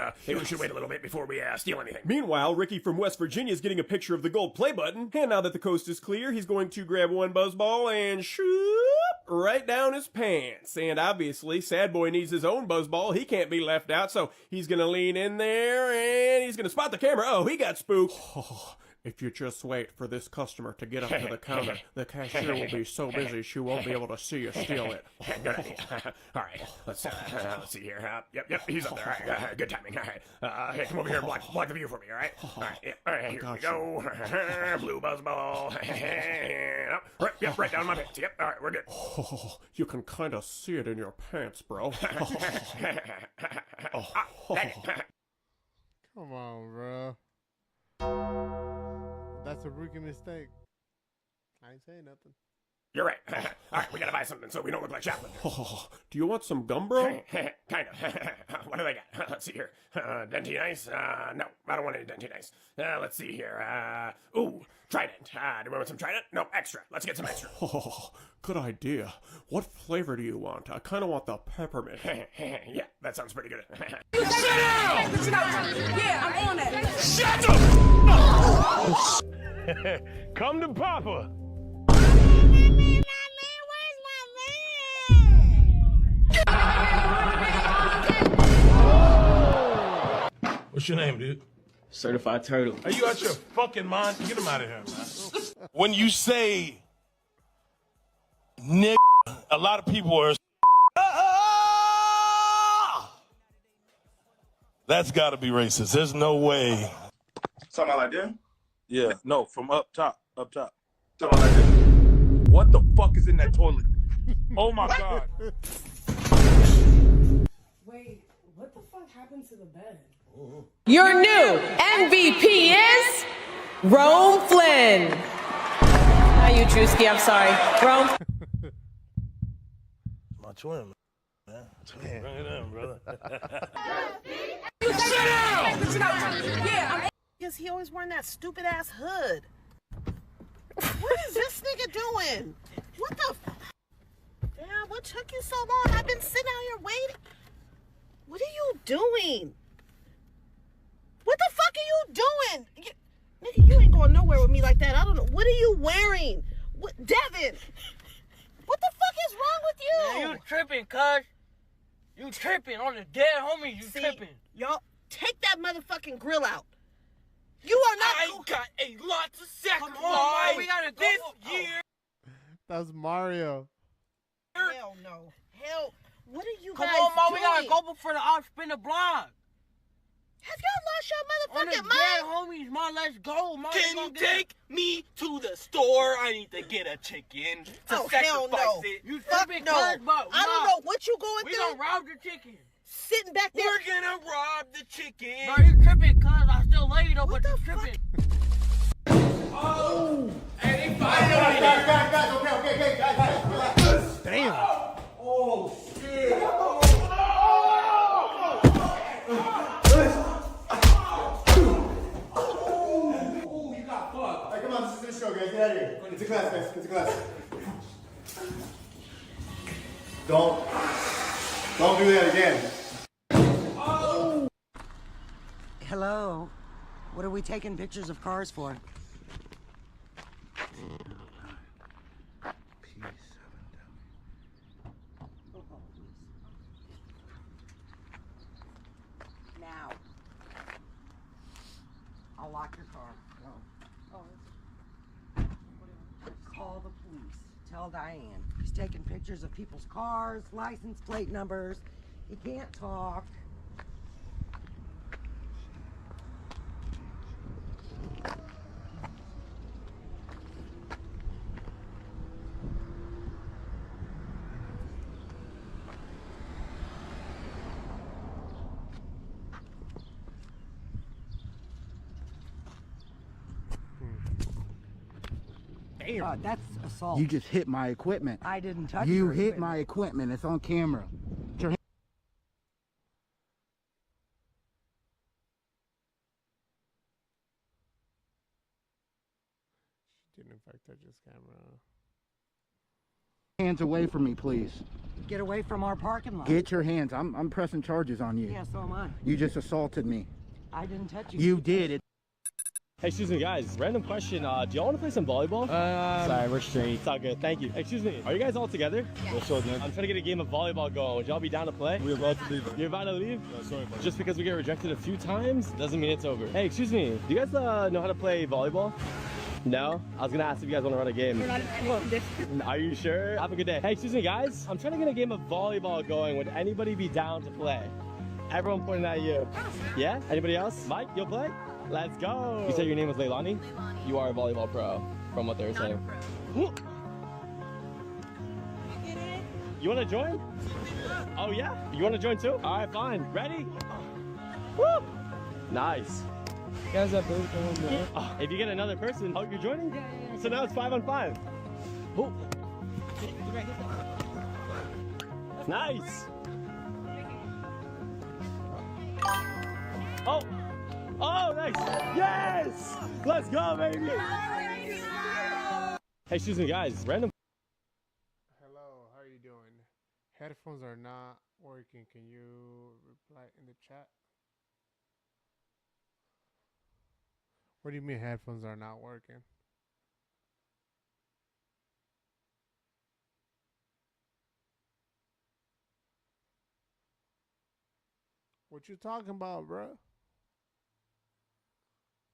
wait a little bit before we steal anything. Meanwhile, Ricky from West Virginia is getting a picture of the gold play button. And now that the coast is clear, he's going to grab one buzzball and shoop right down his pants. And obviously, Sad Boy needs his own buzzball. He can't be left out, so he's gonna lean in there and he's gonna spot the camera. Oh, he got spooked. If you just wait for this customer to get up to the counter, the cashier will be so busy she won't be able to see you steal it. Good idea. All right, let's see here. Yep, he's up there. All right, good timing. All right, hey, come over here and block the view for me. All right. All right, here we go. Blue buzzball. Right down my pants. Yep. All right, we're good. You can kind of see it in your pants, bro. Come on, bro. That's a rookie mistake. I ain't saying nothing. You're right. All right, we gotta buy something so we don't look like shoplifters. Do you want some gum, bro? Kind of. What do they got? Let's see here. Dentine Ice? No, I don't want any Dentine Ice. Let's see here. Ooh, Trident. Do we want some Trident? No, extra. Let's get some extra. Good idea. What flavor do you want? I kind of want the peppermint. Yeah, that sounds pretty good. Sit down! Yeah, I'm on it. Shut up! Come to Papa. What's your name, dude? Certified Turtle. Are you out your fucking mind? Get him out of here, man. When you say nigga, a lot of people are. That's got to be racist. There's no way. Talking about like that? Yeah, no, from up top. Talking about like that? What the fuck is in that toilet? Oh my god. Wait, what the fuck happened to the bed? Your new MVP is Rome Flynn. Not you, Drewski. I'm sorry. Rome. My twin, man. Twin. Bring it in, brother. Sit down! Yeah, Because he always wearing that stupid ass hood. What is this nigga doing? What the? Damn, what took you so long? I've been sitting out here waiting. What are you doing? What the fuck are you doing? Nigga, you ain't going nowhere with me like that. I don't know. What are you wearing? What, Devin? What the fuck is wrong with you? Man, you tripping, cuz. You tripping on the dead homie. You tripping. Y'all, take that motherfucking grill out. You are not. I got a lot to sacrifice. Come on, man, we gotta go this year. That's Mario. Hell no. Hell, what are you Come guys on, man, doing? we gotta go before the ops spin the block. Have y'all lost your On the motherfucking dead mind? homies, man, let's go, man. Can Let's you go take me to the store? I need to get a chicken to Oh, sacrifice hell no. it. You Fuck tripping, no. cuz, but I don't know what you going we through. gonna rob the chicken. Sitting back there. We're gonna rob the chicken. Bro, you tripping, cuz. I still love you, though, but you tripping. Oh! Hey, they Guys, okay, guys, relax. Damn. Oh, shit. Oh, you got fucked. All right, come on, this is the show, guys. Get out of here. It's a class, guys. It's a class. Don't do that again. Hello. What are we taking pictures of cars for? Now. I'll lock your car. Go. Call the police. Tell Diane. He's taking pictures of people's cars, license plate numbers. He can't talk. That's assault. You just hit my equipment. I didn't touch You your hit equipment. my equipment. It's on camera. Put your hand- She didn't in fact touch his camera. Hands away from me, please. Get away from our parking lot. Get your hands. I'm pressing charges on you. Yeah, so am I. You just assaulted me. I didn't touch you. You did it. Hey, excuse me, guys. Random question. Do y'all want to play some volleyball? Sorry, we're straight. It's all good. Thank you. Excuse me. Are you guys all together? Yeah. Sure, man. I'm trying to get a game of volleyball going. Would y'all be down to play? We're about to leave. You're about to leave? Yeah, sorry, buddy. Just because we get rejected a few times doesn't mean it's over. Hey, excuse me. Do you guys know how to play volleyball? No? I was gonna ask if you guys want to run a game. We're not well, this. Are you sure? Have a good day. Hey, excuse me, guys. I'm trying to get a game of volleyball going. Would anybody be down to play? Everyone pointing at you. Yeah? Anybody else? Mike, you'll play? Let's go. You said your name was Leilani? Leilani. You are a volleyball pro, from what they were saying. You want to join? Oh, yeah? You want to join too? All right, fine. Ready? Woo! Nice. Guys, that both going Oh, if you get another person, oh, you're joining? Yeah. So now it's 5-on-5. Oh. Nice. Oh. Oh, nice. Yes. Let's go, baby. Hey, excuse me, guys. Random. Hello, how are you doing? Headphones are not working. Can you reply in the chat? What do you mean headphones are not working? What you talking about, bro?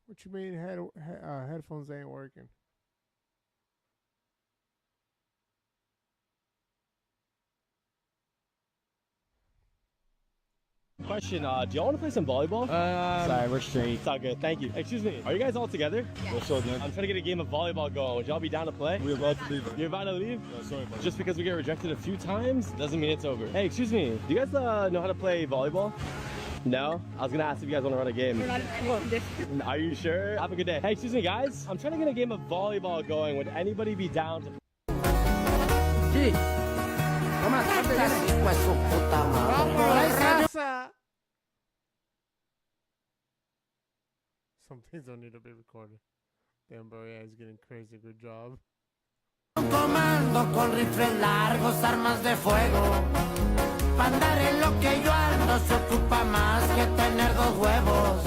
What you mean headphones ain't working? Question, do y'all want to play some volleyball? Sorry, we're straight. It's all good. Thank you. Excuse me. Are you guys all together? Yeah, sure, man. I'm trying to get a game of volleyball going. Would y'all be down to play? We're about to leave. You're about to leave? Yeah, sorry, buddy. Just because we get rejected a few times doesn't mean it's over. Hey, excuse me. Do you guys know how to play volleyball? No? I was gonna ask if you guys want to run a game. We're not well, this. Are you sure? Have a good day. Hey, excuse me, guys. I'm trying to get a game of volleyball going. Would anybody be down to Sí. Toma, hijo de su puta madre. Some things don't need to be recorded. Damn, bro, yeah, he's getting crazy. Good job. Comando con rifles largos, armas de fuego. Pa' andar en lo que yo ando se ocupa más que tener dos huevos.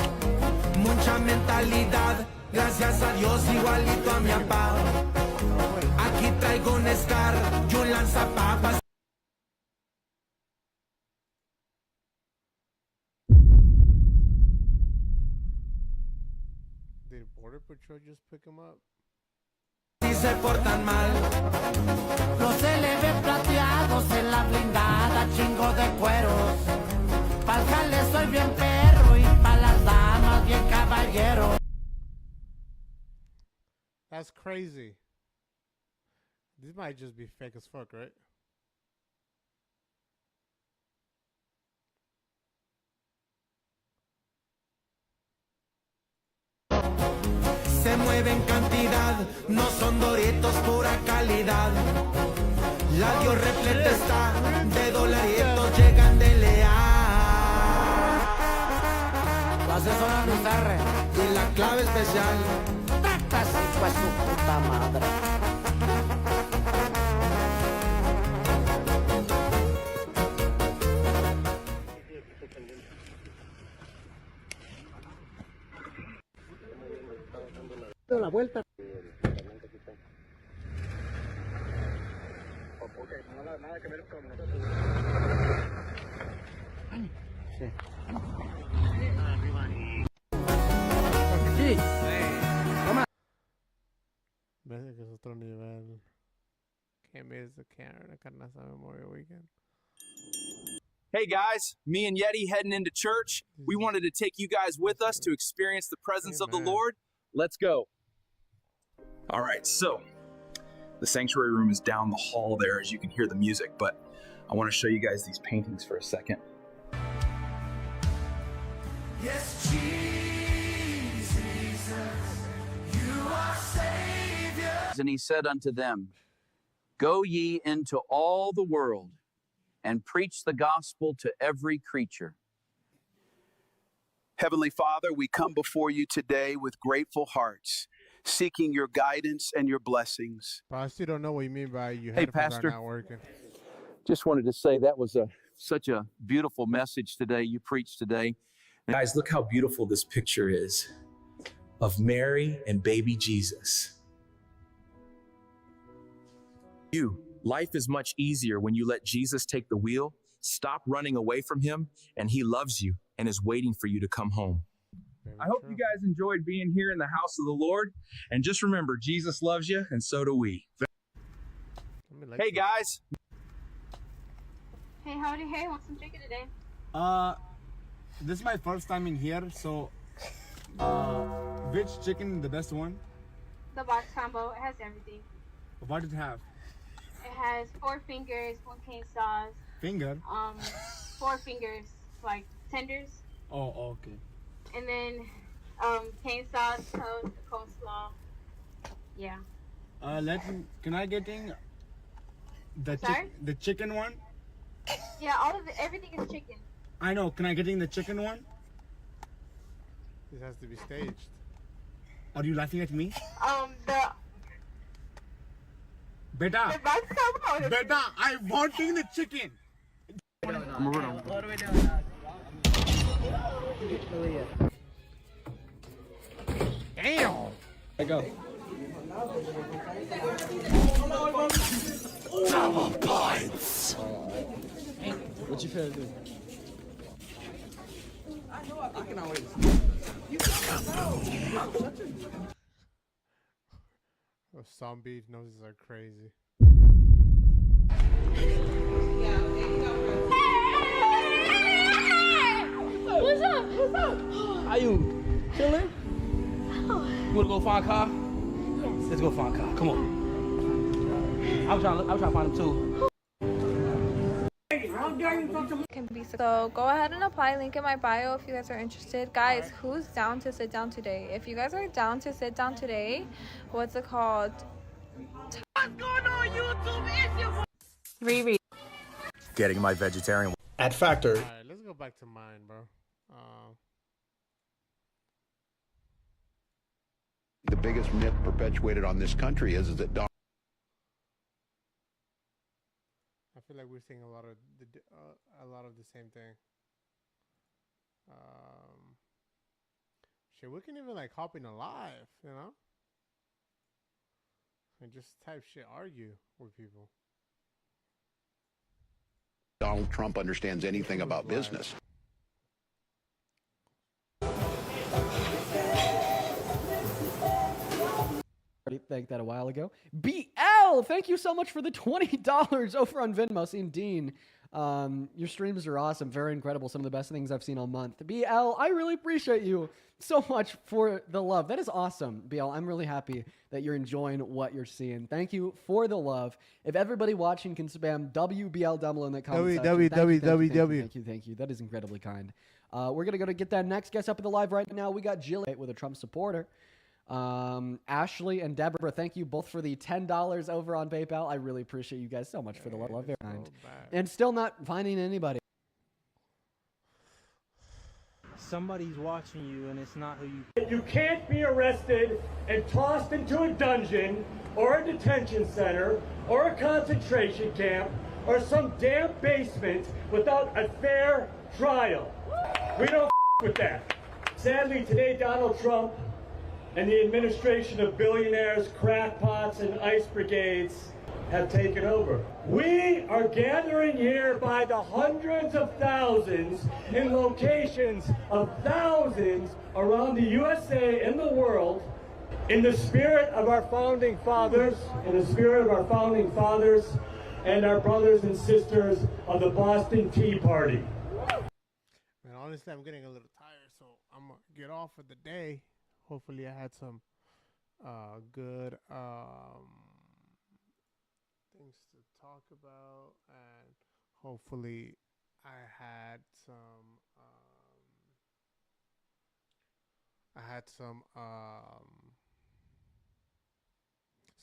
Mucha mentalidad, gracias a Dios igualito a mi papá. Aquí traigo un Scar y un lanzapapas. Did Border Patrol just pick him up? Si se portan mal, los LV plateados en la blindada, chingo de cueros. Pa'l jale soy bien perro y pa' las damas bien caballero. That's crazy. This might just be fake as fuck, right? Se mueve en cantidad, no son doritos, pura calidad. La Dios repleta está de dolaritos, llegan de leal. Las de zona Luzarre y la clave especial. Tractas hijo de su puta madre. La vuelta. Nada que ver con nosotros. Sí. Sí. Toma. Ves que es otro nivel. Can't miss the Canada Carnaza Memorial Weekend. Hey guys, me and Yeti heading into church. We wanted to take you guys with us to experience the presence of the Lord. Let's go. All right, so the sanctuary room is down the hall there, as you can hear the music, but I want to show you guys these paintings for a second. Yes, Jesus, you are Savior. And he said unto them, Go ye into all the world and preach the gospel to every creature. Heavenly Father, we come before you today with grateful hearts, seeking your guidance and your blessings. But I still don't know what you mean by your Hey, headphones Pastor. are not working. Just wanted to say that was such a beautiful message today you preached today. Guys, look how beautiful this picture is of Mary and baby Jesus. Life is much easier when you let Jesus take the wheel, stop running away from him, and he loves you and is waiting for you to come home. I hope you guys enjoyed being here in the house of the Lord. And just remember, Jesus loves you, and so do we. Hey, guys. Hey, howdy, hey, want some chicken today? This is my first time in here, so which chicken the best one? The box combo, it has everything. What does it have? It has 4 fingers, 1 cane sauce. Finger? 4 fingers, like tenders. Oh, okay. And then cane sauce, toast, coleslaw. Yeah. Can I get in the chicken one? Yeah, everything is chicken. I know. Can I get in the chicken one? This has to be staged. Are you laughing at me? The Beta, box combo. Beta, I wanting the chicken. Damn. I go. Double points. What you feel do? I can always. Some beef noses are crazy. What's up? What's up? Are you chilling? You wanna go find a car? Yes. Let's go find a car. Come on. I'm trying to find him too. So go ahead and apply, link in my bio if you guys are interested. Guys, who's down to sit down today? If you guys are down to sit down today, what's it called? What's going on YouTube? It's your boy. Riri. Getting my vegetarian at Factor. Alright, let's go back to mine, bro. The biggest myth perpetuated on this country is that I feel like we're seeing a lot of the same thing. Shit, we can even like hop in a live, you know, and just type shit, argue with people. Donald Trump understands anything about business. Already thanked that a while ago. BL, thank you so much for the $20 over on Venmo. Seeing Dean, your streams are awesome, very incredible. Some of the best things I've seen all month. BL, I really appreciate you so much for the love. That is awesome, BL. I'm really happy that you're enjoying what you're seeing. Thank you for the love. If everybody watching can spam WBL down below in the comment section. Thank you. That is incredibly kind. We're gonna go to get that next guest up in the live right now. We got Jill with a Trump supporter. Ashley and Deborah, thank you both for the $10 over on PayPal. I really appreciate you guys so much for the love. Very kind. And still not finding anybody. Somebody's watching you and it's not who you... You can't be arrested and tossed into a dungeon or a detention center or a concentration camp or some damn basement without a fair trial. We don't with that. Sadly, today Donald Trump and the administration of billionaires, crackpots, and ice brigades have taken over. We are gathering here by the hundreds of thousands in locations of thousands around the USA and the world in the spirit of our founding fathers, and our brothers and sisters of the Boston Tea Party. Man, honestly, I'm getting a little tired, so I'm gonna get off for the day. Hopefully I had some good things to talk about, and hopefully I had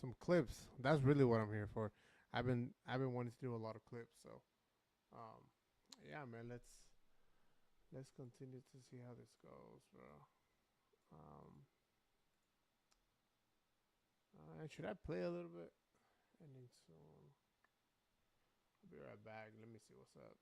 some clips. That's really what I'm here for. I've been wanting to do a lot of clips. So, yeah, man. Let's continue to see how this goes, bro. Should I play a little bit? Ending soon. I'll be right back. Let me see what's up.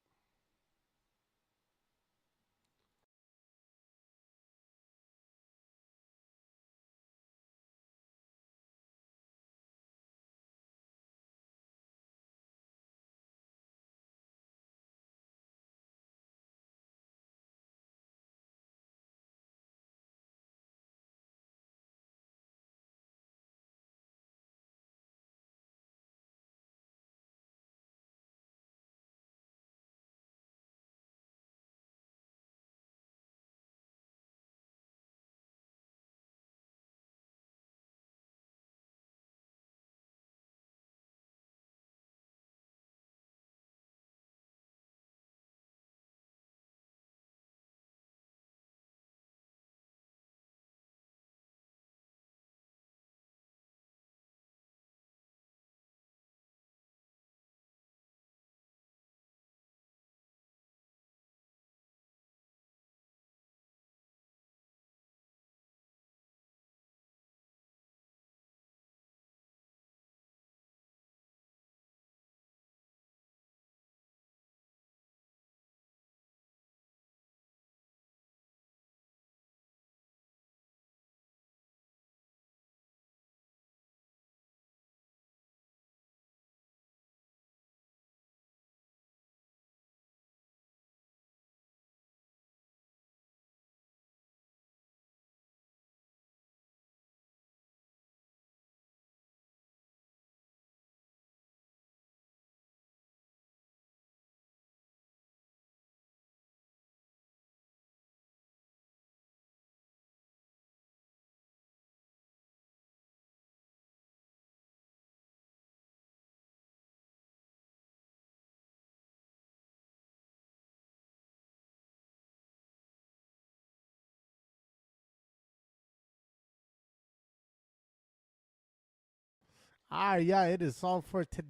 Yeah, it is all for today.